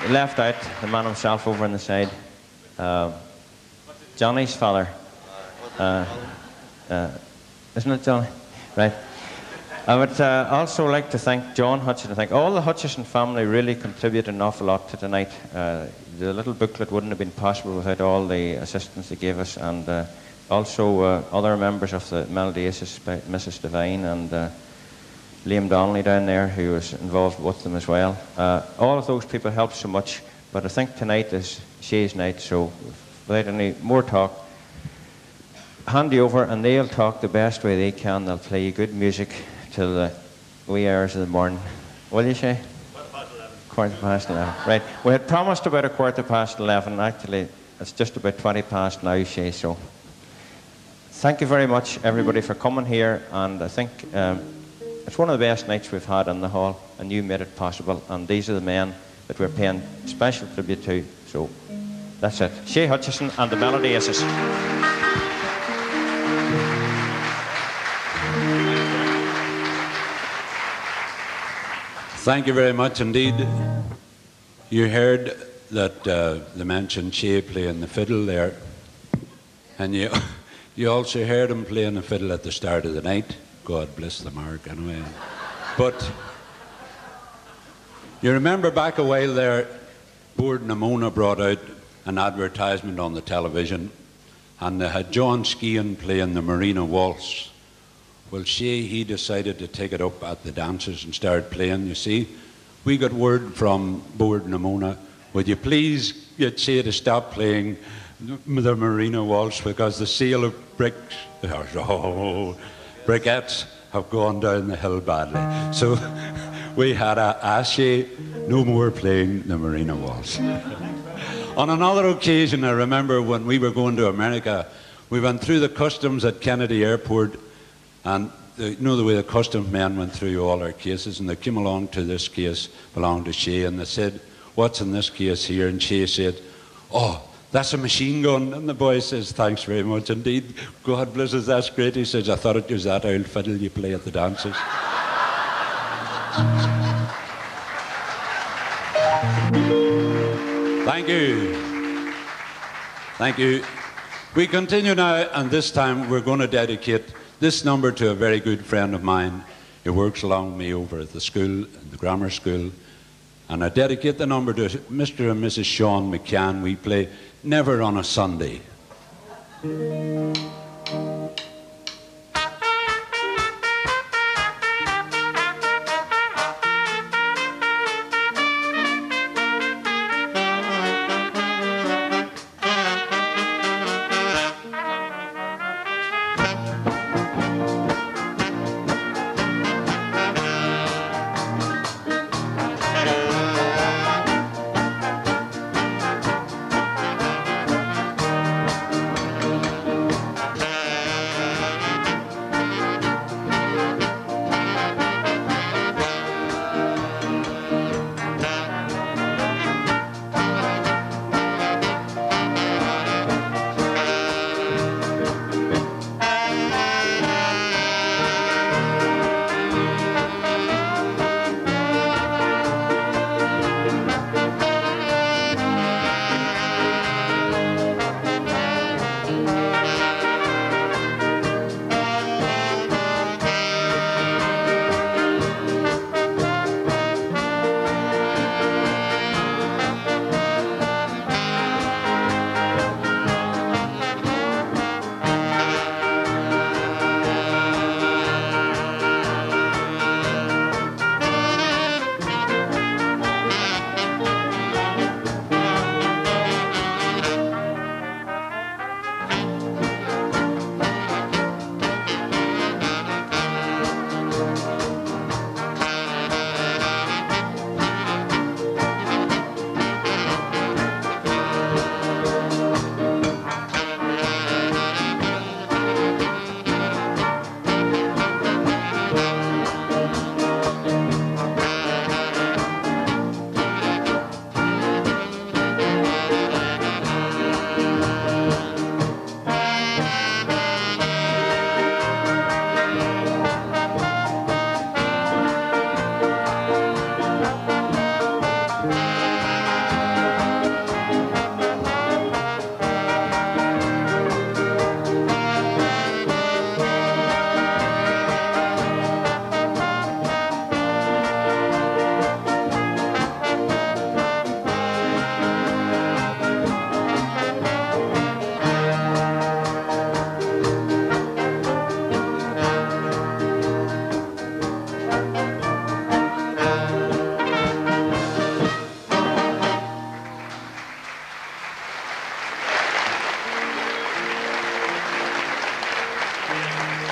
he left out the man himself over on the side, Johnny's father. Isn't it, Johnny? Right. I would also like to thank John Hutchinson. I think all the Hutchison family really contributed an awful lot to tonight. The little booklet wouldn't have been possible without all the assistance they gave us, and also other members of the Melody Aces, Mrs. Devine and Liam Donnelly down there, who was involved with them as well. All of those people helped so much, but I think tonight is Shay's night, so without any more talk, hand you over and they'll talk the best way they can. They'll play you good music till the wee hours of the morning. Will you, Shay? 11:15. Right. We had promised about 11:15. Actually, it's just about 20 past now, Shay, so thank you very much, everybody, for coming here, and I think it's one of the best nights we've had in the hall, and you made it possible, and these are the men that we're paying special tribute to, so that's it. Shay Hutchinson and the Melody Aces. Thank you very much indeed. You heard that they mentioned Shay playing the fiddle there, and you also heard him playing the fiddle at the start of the night. God bless the mark, anyway. But you remember back a while there, Board Namona brought out an advertisement on the television, and they had John Skean playing the Marina Waltz. Well, Shay, he decided to take it up at the dances and start playing. You see, we got word from Board Namona, would you please get Shay to stop playing the Marina Waltz because the sale of briquettes have gone down the hill badly. So we had to ask Shay, no more playing the Marina Waltz. On another occasion, I remember when we were going to America, we went through the customs at Kennedy Airport, and you know the way the customs men went through all our cases, and they came along to this case, belonged to Shay, and they said, what's in this case here? And Shay said, oh, that's a machine gun. And the boy says, thanks very much indeed. God bless us, that's great. He says, I thought it was that old fiddle you play at the dances. Thank you. Thank you. We continue now, and this time we're going to dedicate this number to a very good friend of mine who works along with me over at the school, at the grammar school. And I dedicate the number to Mr. and Mrs. Sean McCann. We play Never on a Sunday.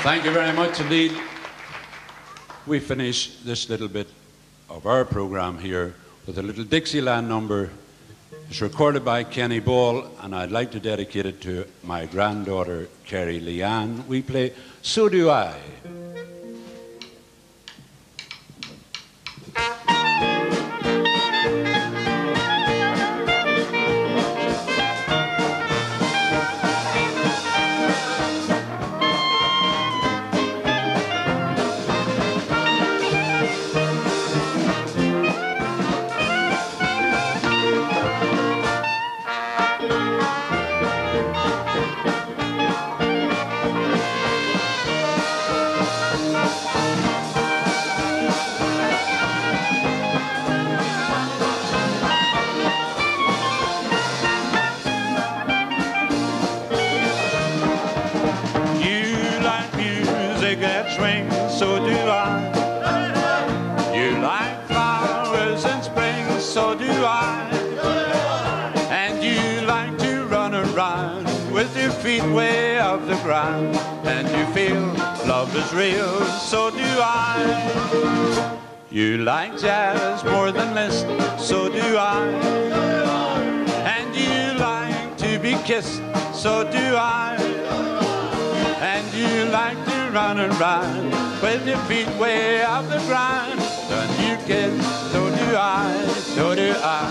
Thank you very much indeed. We finish this little bit of our program here with a little Dixieland number. It's recorded by Kenny Ball, and I'd like to dedicate it to my granddaughter, Carrie Leanne. We play So Do I. So do I. You like flowers in spring, so do I. And you like to run around with your feet way off the ground. And you feel love is real, so do I. You like jazz more than Liszt, so do I. And you like to be kissed, so do I. And you like to run around with your feet way off the ground. Don't you kiss, so do I, so do I.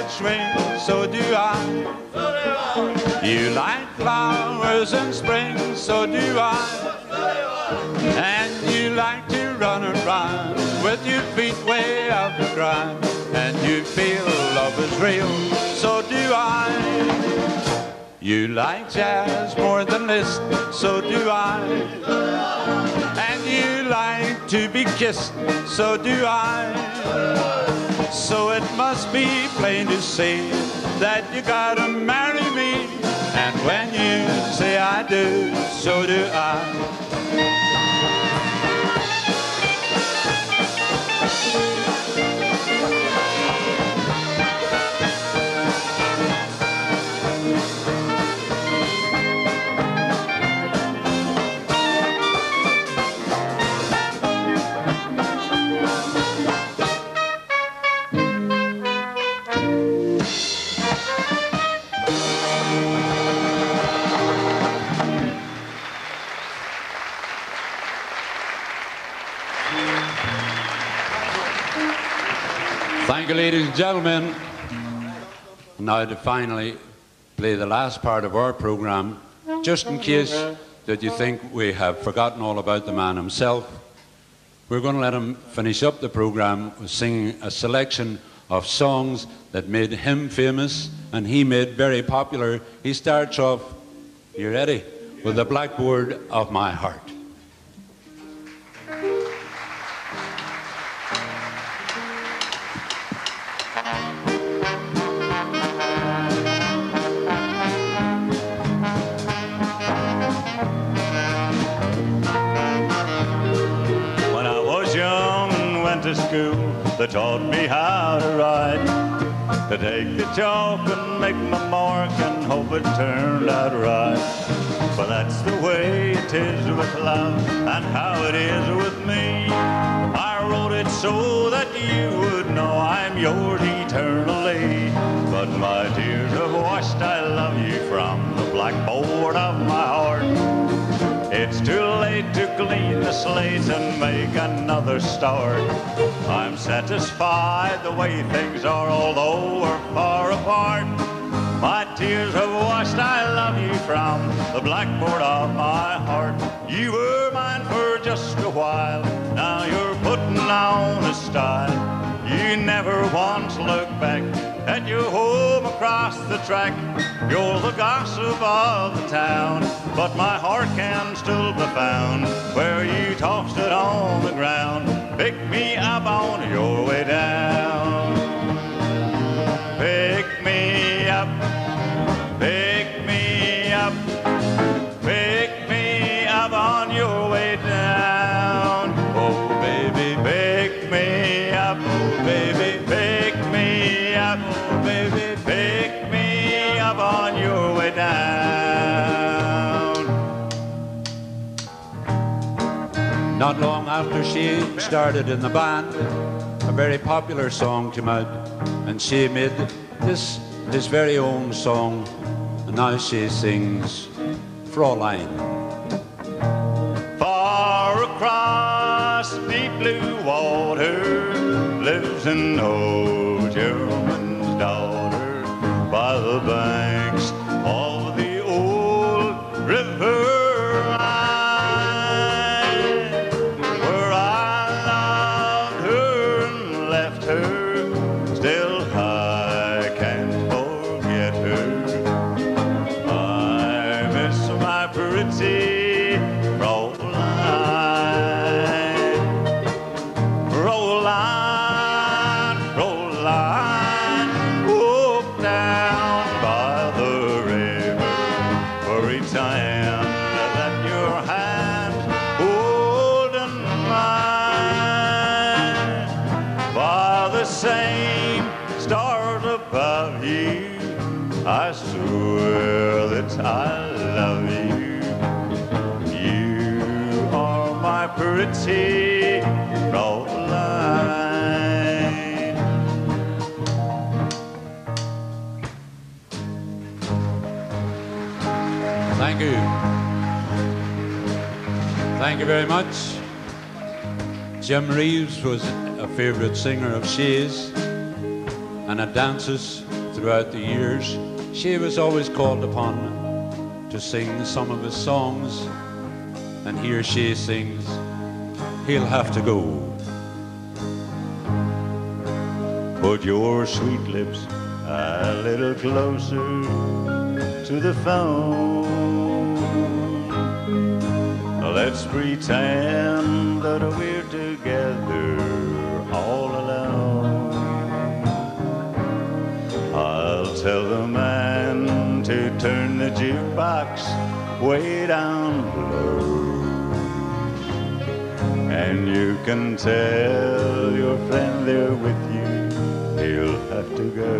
Swing, so do I. You like flowers in spring, so do I. And you like to run around with your feet way off the ground. And you feel love is real, so do I. You like jazz more than Liszt, so do I. And you like to be kissed, so do I. So it must be plain to see that you gotta marry me. And when you say I do, so do I. Thank you, ladies and gentlemen. Now to finally play the last part of our program, just in case that you think we have forgotten all about the man himself, we're going to let him finish up the program with singing a selection of songs that made him famous and he made very popular. He starts off, you ready, with The Blackboard of My Heart. School that taught me how to write, to take the chalk and make my mark and hope it turned out right. But that's the way it is with love and how it is with me. I wrote it so that you would know I'm yours eternally. But my tears have washed I love you from the blackboard of my heart. It's too late to clean the slate and make another start. I'm satisfied the way things are, although we're far apart. My tears have washed I love you from the blackboard of my heart. You were mine for just a while, honest eye. You never once look back at your home across the track. You're the gossip of the town, but my heart can still be found where you tossed it on the ground. Pick me up on your way down. Pick me up, pick me up, pick me up on your way down. Oh baby, pick me up, oh baby, pick me up, oh baby, pick me up on your way down. Not long after she started in the band, a very popular song came out, and she made this his very own song, and now she sings Fraulein. Far across deep blue water lives an old German's daughter by the banks of the old river Rhine, where I loved her and left her. Still I can't forget her. I miss my pretty Fraulein, Fraulein, Fraulein, walk down by the river for each hand that your hand hold in mine. By the same stars above you, I swear that I love you. You are my pretty Fraulein. Thank you. Thank you very much. Jim Reeves was a favourite singer of Shay's, and at dances throughout the years, Shay was always called upon to sing some of his songs, and here Shay sings He'll Have to Go. Put your sweet lips a little closer to the phone. Let's pretend that we're together all alone. I'll tell the man to turn the jukebox way down low, and you can tell your friend there with you he'll have to go.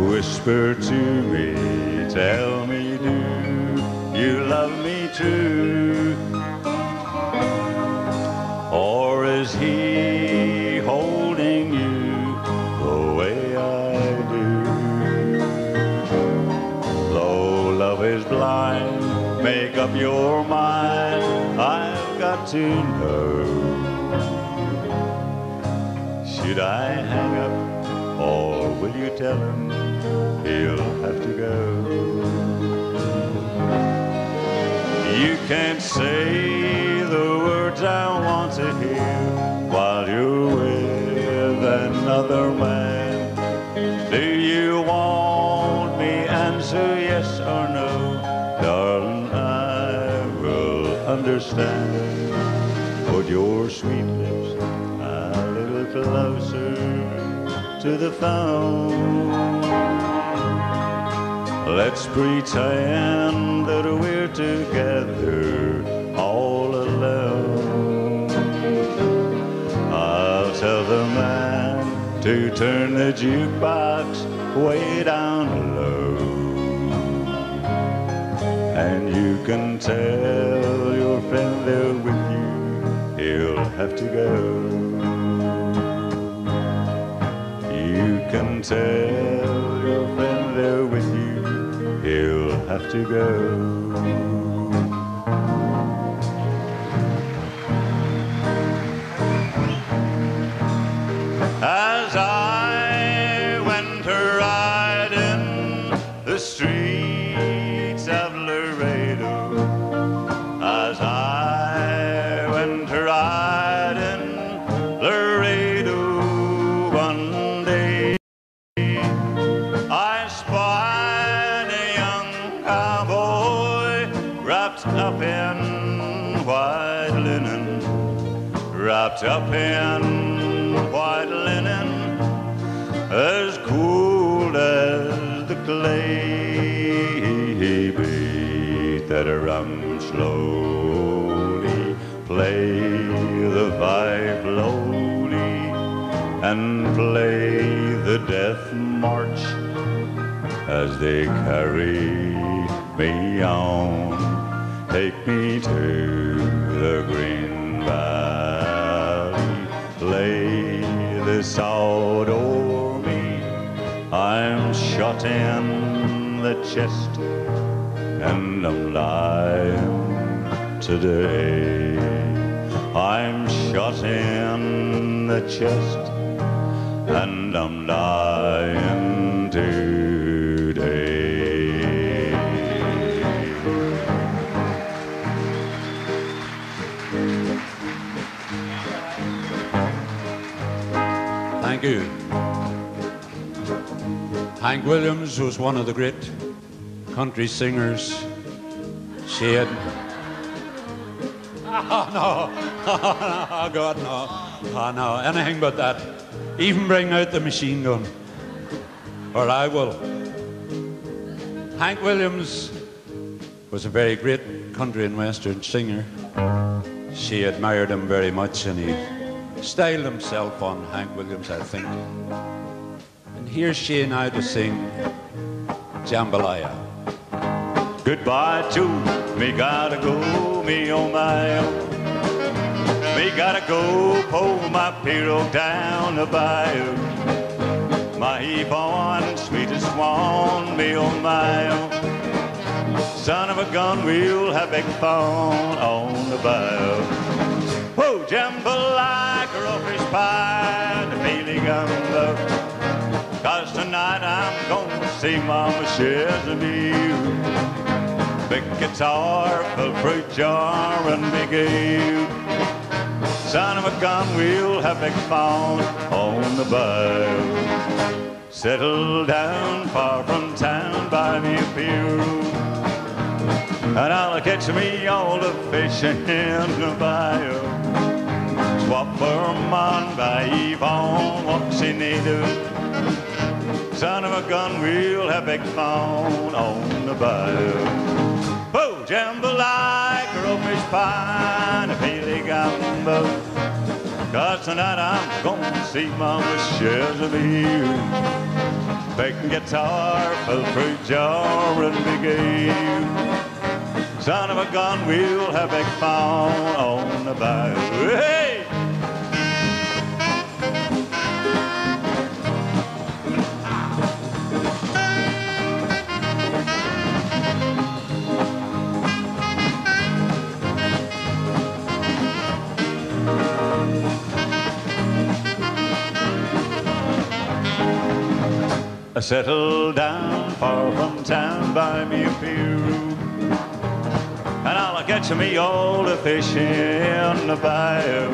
Whisper to me, tell me, do you love me true? Or is he holding you the way I do? Though love is blind, make up your mind, I've got to know. Should I hang up, or will you tell him he'll have to go? You can't say the words I want to hear while you're with another man. Do you want me? Answer yes or no, darling, I will understand. Put your sweet lips a little closer to the phone. Let's pretend that we're together all alone. I'll tell the man to turn the jukebox way down low, and you can tell your friend there with you he'll have to go. You can tell your friend there with you he'll have to go. As I went riding the streets of Laredo, as I went wrapped up in white linen, as cool as the clay. Beat that drum slowly, play the fife slowly, and play the death march as they carry me on. Take me to the green valley, lay this out o'er me. I'm shot in the chest and I'm lying today. I'm shot in the chest and I'm dying today. Thank you. Hank Williams was one of the great country singers. She had... Oh, no. Oh, God, no. Oh, no. Anything but that. Even bring out the machine gun. Or I will. Hank Williams was a very great country and western singer. She admired him very much, and he styled himself on Hank Williams, I think. And here's she now to sing Jambalaya. Goodbye to me, gotta go, me oh my oh. Me gotta go, pull my pirogue down the bayou. My Yvonne, sweetest one, me oh my oh. Son of a gun, we'll have big fun on the bayou. Oh, jambalaya, crawfish pie, the feeling of love. 'Cause tonight I'm gonna see Mama Chesapeake. Big guitar, full fruit jar, and big ale. Son of a gun, we'll have big fun on the bayou. Settle down far from town, buy me a pier, and I'll catch me all the fish in the bayou. Swap for a man by Yvonne, what's he need to? Son of a gun, we'll have big fun on the bayou. Oh, jambalaya, crawfish pie, and a peely gumbo. 'Cause tonight I'm gonna see Mama Chesapeake. Big guitar, full fruit jar, and big ale. Son of a gun, we'll have big fun on the bayou. Hey! I settled down far from town, buy me a pirogue, and I'll catch me all the fish in the bayou.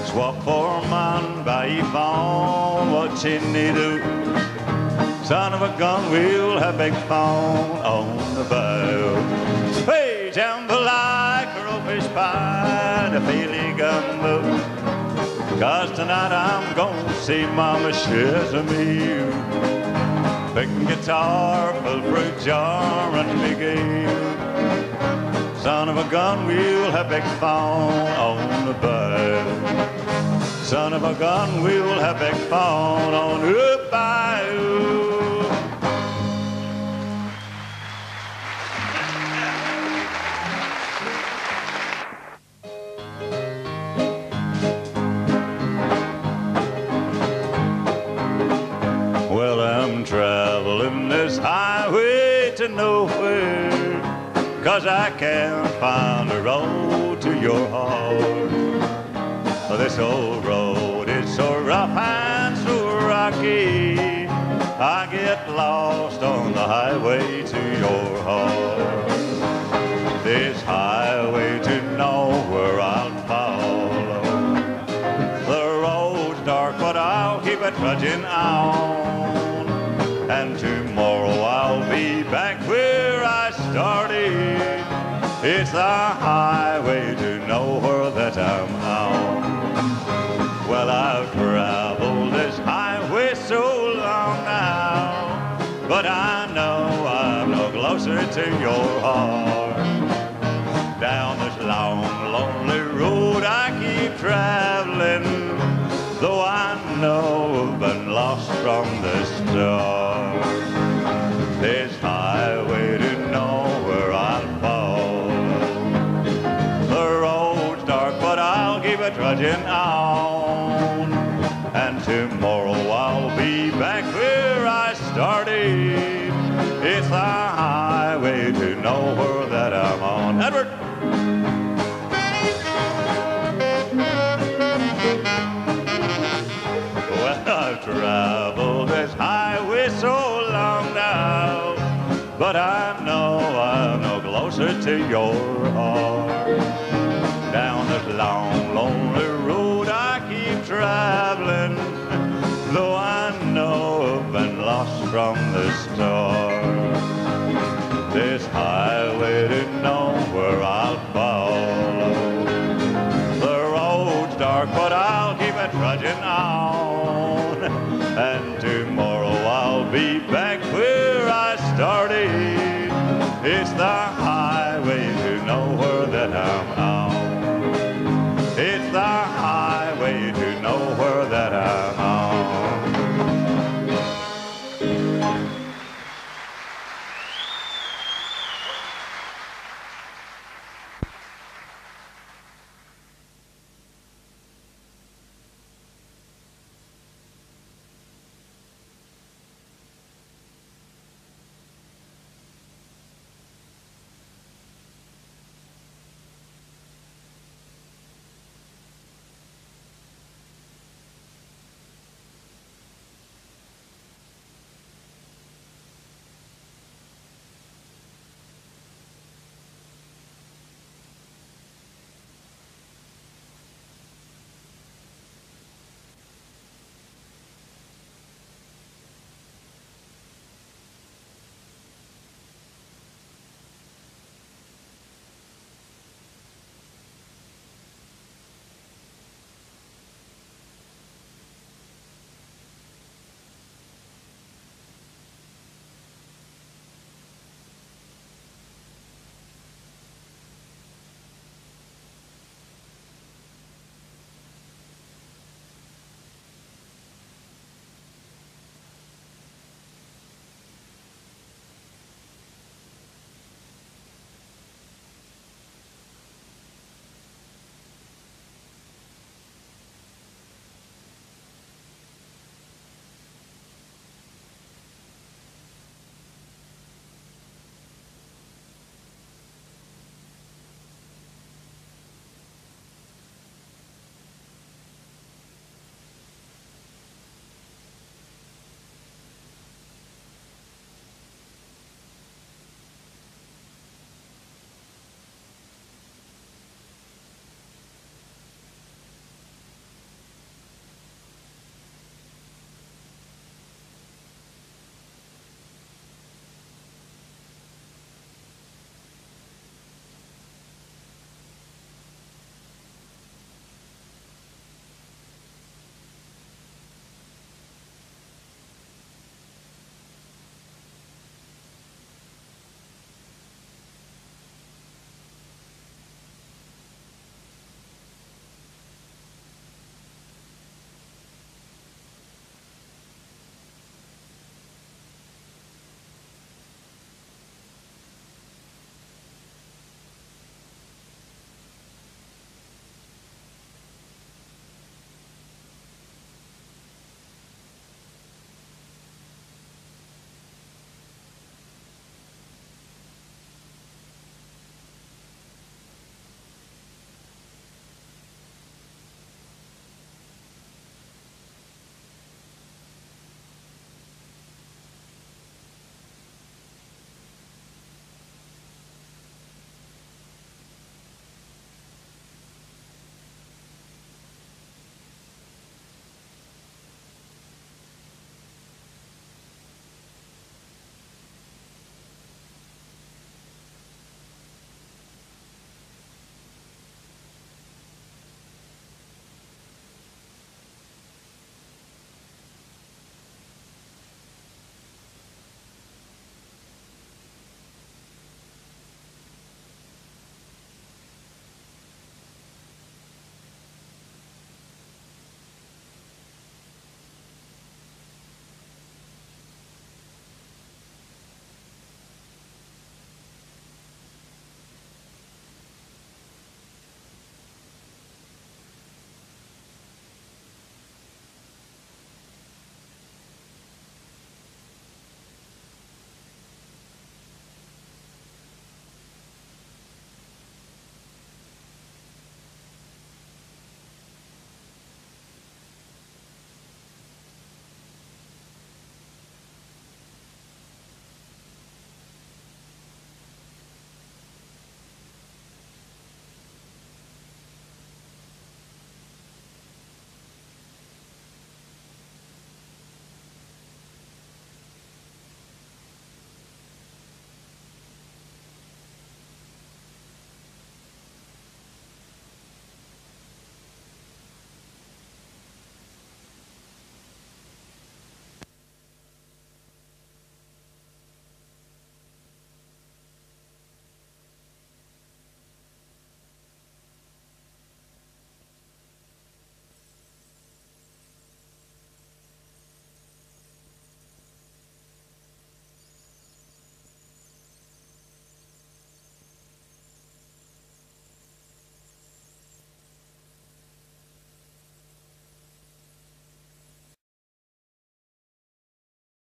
Swap for a man by Yvonne, what you need to? Son of a gun, we'll have big fun on the bayou. Hey, jambalaya, crawfish pie, the feely gumbo. 'Cause tonight I'm gonna see Mama Chesapeake. Big guitar, full fruit jar, and big ale. Son of a gun, we'll have big fun on the bayou. Son of a gun, we'll have big fun on the bayou. Well, I'm traveling this highway to nowhere, 'cause I can't find a road to your heart. This old road is so rough and so rocky, I get lost on the highway to your heart. This highway to nowhere I'll follow. The road's dark, but I'll keep it trudging on. And tomorrow I'll be back where I started. It's the highway to nowhere that I'm on. but I know I'm no closer to your heart. Down this long, lonely road I keep traveling, though I know I've been lost from the start. This highway to nowhere I'll follow. The road's dark, but I'll keep it trudging on. And tomorrow I'll be back where I started. It's the highway to nowhere that I'm on. Edward! Well, I've traveled this highway so long now, but I know I'm no closer to your heart. Down this long, lonely road I keep traveling, though I know I've been lost from the start. This highway to nowhere I'll follow. The road's dark, but I'll keep it trudging on. And tomorrow I'll be back